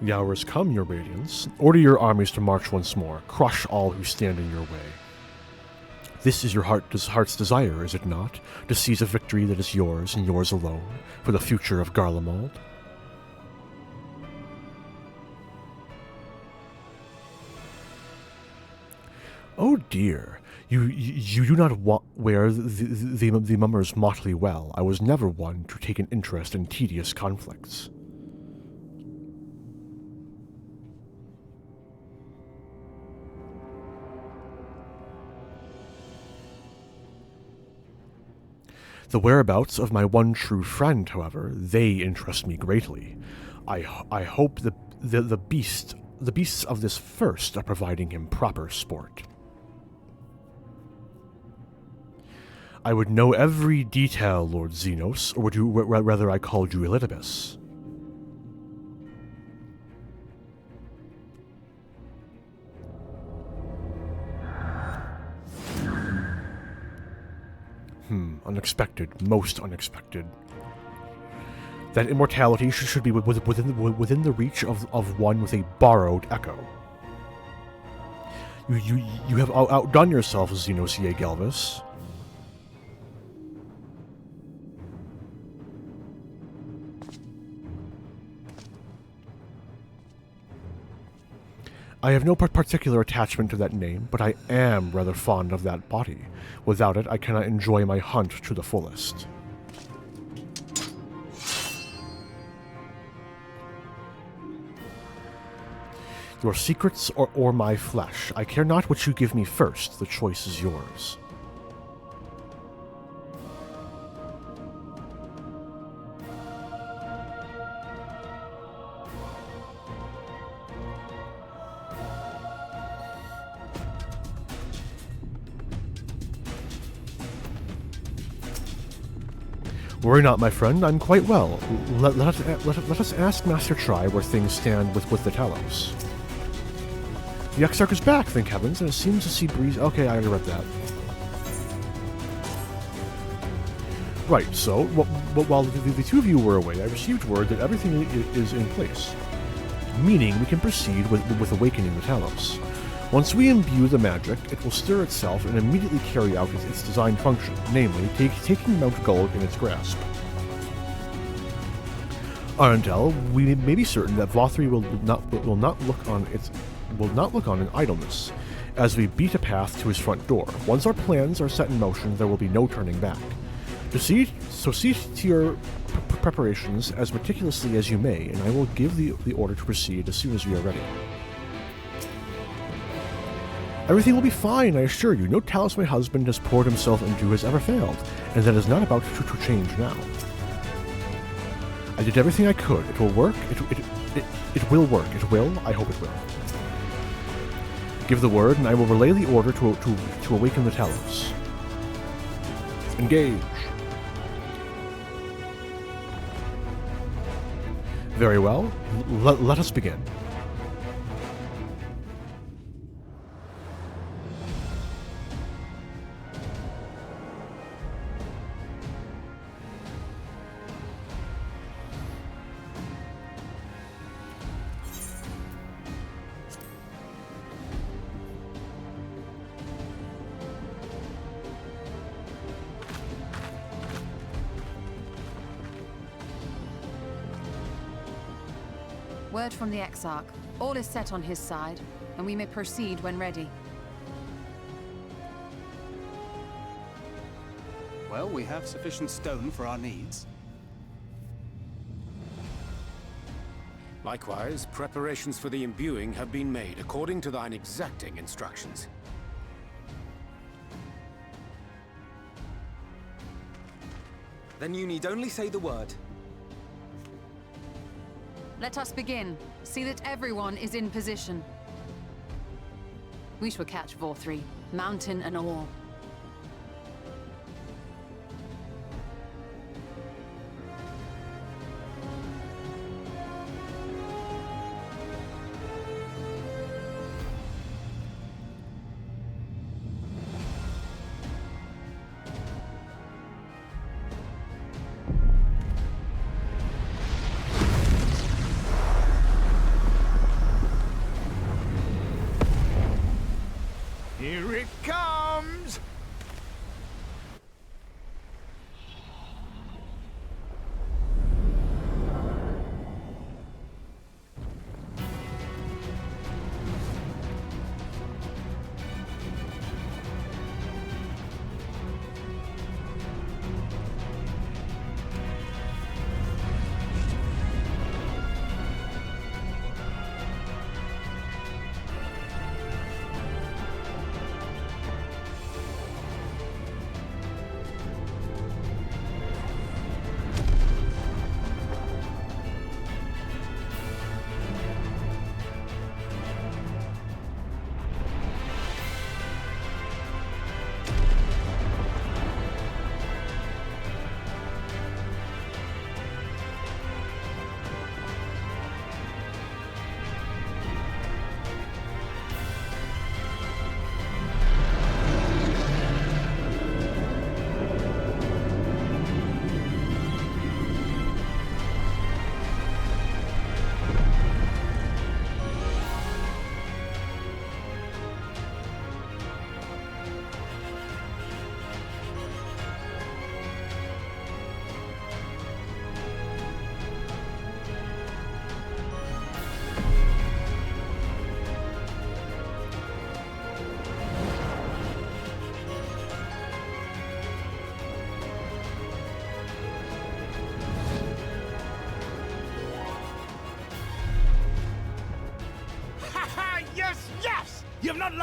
The hour has come, your Radiance. Order your armies to march once more. Crush all who stand in your way. This is your heart's desire, is it not? To seize a victory that is yours and yours alone, for the future of Garlemald? Oh dear, you do not wear the mummer's motley well. I was never one to take an interest in tedious conflicts. The whereabouts of my one true friend, however, they interest me greatly. I hope the beasts of this first are providing him proper sport. I would know every detail, Lord Xenos, or would you rather I called you Elidibus? Unexpected, most unexpected. That immortality should be within the reach of one with a borrowed echo. You have outdone yourself, Xenos Ye Gelvis. I have no particular attachment to that name, but I am rather fond of that body. Without it, I cannot enjoy my hunt to the fullest. Your secrets or my flesh, I care not which you give me first, the choice is yours. Worry not, my friend, I'm quite well. Let us ask Master Tri where things stand with the Talos. The Exarch is back, thank heavens, and it seems to see breeze. Okay, I already read that. Right, so, while the two of you were away, I received word that everything is in place. Meaning we can proceed with awakening the Talos. Once we imbue the magic, it will stir itself and immediately carry out its designed function, namely, taking Mount Gold in its grasp. Until we may be certain that Vauthry will not look on in idleness, as we beat a path to his front door. Once our plans are set in motion, there will be no turning back. See to your preparations as meticulously as you may, and I will give the order to proceed as soon as we are ready. Everything will be fine, I assure you. No Talos my husband has poured himself into has ever failed, and that is not about to change now. I did everything I could. It will work. It will work. It will. I hope it will. Give the word, and I will relay the order to awaken the Talos. Engage. Very well. Let us begin. Word from the Exarch. All is set on his side, and we may proceed when ready. Well, we have sufficient stone for our needs. Likewise, preparations for the imbuing have been made according to thine exacting instructions. Then you need only say the word. Let us begin. See that everyone is in position. We shall catch Vauthry, mountain and all. Here it comes!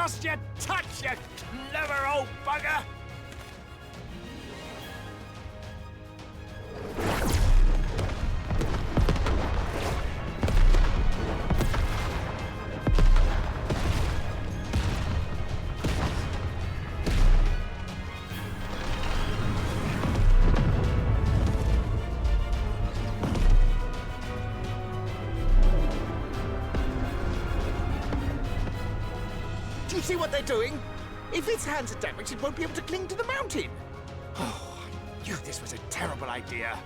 lost your touch, you clever old bugger! Do you see what they're doing? If its hands are damaged, it won't be able to cling to the mountain. Oh, I knew this was a terrible idea.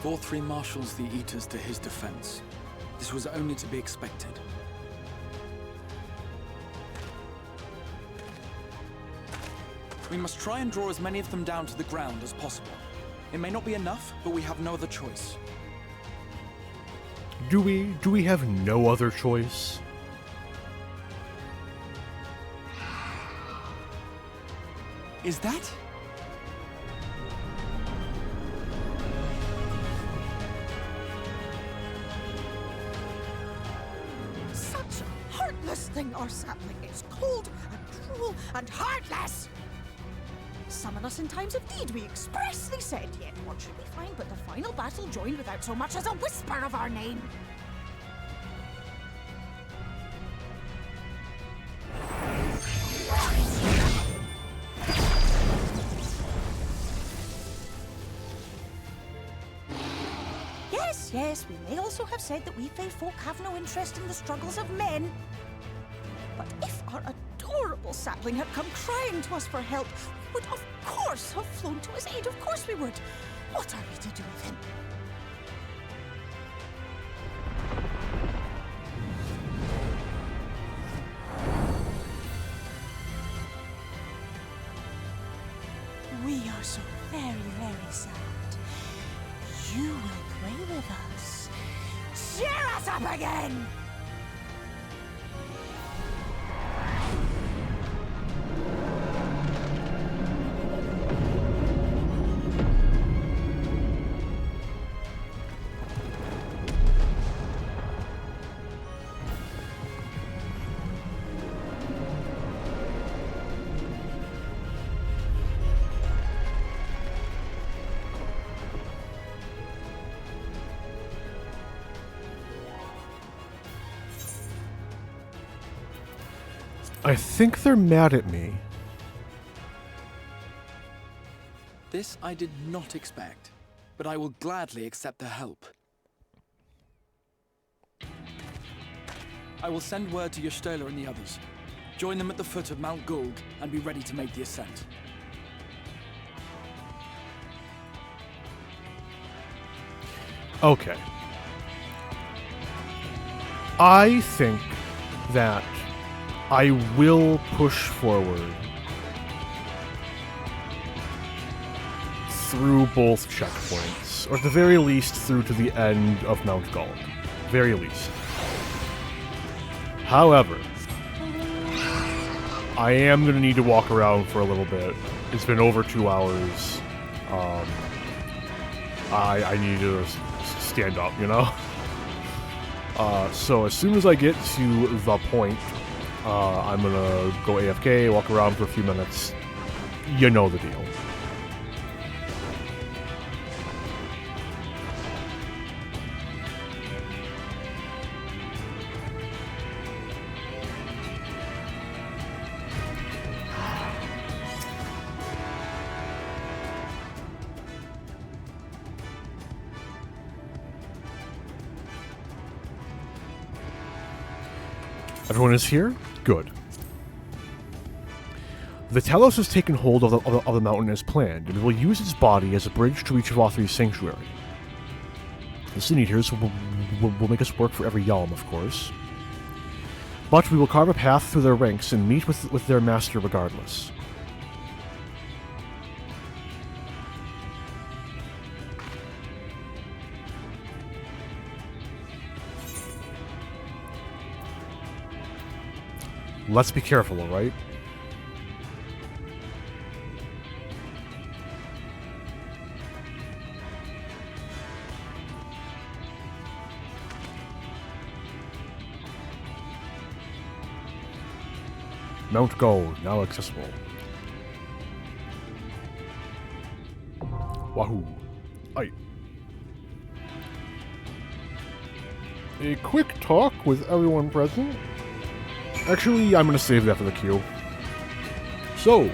Vauthry marshals the Eaters to his defense. This was only to be expected. We must try and draw as many of them down to the ground as possible. It may not be enough, but we have no other choice. Do we have no other choice? Is that? Such a heartless thing, our sapling is cold and cruel and heartless! Summon us in times of need, we expressly said, yet what should we find but the final battle joined without so much as a whisper of our name? Yes, we may also have said that we Fae folk have no interest in the struggles of men. But if our adorable sapling had come crying to us for help, we would of course have flown to his aid. Of course we would. What are we to do with him? We are so very, very sad. You will pray with us. Cheer us up again! I think they're mad at me. This I did not expect, but I will gladly accept their help. I will send word to Y'shtola and the others. Join them at the foot of Mount Gulg and be ready to make the ascent. Okay. I think that I will push forward through both checkpoints, or at the very least through to the end of Mount Gulg. Very least. However, I am going to need to walk around for a little bit. It's been over 2 hours. I need to stand up, you know? So as soon as I get to the point, I'm gonna go AFK, walk around for a few minutes. You know the deal. Everyone is here? Good. The Talos has taken hold of the mountain as planned, and will use its body as a bridge to reach Vauthry's sanctuary. The Sin Eaters will make us work for every Yalm, of course. But we will carve a path through their ranks and meet with their master regardless. Let's be careful, alright? Mount Gold, now accessible. Wahoo. Aye. A quick talk with everyone present. Actually, I'm going to save that for the queue. So,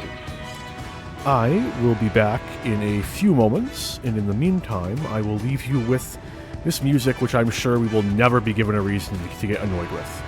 I will be back in a few moments, and in the meantime, I will leave you with this music, which I'm sure we will never be given a reason to get annoyed with.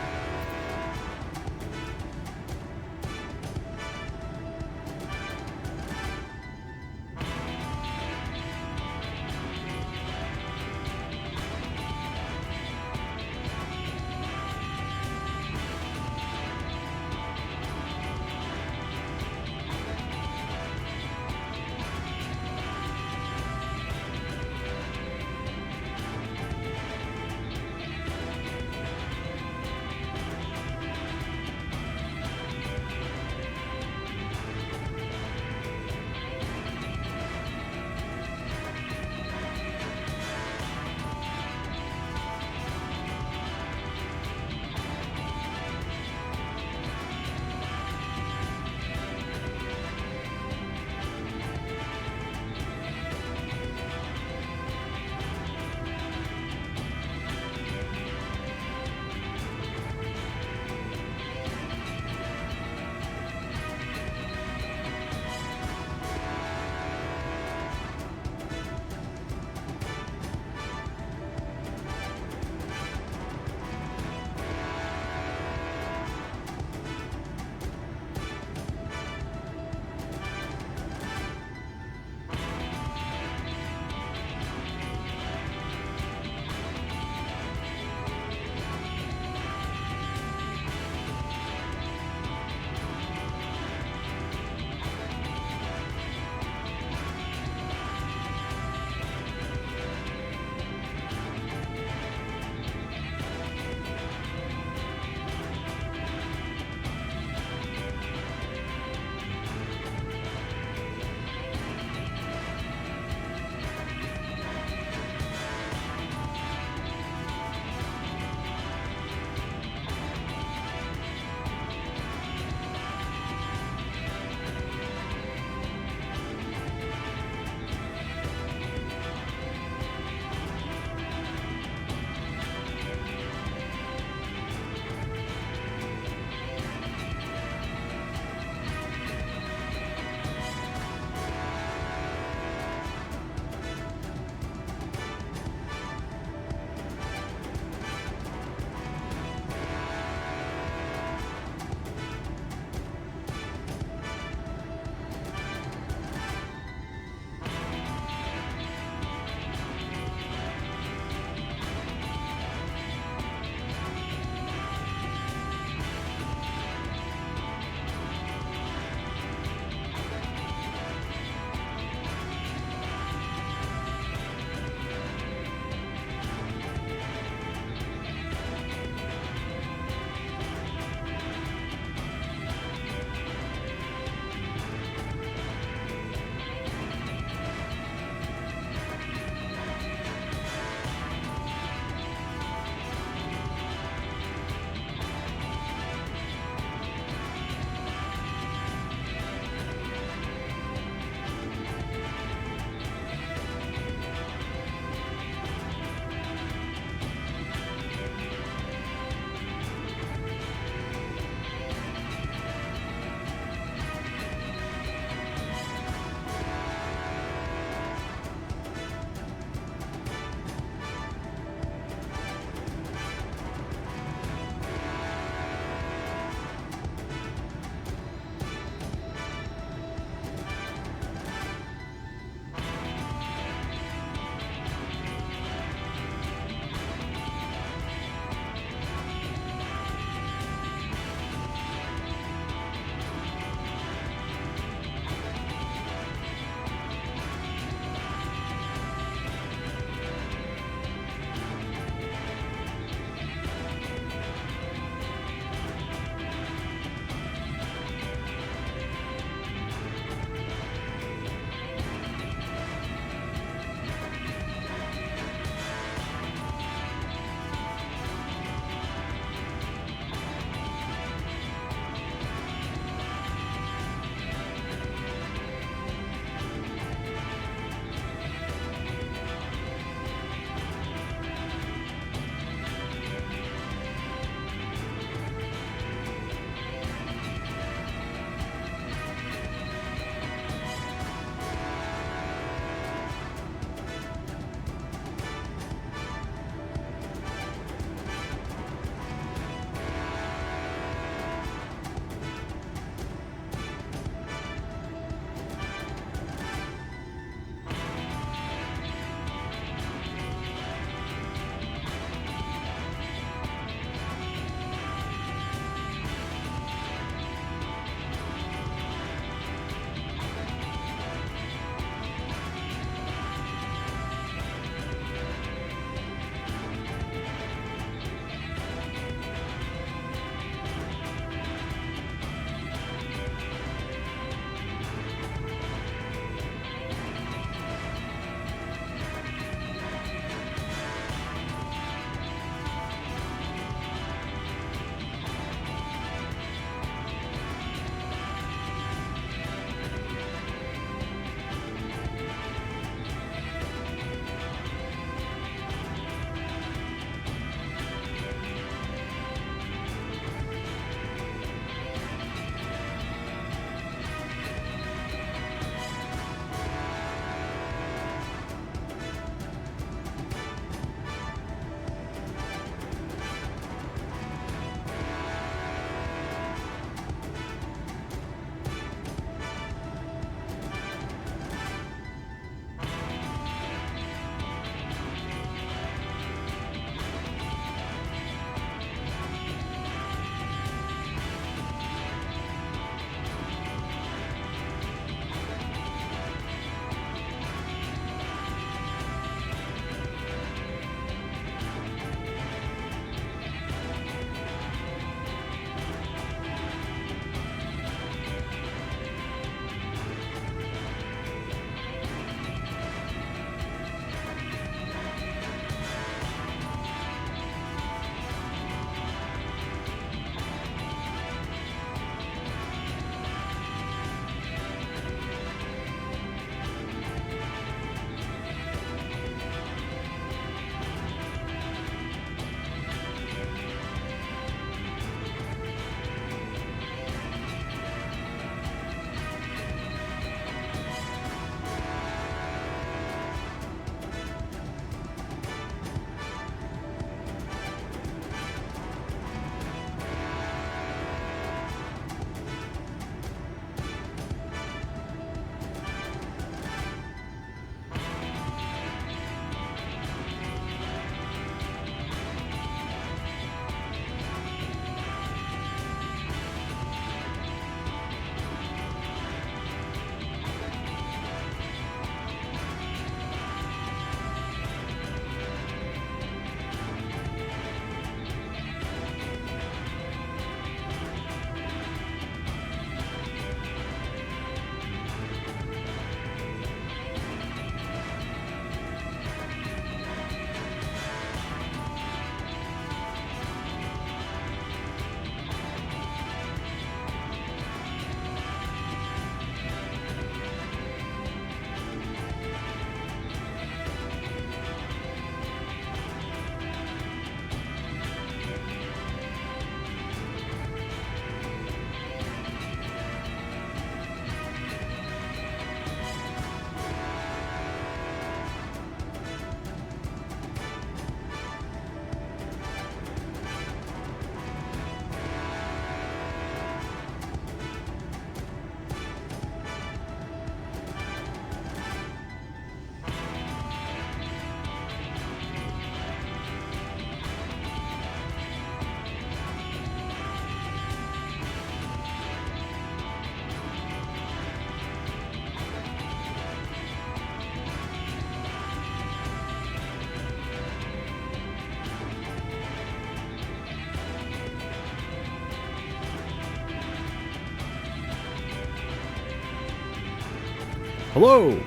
Hello!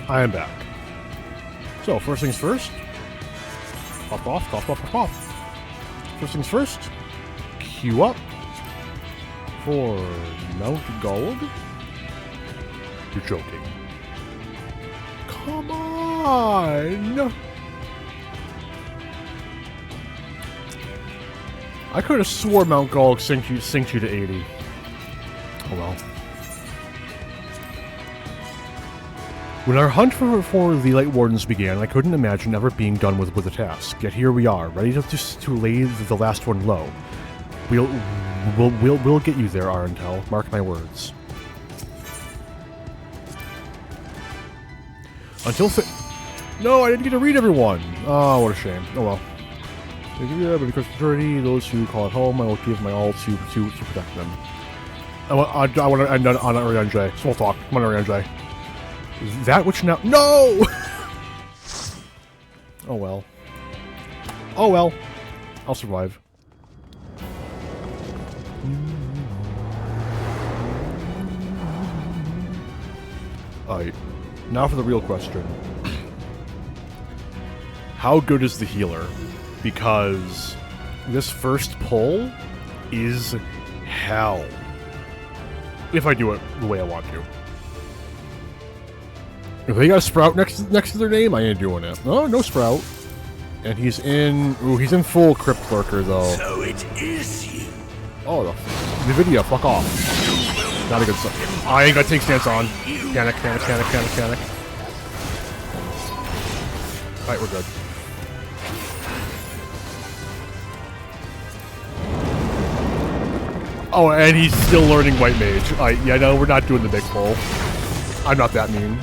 I am back. So, first things first. Cough, cough, cough, cough, cough, cough. First things first. Queue up for Mount Gold. You're joking. Come on! I could have swore Mount Gold synced you to 80. Oh well. When our hunt for the Light Wardens began, I couldn't imagine ever being done with the task. Yet here we are, ready to lay the last one low. We'll get you there, Arentel. Mark my words. No, I didn't get to read everyone. Oh, what a shame. Oh well. Yeah, but because security, those who call it home, I will give my all to protect them. I want to end on Ariane J. Small talk. Come on, Ariane J. That which now... No! Oh well. Oh well. I'll survive. Alright. Now for the real question. How good is the healer? Because this first pull is hell. If I do it the way I want to. If they got a Sprout next to their name, I ain't doing it. Oh, no Sprout. And he's in... Ooh, he's in full Crypt Lurker, though. So it is you. Oh, the video, fuck off. Not a good stuff. I ain't got Take Stance on. Panic, panic, panic, panic, panic. Alright, we're good. Oh, and he's still learning White Mage. Yeah, no, we're not doing the big pull. I'm not that mean.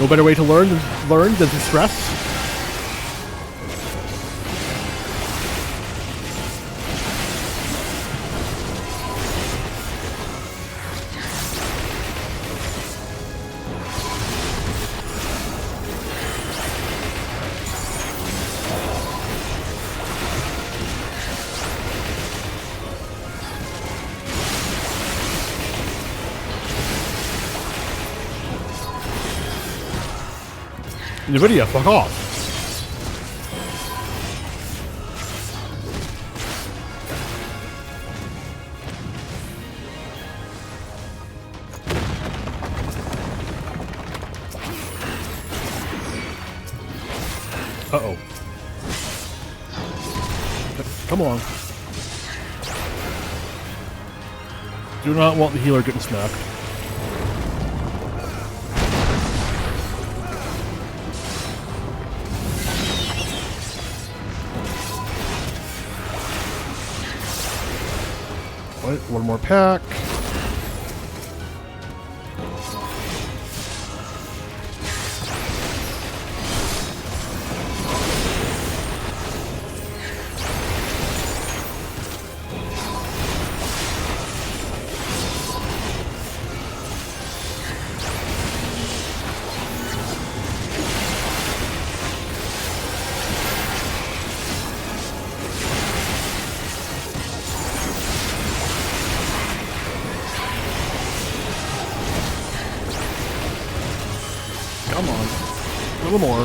No better way to learn than to stress. NVIDIA, fuck off. Uh-oh. Come on. Do not want the healer getting smacked. One more pack. Come on. A little more.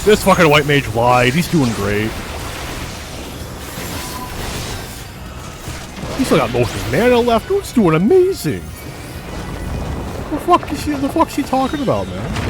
This fucking White Mage lied. He's doing great. He's still got most of his mana left. He's doing amazing. What the fuck's he talking about, man?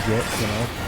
get, you know.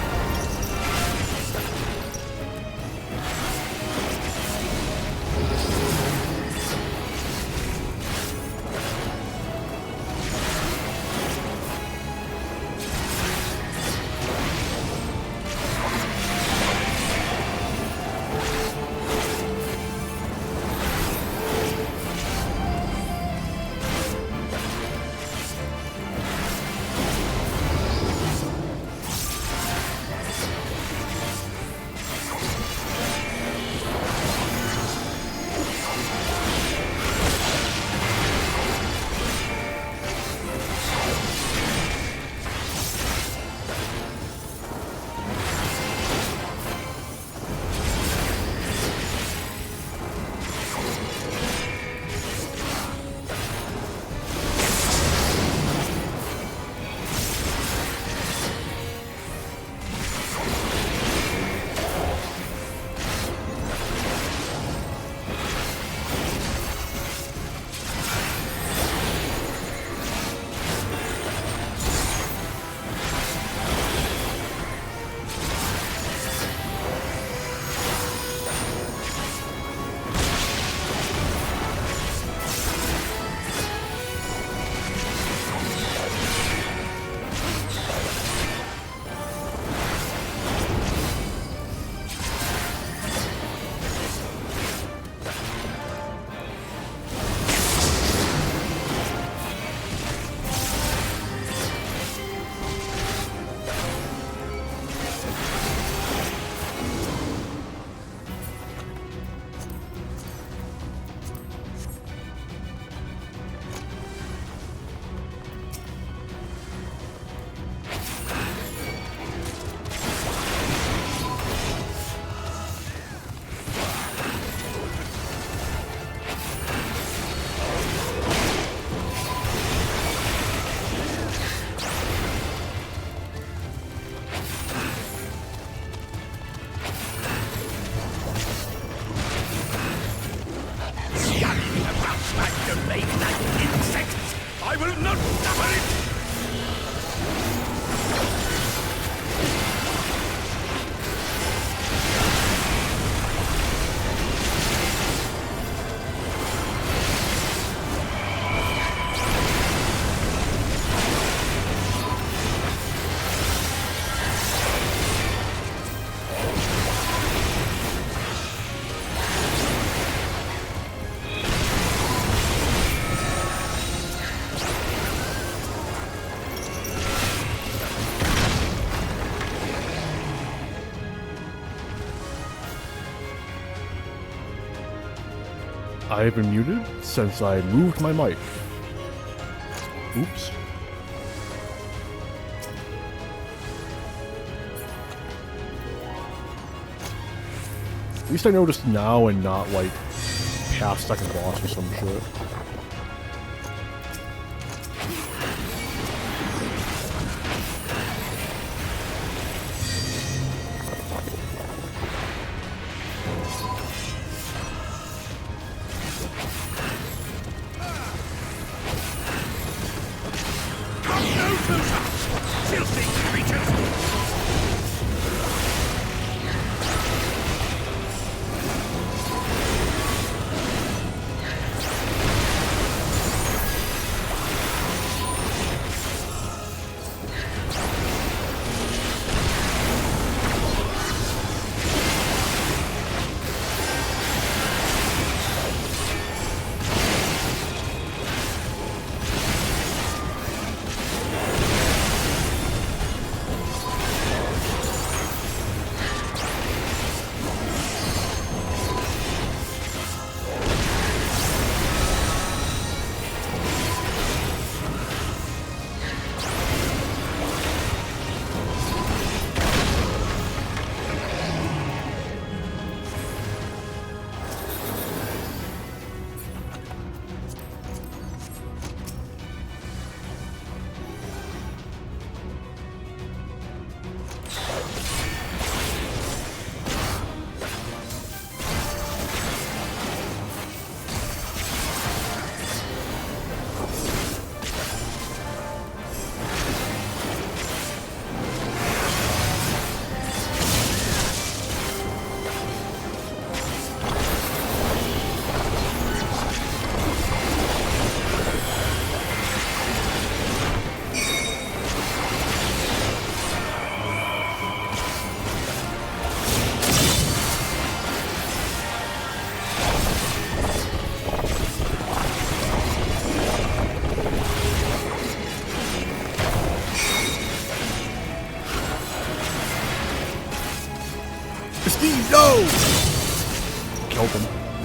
I have been muted since I moved my mic. Oops. At least I noticed now and not like past second boss or some shit.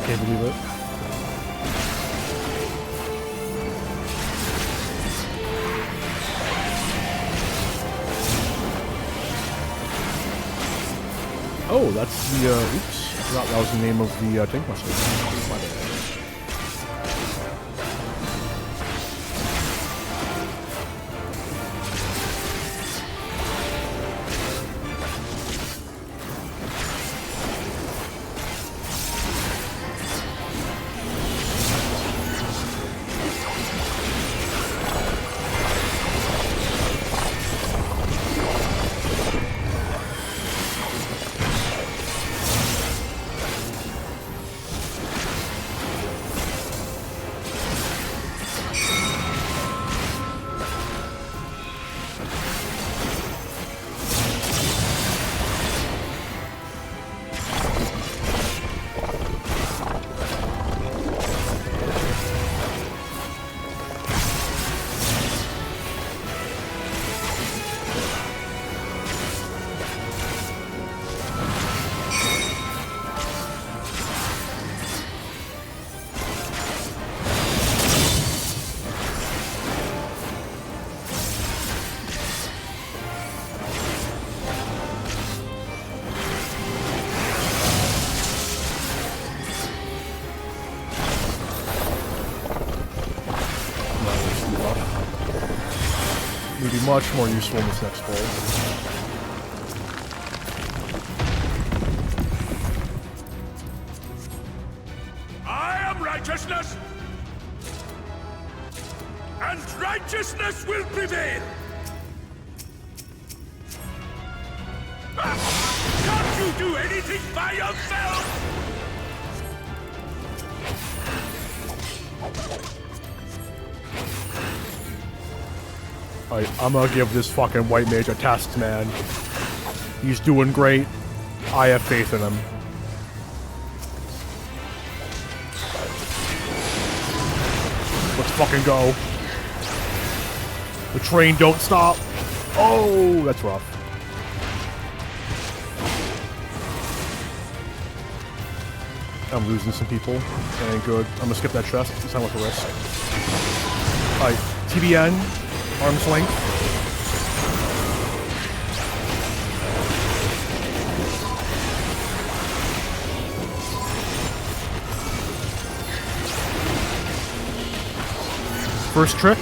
Can't believe it. Oh, that's the, oops. I forgot that was the name of the tank muster. My bad. Would be much more useful in this next bowl. I am righteousness, and righteousness will prevail. Can't you do anything by yourself? Alright, I'm gonna give this fucking white mage a test, man. He's doing great. I have faith in him. Let's fucking go. The train don't stop. Oh, that's rough. I'm losing some people. That ain't good. I'm gonna skip that chest. It's not worth the risk. Alright, TBN. Arm's length. First trick.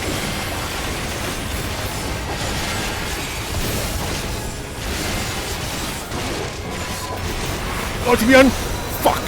Oh, TBN! Fuck!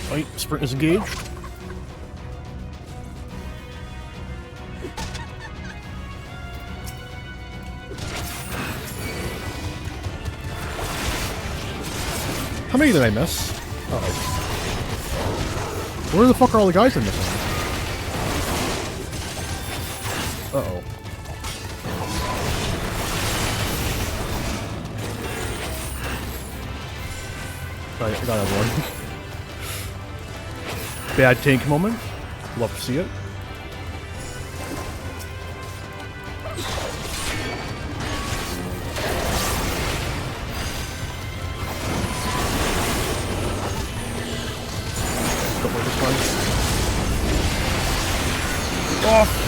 Right, sprint is engaged. How many did I miss? Uh-oh. Where the fuck are all the guys I'm missing? Uh-oh. Alright, I got another one. Bad tank moment. Love to see it. Don't like this one. Off!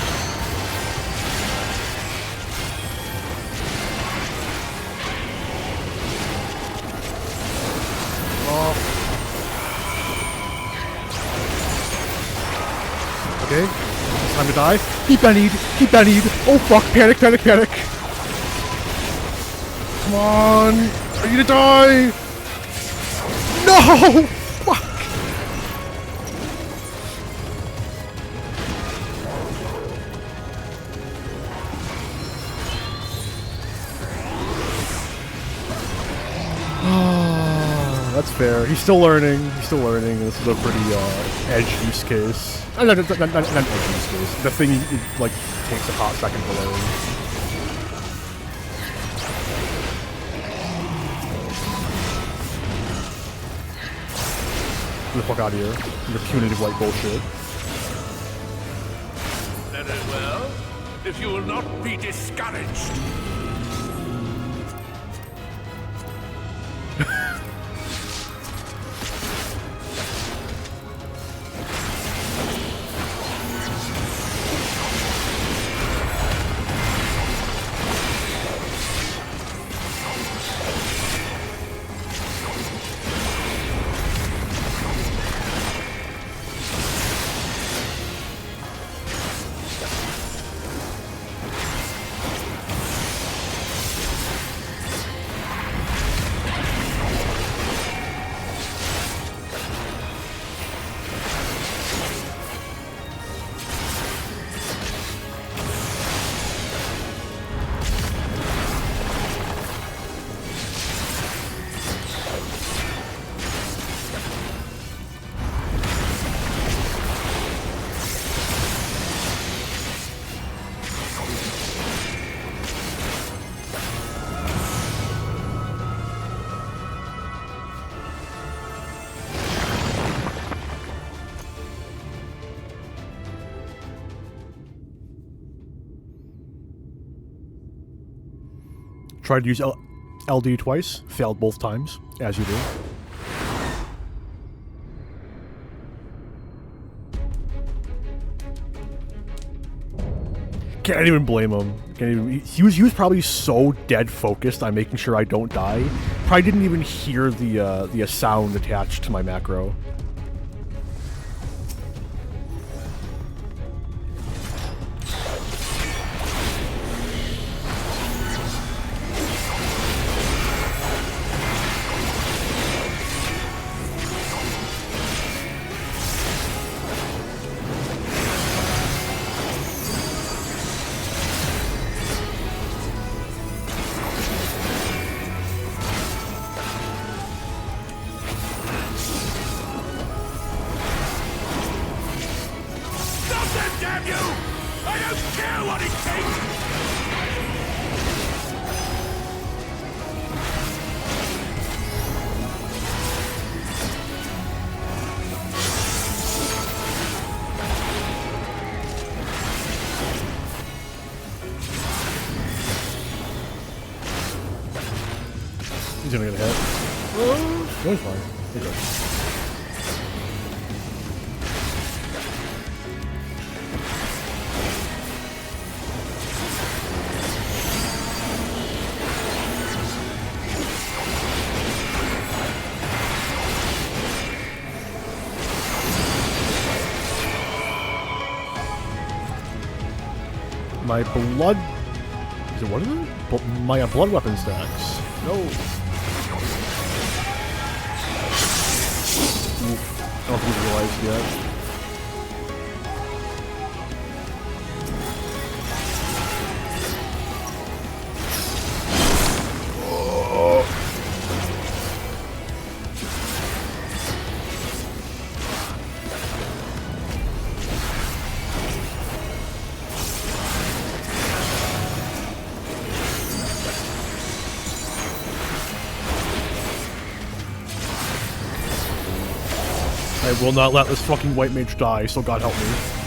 Okay, it's time to die. He bennied! He bennied! Oh fuck, panic, panic, panic! Come on! Are you gonna die? No! Fuck! That's fair. He's still learning. He's still learning. This is a pretty edge use case. Not edge use case. The thing like takes a hot second to learn. Get the fuck out of here. Your punitive white bullshit. Very well. If you will not be discouraged. Tried to use LD twice, failed both times, as you do. Can't even blame him. He was probably so dead focused on making sure I don't die. Probably didn't even hear the sound attached to my macro. He's gonna get a hit. No, he's fine. You're good. My blood... Is it one of them? My blood weapon stacks. No. Oof. I don't think he's realized yet. I will not let this fucking white mage die, so God help me.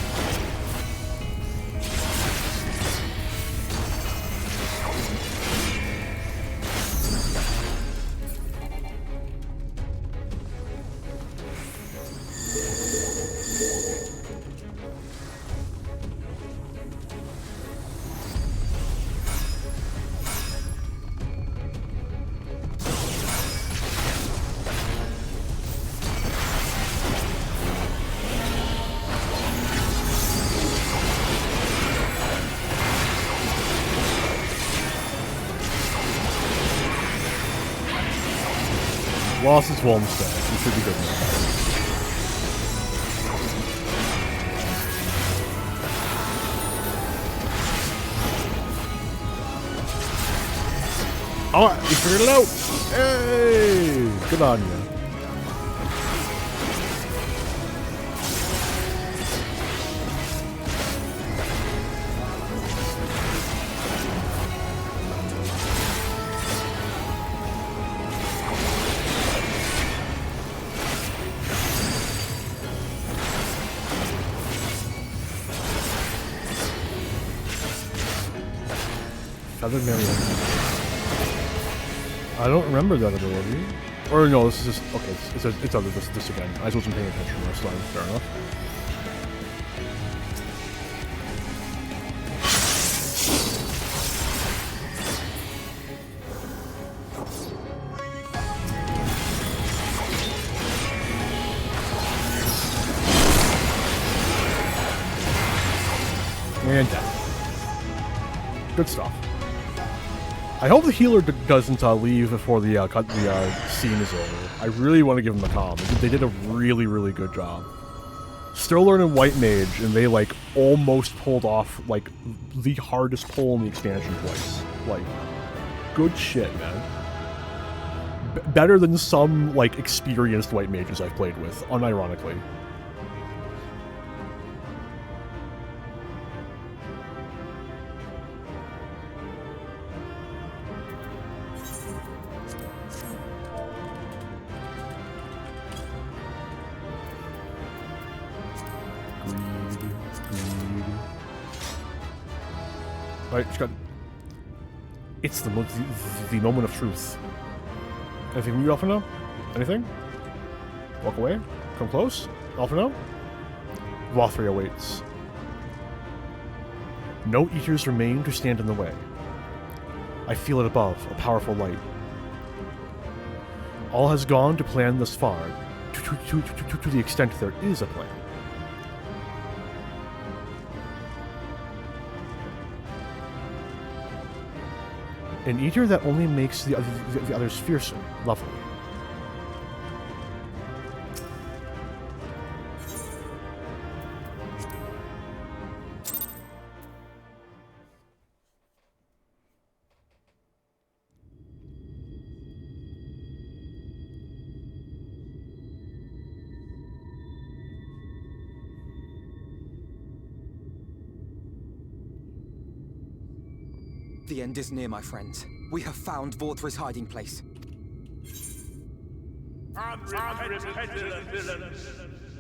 Lost his Wolmstead. He should be good now. Alright, we figured it out! Hey! Good on you. Feathered Marionette. I don't remember that ability. Or no, this is just... Okay, it's other this again. I just wasn't paying attention last time. Fair enough. And death. Good stuff. I hope the healer doesn't leave before the scene is over. I really want to give them a calm. They did a really, really good job. Still learning White Mage, and they like almost pulled off like the hardest pull in the expansion twice. Like, good shit, man. Better than some like experienced White Mages I've played with, unironically. Right, just got... It's the moment of truth. Anything from you, Alphino? Anything? Walk away? Come close? Alphino? Vauthry awaits. No eaters remain to stand in the way. I feel it above, a powerful light. All has gone to plan thus far, to the extent there is a plan. An eater that only makes the others fearsome. Lovely. The end is near, my friends. We have found Vauthry's hiding place. Unrepentant villains!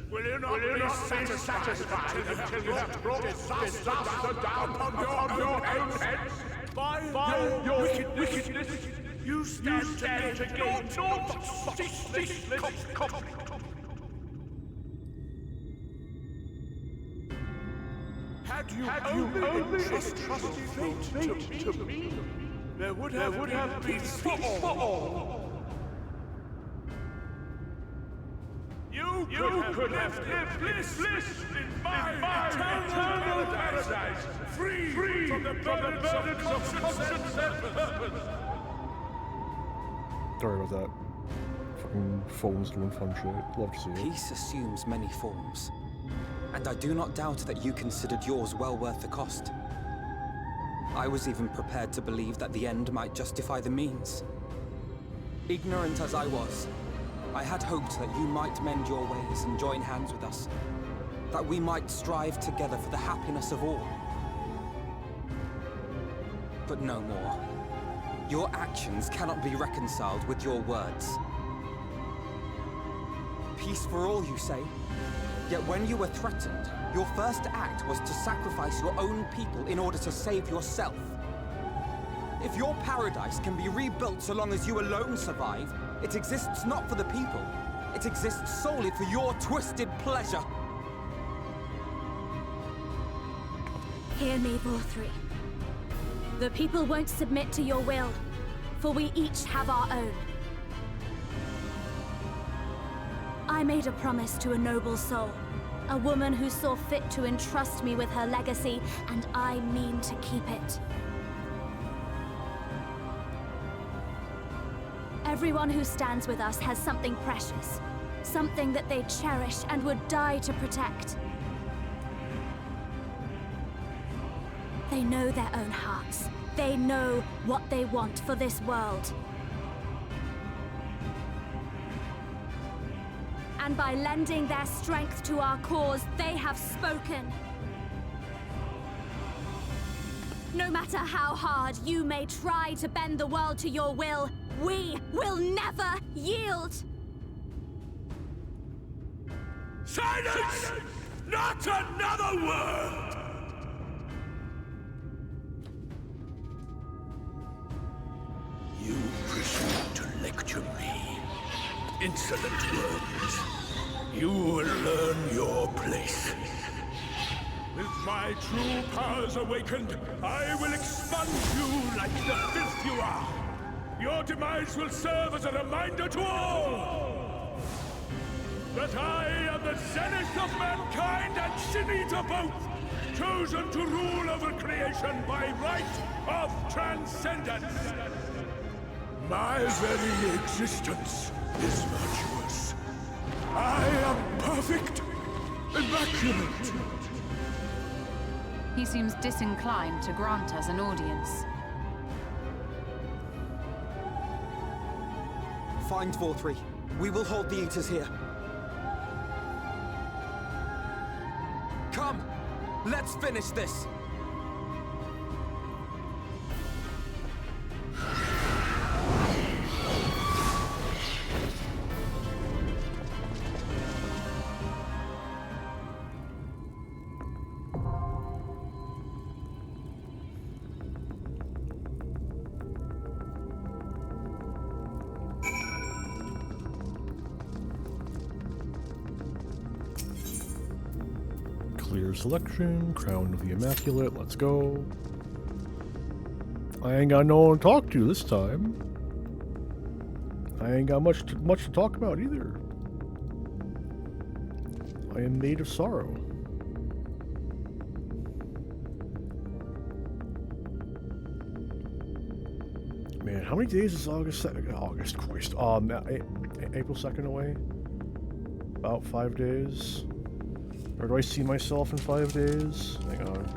Will you not be satisfied until you have brought disaster down upon your own heads? By your wickedness, you stand to gain naught but ceaseless Had you only trusted fate to me, there would have been peace for all. You could have lived bliss in my eternal paradise, free from the burdens of conscience and purpose. Sorry about that. Fucking phone's doing fun shit. Love to see it. Peace assumes many forms. And I do not doubt that you considered yours well worth the cost. I was even prepared to believe that the end might justify the means. Ignorant as I was, I had hoped that you might mend your ways and join hands with us. That we might strive together for the happiness of all. But no more. Your actions cannot be reconciled with your words. peace for all, you say? Yet when you were threatened, your first act was to sacrifice your own people in order to save yourself. If your paradise can be rebuilt so long as you alone survive, it exists not for the people. It exists solely for your twisted pleasure. Hear me, Vauthry. The people won't submit to your will, for we each have our own. I made a promise to a noble soul, a woman who saw fit to entrust me with her legacy, and I mean to keep it. Everyone who stands with us has something precious, something that they cherish and would die to protect. They know their own hearts. They know what they want for this world. And by lending their strength to our cause, they have spoken. No matter how hard you may try to bend the world to your will, we will never yield! Silence! Not another word! You presume to lecture me. Insolent words. You will learn your place. With my true powers awakened, I will expunge you like the filth you are. Your demise will serve as a reminder to all that I am the zenith of mankind and Shinita both, chosen to rule over creation by right of transcendence. My very existence is virtuous. I am perfect, immaculate. He seems disinclined to grant us an audience. Find Vauthry. We will hold the Eaters here. Come! Let's finish this! Clear selection, Crown of the Immaculate, let's go. I ain't got no one to talk to this time. I ain't got much to talk about either. I am made of sorrow. Man, how many days is August 2nd? April 2nd away? About 5 days. Or do I see myself in 5 days? Hang on.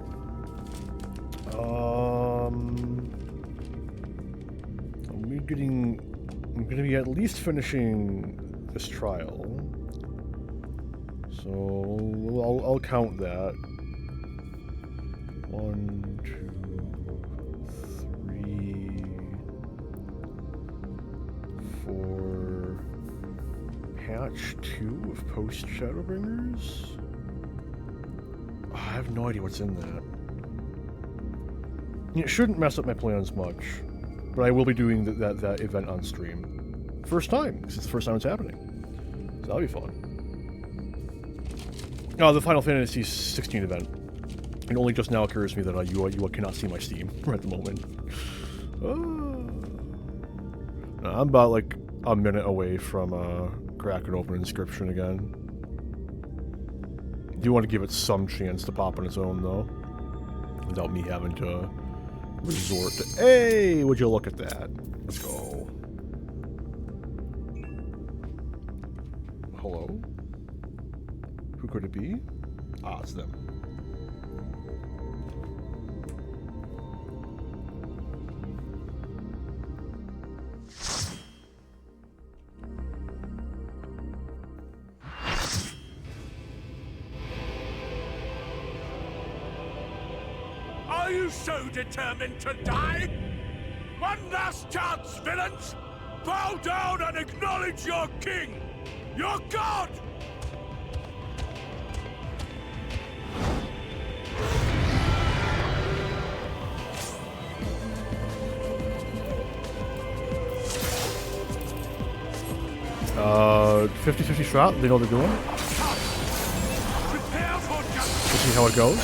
I'm gonna be at least finishing this trial. So I'll count that. 1, 2, 3, 4. Patch 2 of post Shadowbringers? I have no idea what's in that. It shouldn't mess up my plans much, but I will be doing that event on stream. First time, because it's the first time it's happening. So that'll be fun. Oh, the Final Fantasy 16 event. It only just now occurs to me that you cannot see my Steam right at the moment. I'm about like a minute away from cracking open Inscription again. Do want to give it some chance to pop on its own, though, without me having to resort to. Hey, would you look at that? Let's go. Hello? Who could it be? Ah, it's them. Are you so determined to die? One last chance, villains! Bow down and acknowledge your king! Your god! Uh, 50-50 shot. They know what they're doing. We'll see how it goes.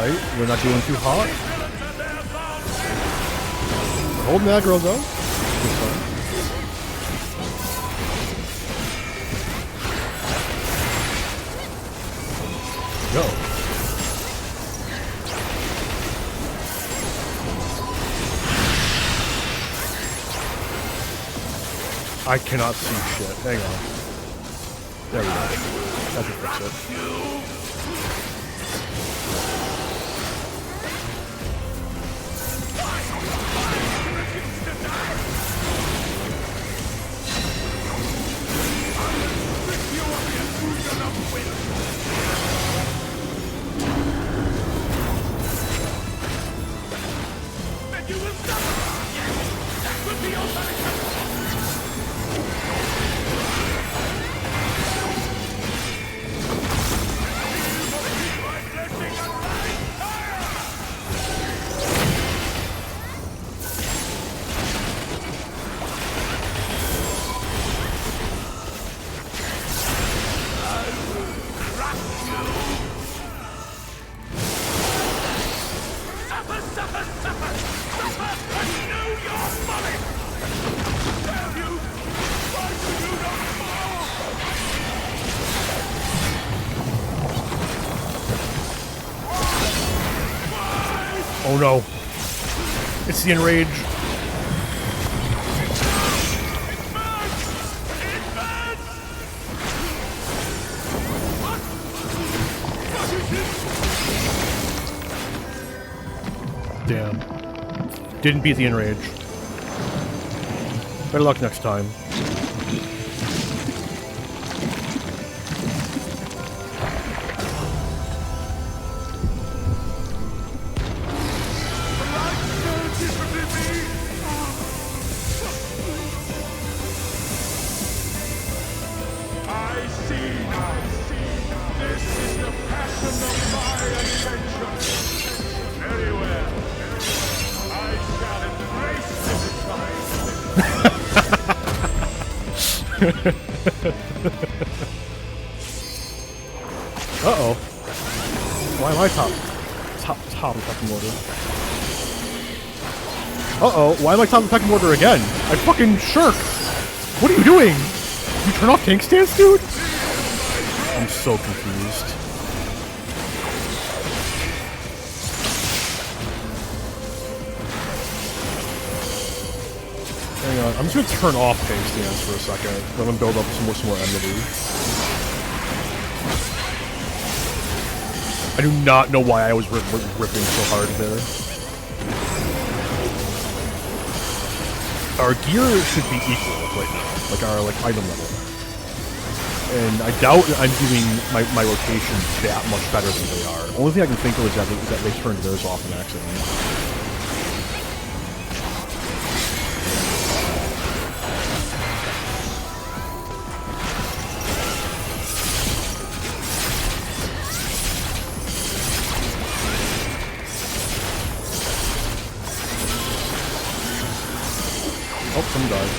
Right, we're not doing too hot. We're holding that girl though. Good fun. Go. I cannot see shit. Hang on. There we go. That should fix it. Oh no. It's the enrage. Damn. Didn't beat the enrage. Better luck next time. Uh-oh. Why am I top of pecking order? Uh-oh. Why am I top of pecking order again? I fucking shirk. What are you doing? You turn off tank stance, dude? I'm so confused. Hang on. I'm just gonna turn off tank stance for a second. Let him build up some more enmity. I do not know why I was ripping so hard there. Our gear should be equal right now, like our item level. And I doubt I'm doing my rotations that much better than they are. The only thing I can think of is that they turned theirs off in accident. Oh, someone died.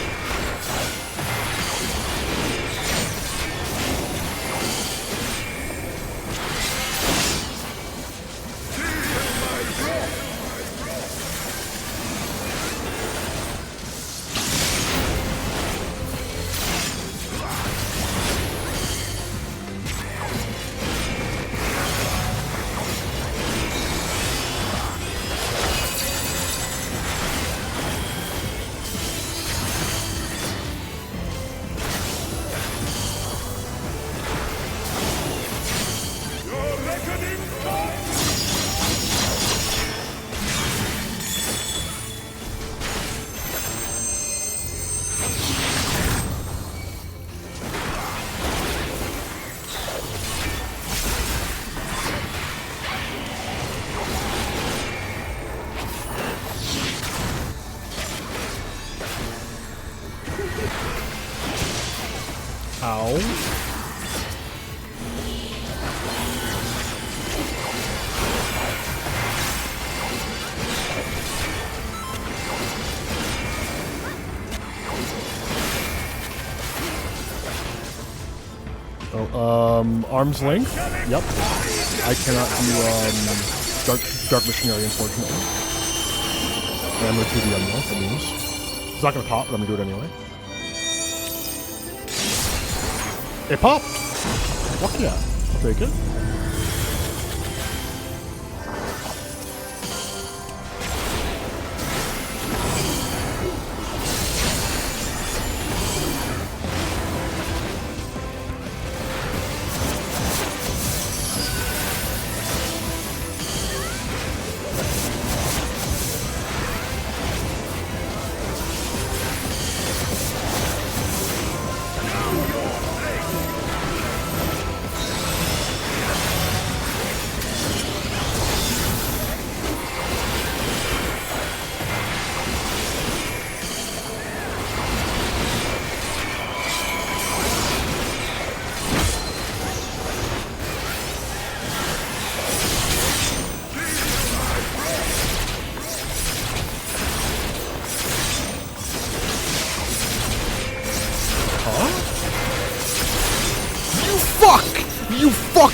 Ow. Oh, arm's length? Yep. I cannot do, dark machinery, unfortunately. And I'm going to do the anyway, that means. It's not going to pop, but I'm going to do it anyway. It popped! Fuck yeah. I'll take it.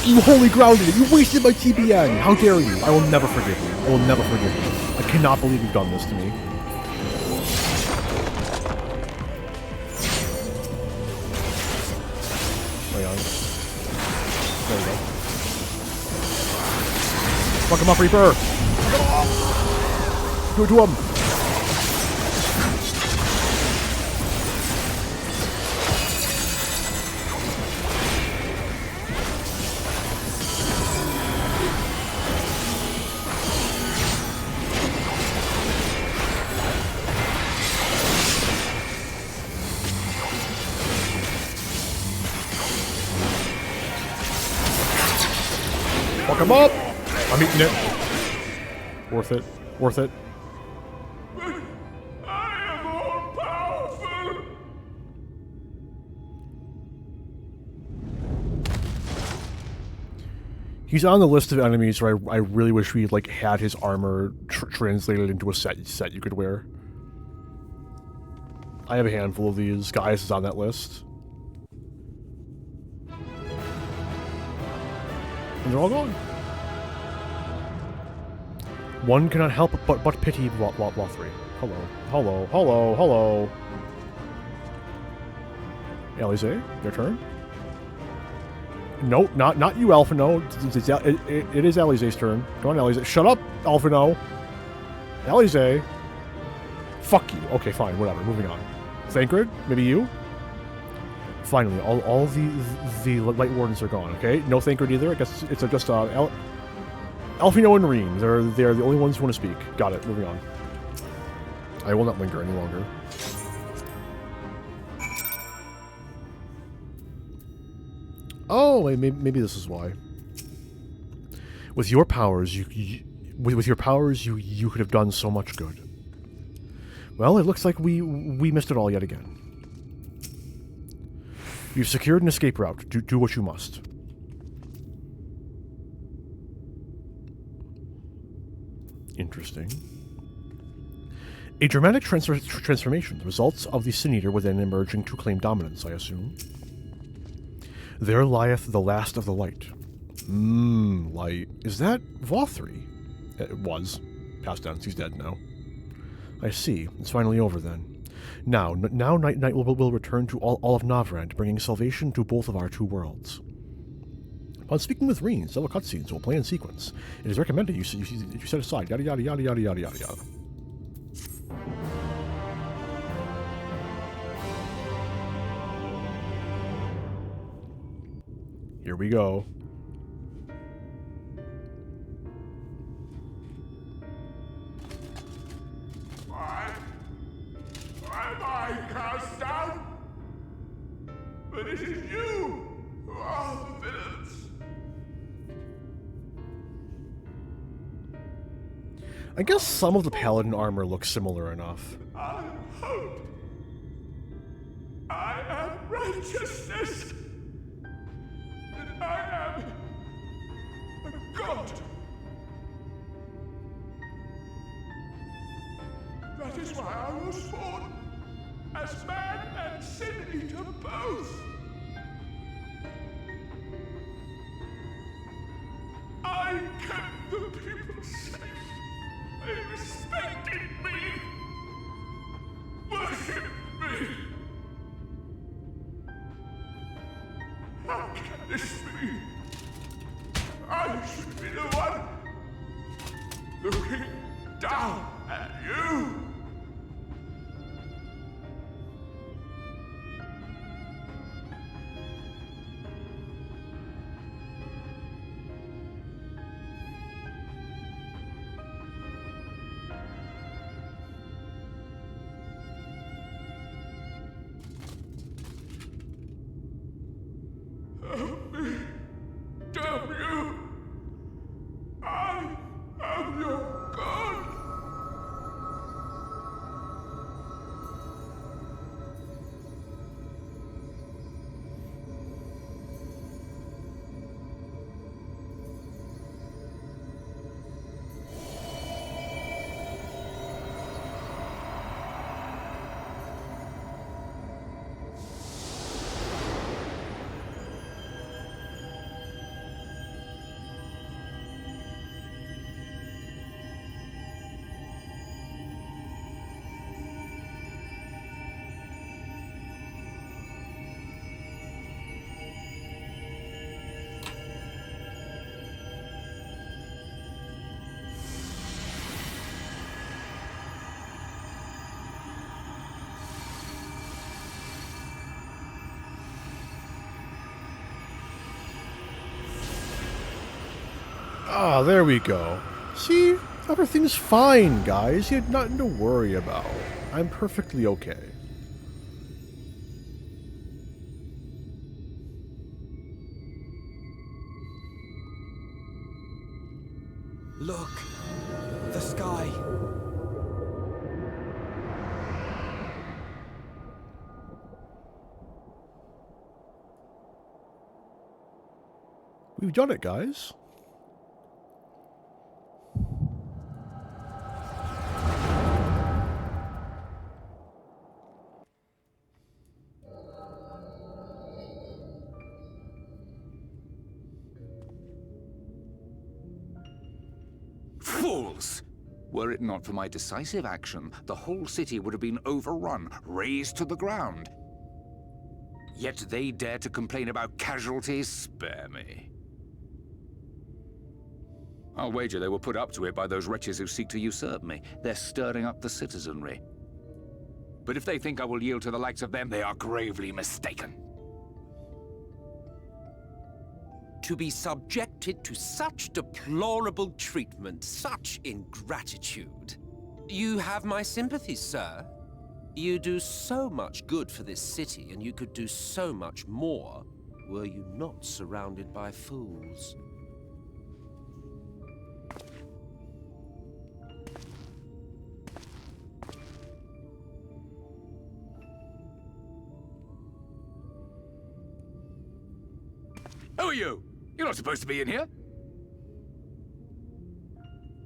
You holy grounded! You wasted my TBN! How dare you! I will never forgive you. I will never forgive you. I cannot believe you've done this to me. Hang on. There we go. Fuck him up, Reaper! Do it to him! Fuck him up! I'm eating it. Worth it. Worth it. I am all powerful. He's on the list of enemies where I really wish we like had his armor translated into a set you could wear. I have a handful of these. Guys is on that list. And they're all gone. One cannot help but pity Vauthry. Hello. Hello. Hello. Hello. Alize, your turn. No, not you, Alphino. It is Alize's turn. Go on, Alize. Shut up, Alphino. Alize. Fuck you. Okay, fine. Whatever. Moving on. Thancred, maybe you? Finally, all the light wardens are gone, okay? No Thancred either. I guess it's just Alphino and Reen. They're the only ones who want to speak. Got it. Moving on. I will not linger any longer. Oh, maybe this is why. With your powers, you could have done so much good. Well, it looks like we missed it all yet again. You've secured an escape route. Do what you must. Interesting. A dramatic transformation. The results of the Sin Eater within emerging to claim dominance, I assume. There lieth the last of the light. Light. Is that Vauthry? It was. Past tense. He's dead now. I see. It's finally over then. Now Night will return to all of Navrand, bringing salvation to both of our two worlds. Upon speaking with Reen, several cutscenes will play in sequence. It is recommended you set aside yada yada yada yada yada yada yada. Here we go. Why am I cast down? But it is you who are the villains. I guess some of the paladin armor looks similar enough. I hope I am righteousness. And I am a god. That is why I was born, as man and sin eater both. I kept the people safe. They respected me, worshipped me. How can this be? I should be the one looking down at you. Help me, damn you! I am your god! Ah, there we go. See? Everything's fine, guys. You had nothing to worry about. I'm perfectly okay. Look! The sky! We've done it, guys. Fools! Were it not for my decisive action, the whole city would have been overrun, razed to the ground. Yet they dare to complain about casualties? Spare me. I'll wager they were put up to it by those wretches who seek to usurp me. They're stirring up the citizenry. But if they think I will yield to the likes of them, they are gravely mistaken. To be subjected to such deplorable treatment, such ingratitude. You have my sympathies, sir. You do so much good for this city, and you could do so much more were you not surrounded by fools. Who are you? You're not supposed to be in here.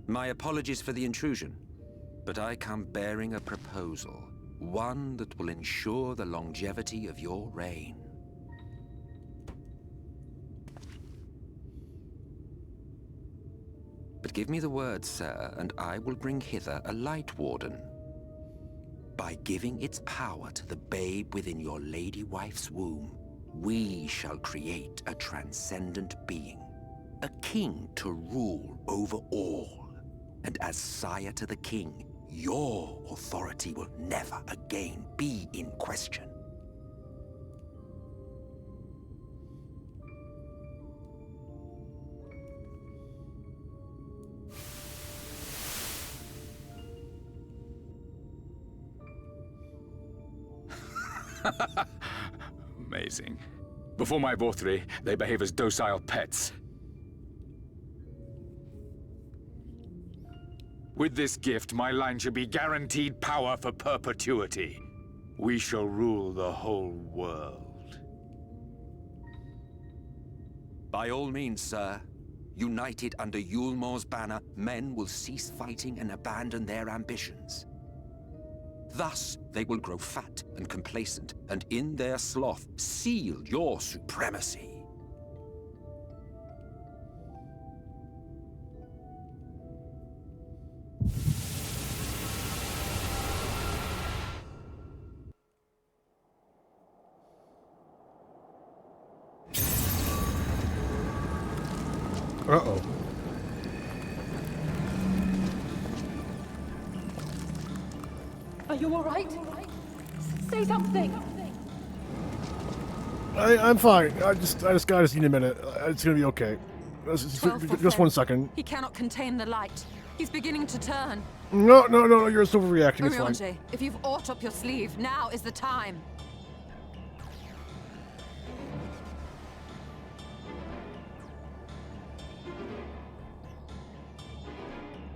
My apologies for the intrusion, but I come bearing a proposal. One that will ensure the longevity of your reign. But give me the word, sir, and I will bring hither a light warden. By giving its power to the babe within your lady wife's womb, we shall create a transcendent being, a king to rule over all. And as sire to the king, your authority will never again be in question. Amazing. Before my Vauthry, they behave as docile pets. With this gift, my line should be guaranteed power for perpetuity. we shall rule the whole world. By all means, sir. United under Eulemore's banner, men will cease fighting and abandon their ambitions. Thus, they will grow fat and complacent, and in their sloth, seal your supremacy. Uh-oh. Are you all right? Say something. I'm fine. I just need a minute. It's gonna be okay. Just 1 second. He cannot contain the light. He's beginning to turn. No, you're still overreacting. It's fine. Urianger, if you've aught up your sleeve, now is the time.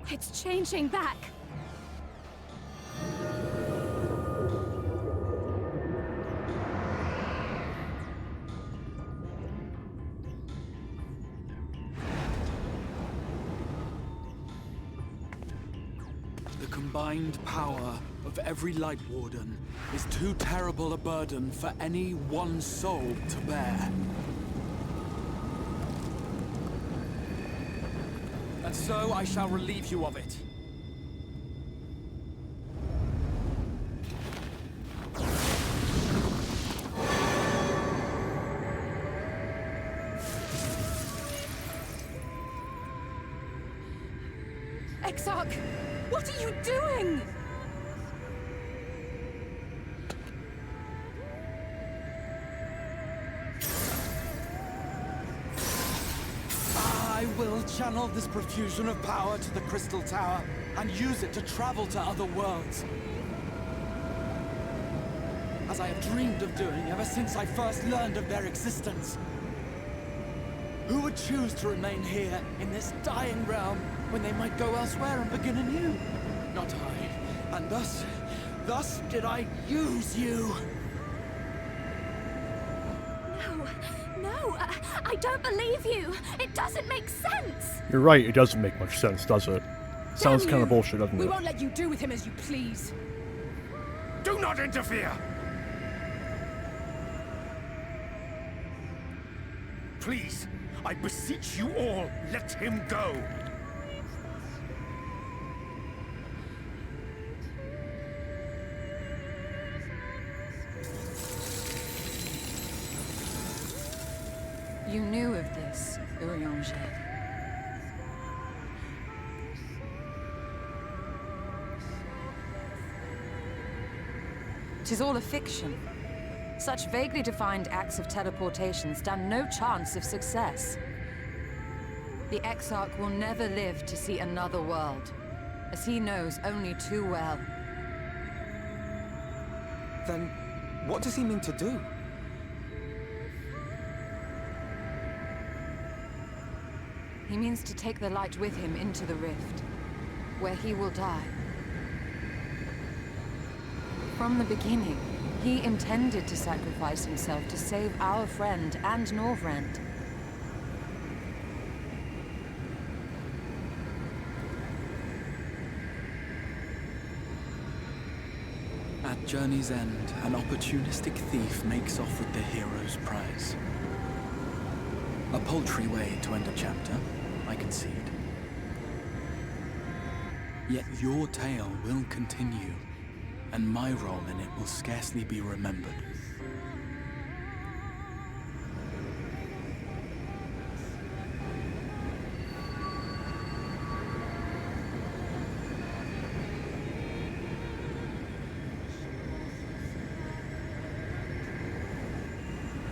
It's changing back. The combined power of every Light Warden is too terrible a burden for any one soul to bear. And so I shall relieve you of it. Exarch, what are you doing? I will channel this profusion of power to the Crystal Tower and use it to travel to other worlds. As I have dreamed of doing ever since I first learned of their existence. Who would choose to remain here in this dying realm when they might go elsewhere and begin anew? Not I. And thus did I use you. No, I don't believe you. It doesn't make sense. You're right. It doesn't make much sense, does it? Sounds Damn kind of you. bullshit, doesn't We it? won't let you do with him as you please. Do not interfere! Please, I beseech you all, let him go! You knew of this, Urianger. 'Tis all a fiction. Such vaguely defined acts of teleportation stand no chance of success. The Exarch will never live to see another world, as he knows only too well. Then, what does he mean to do? He means to take the light with him into the rift, where he will die. From the beginning, he intended to sacrifice himself to save our friend and Norvrend. At journey's end, an opportunistic thief makes off with the hero's prize. A paltry way to end a chapter, I concede. Yet your tale will continue, and my role in it will scarcely be remembered.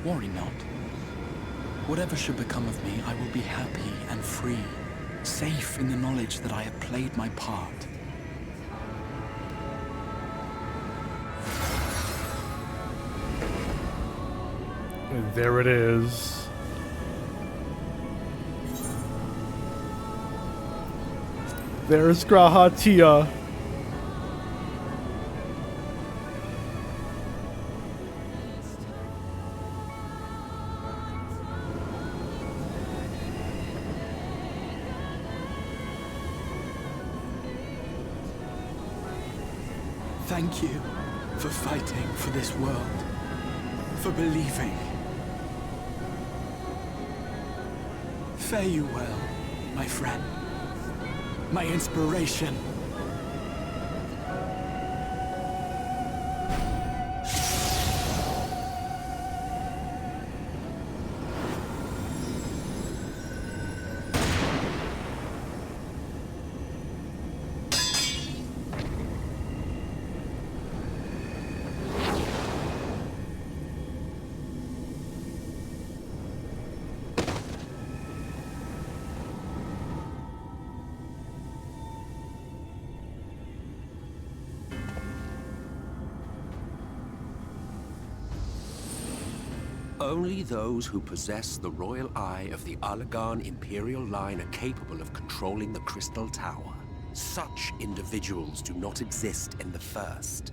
Worry not. Whatever should become of me, I will be happy and free, safe in the knowledge that I have played my part. And there it is. There's Grahatia. Thank you for fighting for this world, for believing. Fare you well, my friend, my inspiration. Only those who possess the royal eye of the Allagan Imperial line are capable of controlling the Crystal Tower. Such individuals do not exist in the First.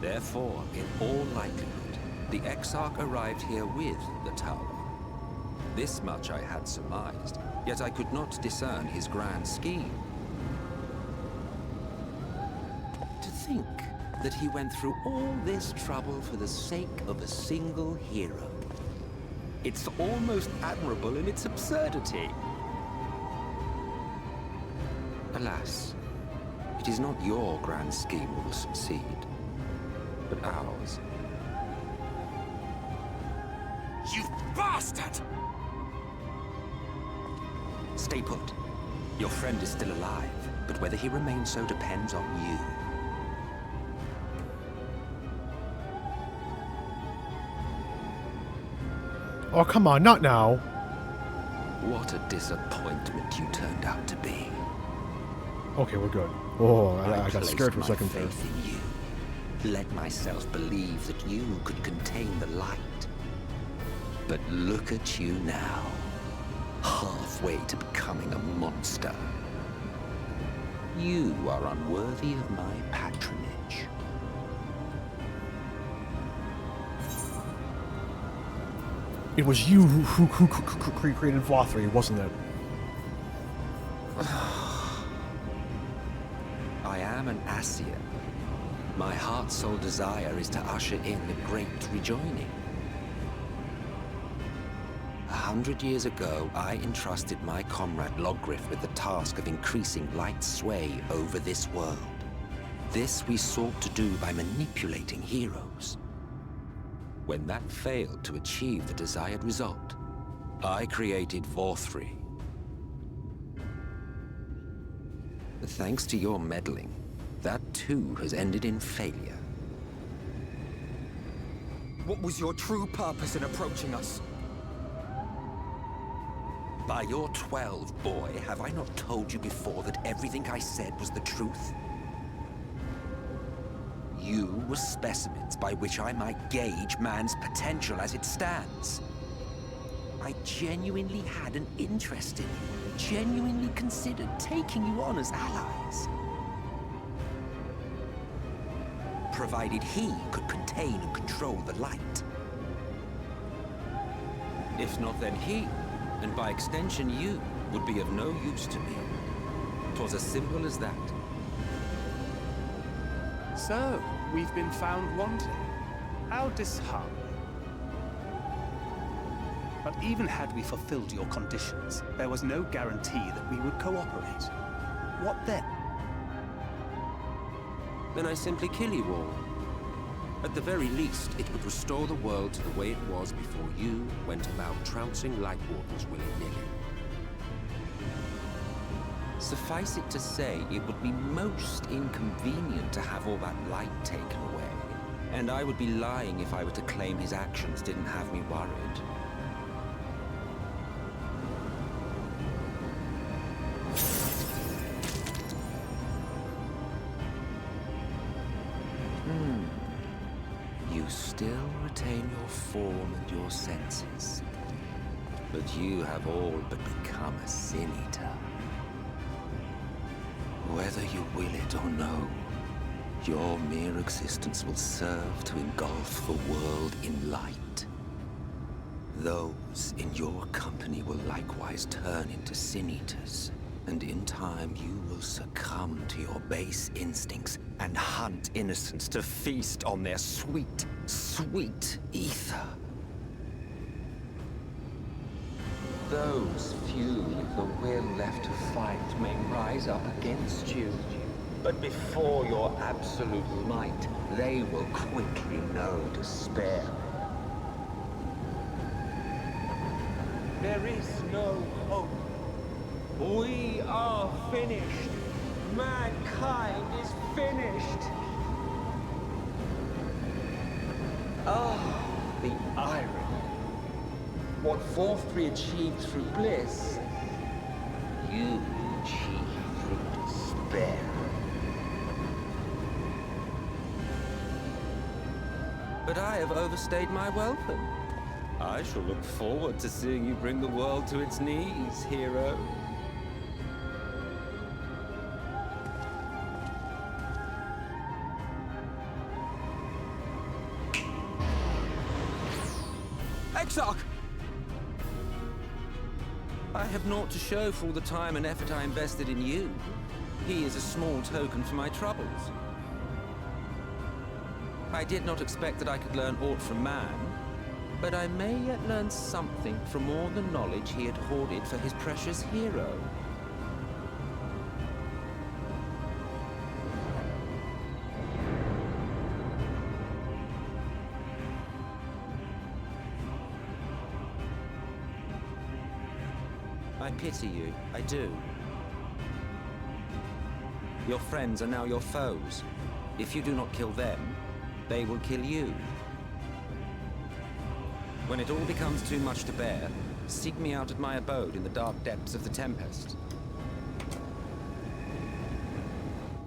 Therefore, in all likelihood, the Exarch arrived here with the tower. This much I had surmised, yet I could not discern his grand scheme. To think that he went through all this trouble for the sake of a single hero. It's almost admirable in its absurdity. Alas, it is not your grand scheme that will succeed, but ours. You bastard! Stay put. Your friend is still alive, but whether he remains so depends on you. Oh, come on, not now. What a disappointment you turned out to be. Okay, we're good. Oh, I got scared for a second there. Faith in you. Let myself believe that you could contain the light. But look at you now, halfway to becoming a monster. You are unworthy of my patronage. It was you who created Vauthry, wasn't it? I am an Ascian. My heart's sole desire is to usher in the great rejoining. 100 years ago, I entrusted my comrade Logriff with the task of increasing light's sway over this world. This we sought to do by manipulating heroes. When that failed to achieve the desired result, I created Vauthry. Thanks to your meddling, that too has ended in failure. What was your true purpose in approaching us? By your 12, boy, have I not told you before that everything I said was the truth? You were specimens by which I might gauge man's potential as it stands. I genuinely had an interest in you, genuinely considered taking you on as allies. Provided he could contain and control the light. If not, then he, and by extension you, would be of no use to me. 'Twas as simple as that. So, we've been found wanting. How disheartening. But even had we fulfilled your conditions, there was no guarantee that we would cooperate. What then? Then I simply kill you all. At the very least, it would restore the world to the way it was before you went about trouncing light wardens willy-nilly. Suffice it to say, it would be most inconvenient to have all that light taken away. And I would be lying if I were to claim his actions didn't have me worried. You still retain your form and your senses. But you have all but become a sin eater. Whether you will it or no, your mere existence will serve to engulf the world in light. Those in your company will likewise turn into sin eaters. And in time, you will succumb to your base instincts and hunt innocents to feast on their sweet, sweet ether. Those few with the will left to fight may rise up against you. But before your absolute might, they will quickly know despair. There is no hope. We are finished. Mankind is finished. Ah, the irony. What Vauthry achieved through bliss, you achieved through despair. But I have overstayed my welcome. I shall look forward to seeing you bring the world to its knees, hero. Exarch! I have naught to show for all the time and effort I invested in you. He is a small token for my troubles. I did not expect that I could learn aught from man, but I may yet learn something from all the knowledge he had hoarded for his precious hero. I pity you, I do. Your friends are now your foes. If you do not kill them, they will kill you. When it all becomes too much to bear, seek me out at my abode in the dark depths of the Tempest.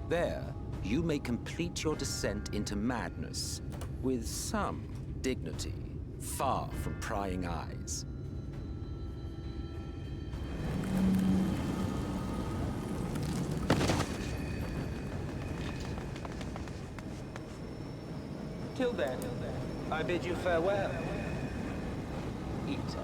There, you may complete your descent into madness with some dignity, far from prying eyes. Till then, I bid you farewell. Eat it.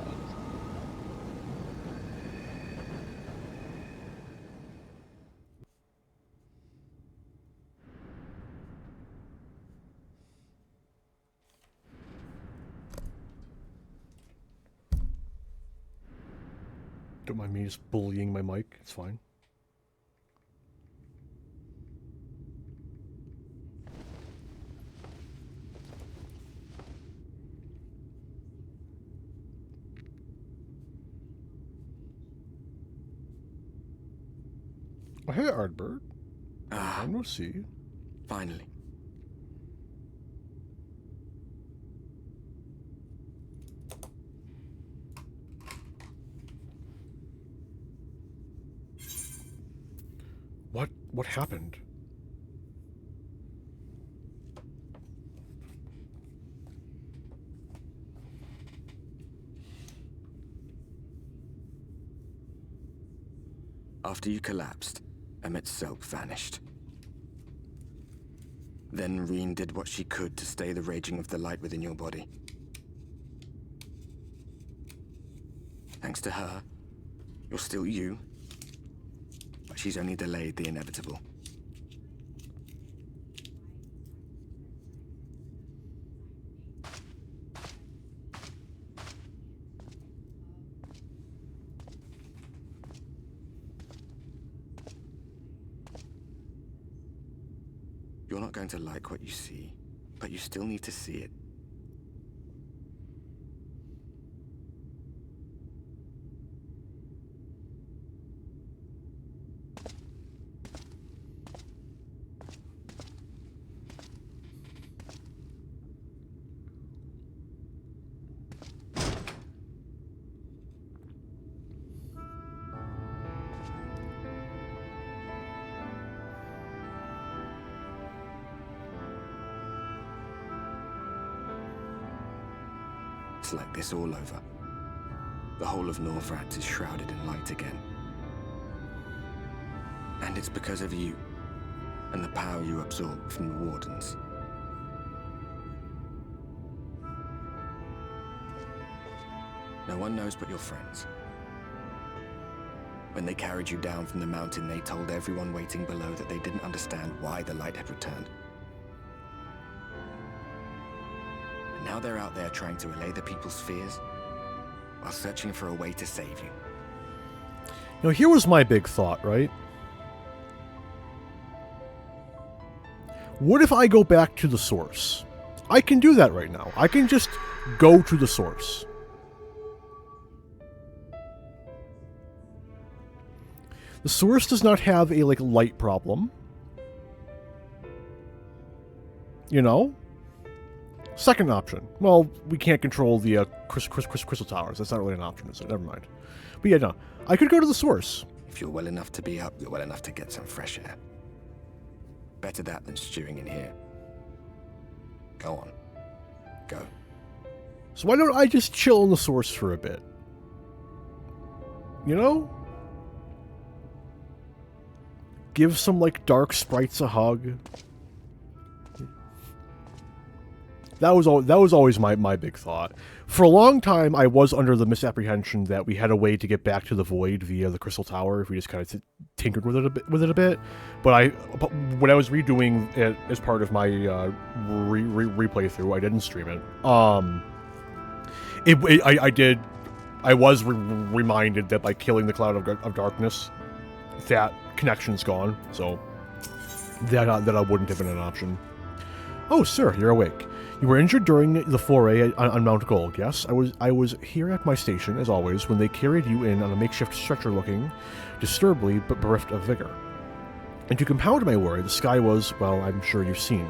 Don't mind me just bullying my mic, it's fine. Oh, hey, Ardbird. I will see you. Finally. What happened? After you collapsed, Emmet's self vanished. Then Reen did what she could to stay the raging of the light within your body. Thanks to her, you're still you, but she's only delayed the inevitable. You're not going to like what you see, but you still need to see it. It's like this all over. The whole of Northrats is shrouded in light again. And it's because of you, and the power you absorb from the Wardens. No one knows but your friends. When they carried you down from the mountain, they told everyone waiting below that they didn't understand why the light had returned. And now they're out there trying to allay the people's fears, while searching for a way to save you. You know, here was my big thought, right? What if I go back to the source? I can do that right now. I can just go to the source. The source does not have a, like, light problem. You know? Second option. Well, we can't control the crystal towers. That's not really an option, is it? Never mind. But yeah, no. I could go to the source. If you're well enough to be up, you're well enough to get some fresh air. Better that than stewing in here. Go on. Go. So why don't I just chill in the source for a bit? You know? Give some, like, dark sprites a hug. That was always my big thought. For a long time, I was under the misapprehension that we had a way to get back to the void via the crystal tower if we just kind of tinkered with it a bit. But when I was redoing it as part of my replay through, I didn't stream it. I was reminded that by killing the cloud of darkness, that connection's gone. So that I wouldn't have been an option. Oh, sir, you're awake. You were injured during the foray on Mount Gold, yes? I was here at my station, as always, when they carried you in on a makeshift stretcher looking disturbingly but bereft of vigor. And to compound my worry, the sky was, well, I'm sure you've seen.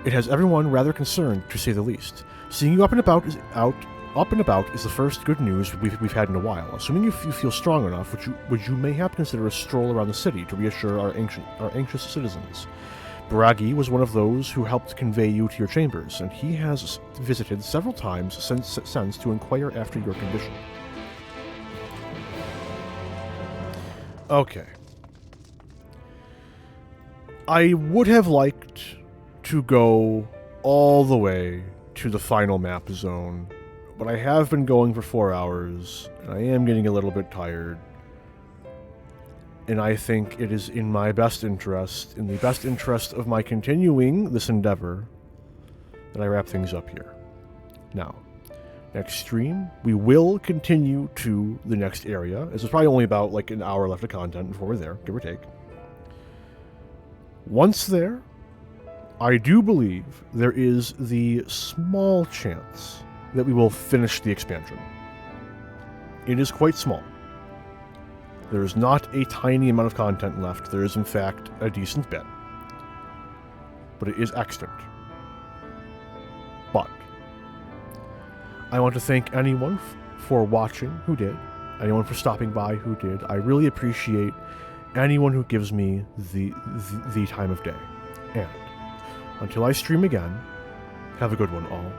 It has everyone rather concerned, to say the least. Seeing you up and about is the first good news we've had in a while. Assuming you feel strong enough, would you mayhap consider a stroll around the city to reassure our anxious citizens? Baragi was one of those who helped convey you to your chambers, and he has visited several times since to inquire after your condition. Okay. I would have liked to go all the way to the final map zone, but I have been going for 4 hours, and I am getting a little bit tired. And I think it is in my best interest, in the best interest of my continuing this endeavor, that I wrap things up here. Now, next stream, we will continue to the next area, as there's probably only about like an hour left of content before we're there, give or take. Once there, I do believe there is the small chance that we will finish the expansion. It is quite small. There is not a tiny amount of content left. There is, in fact, a decent bit. But it is extant. But I want to thank anyone for watching who did, anyone for stopping by who did. I really appreciate anyone who gives me the time of day. And until I stream again, have a good one all.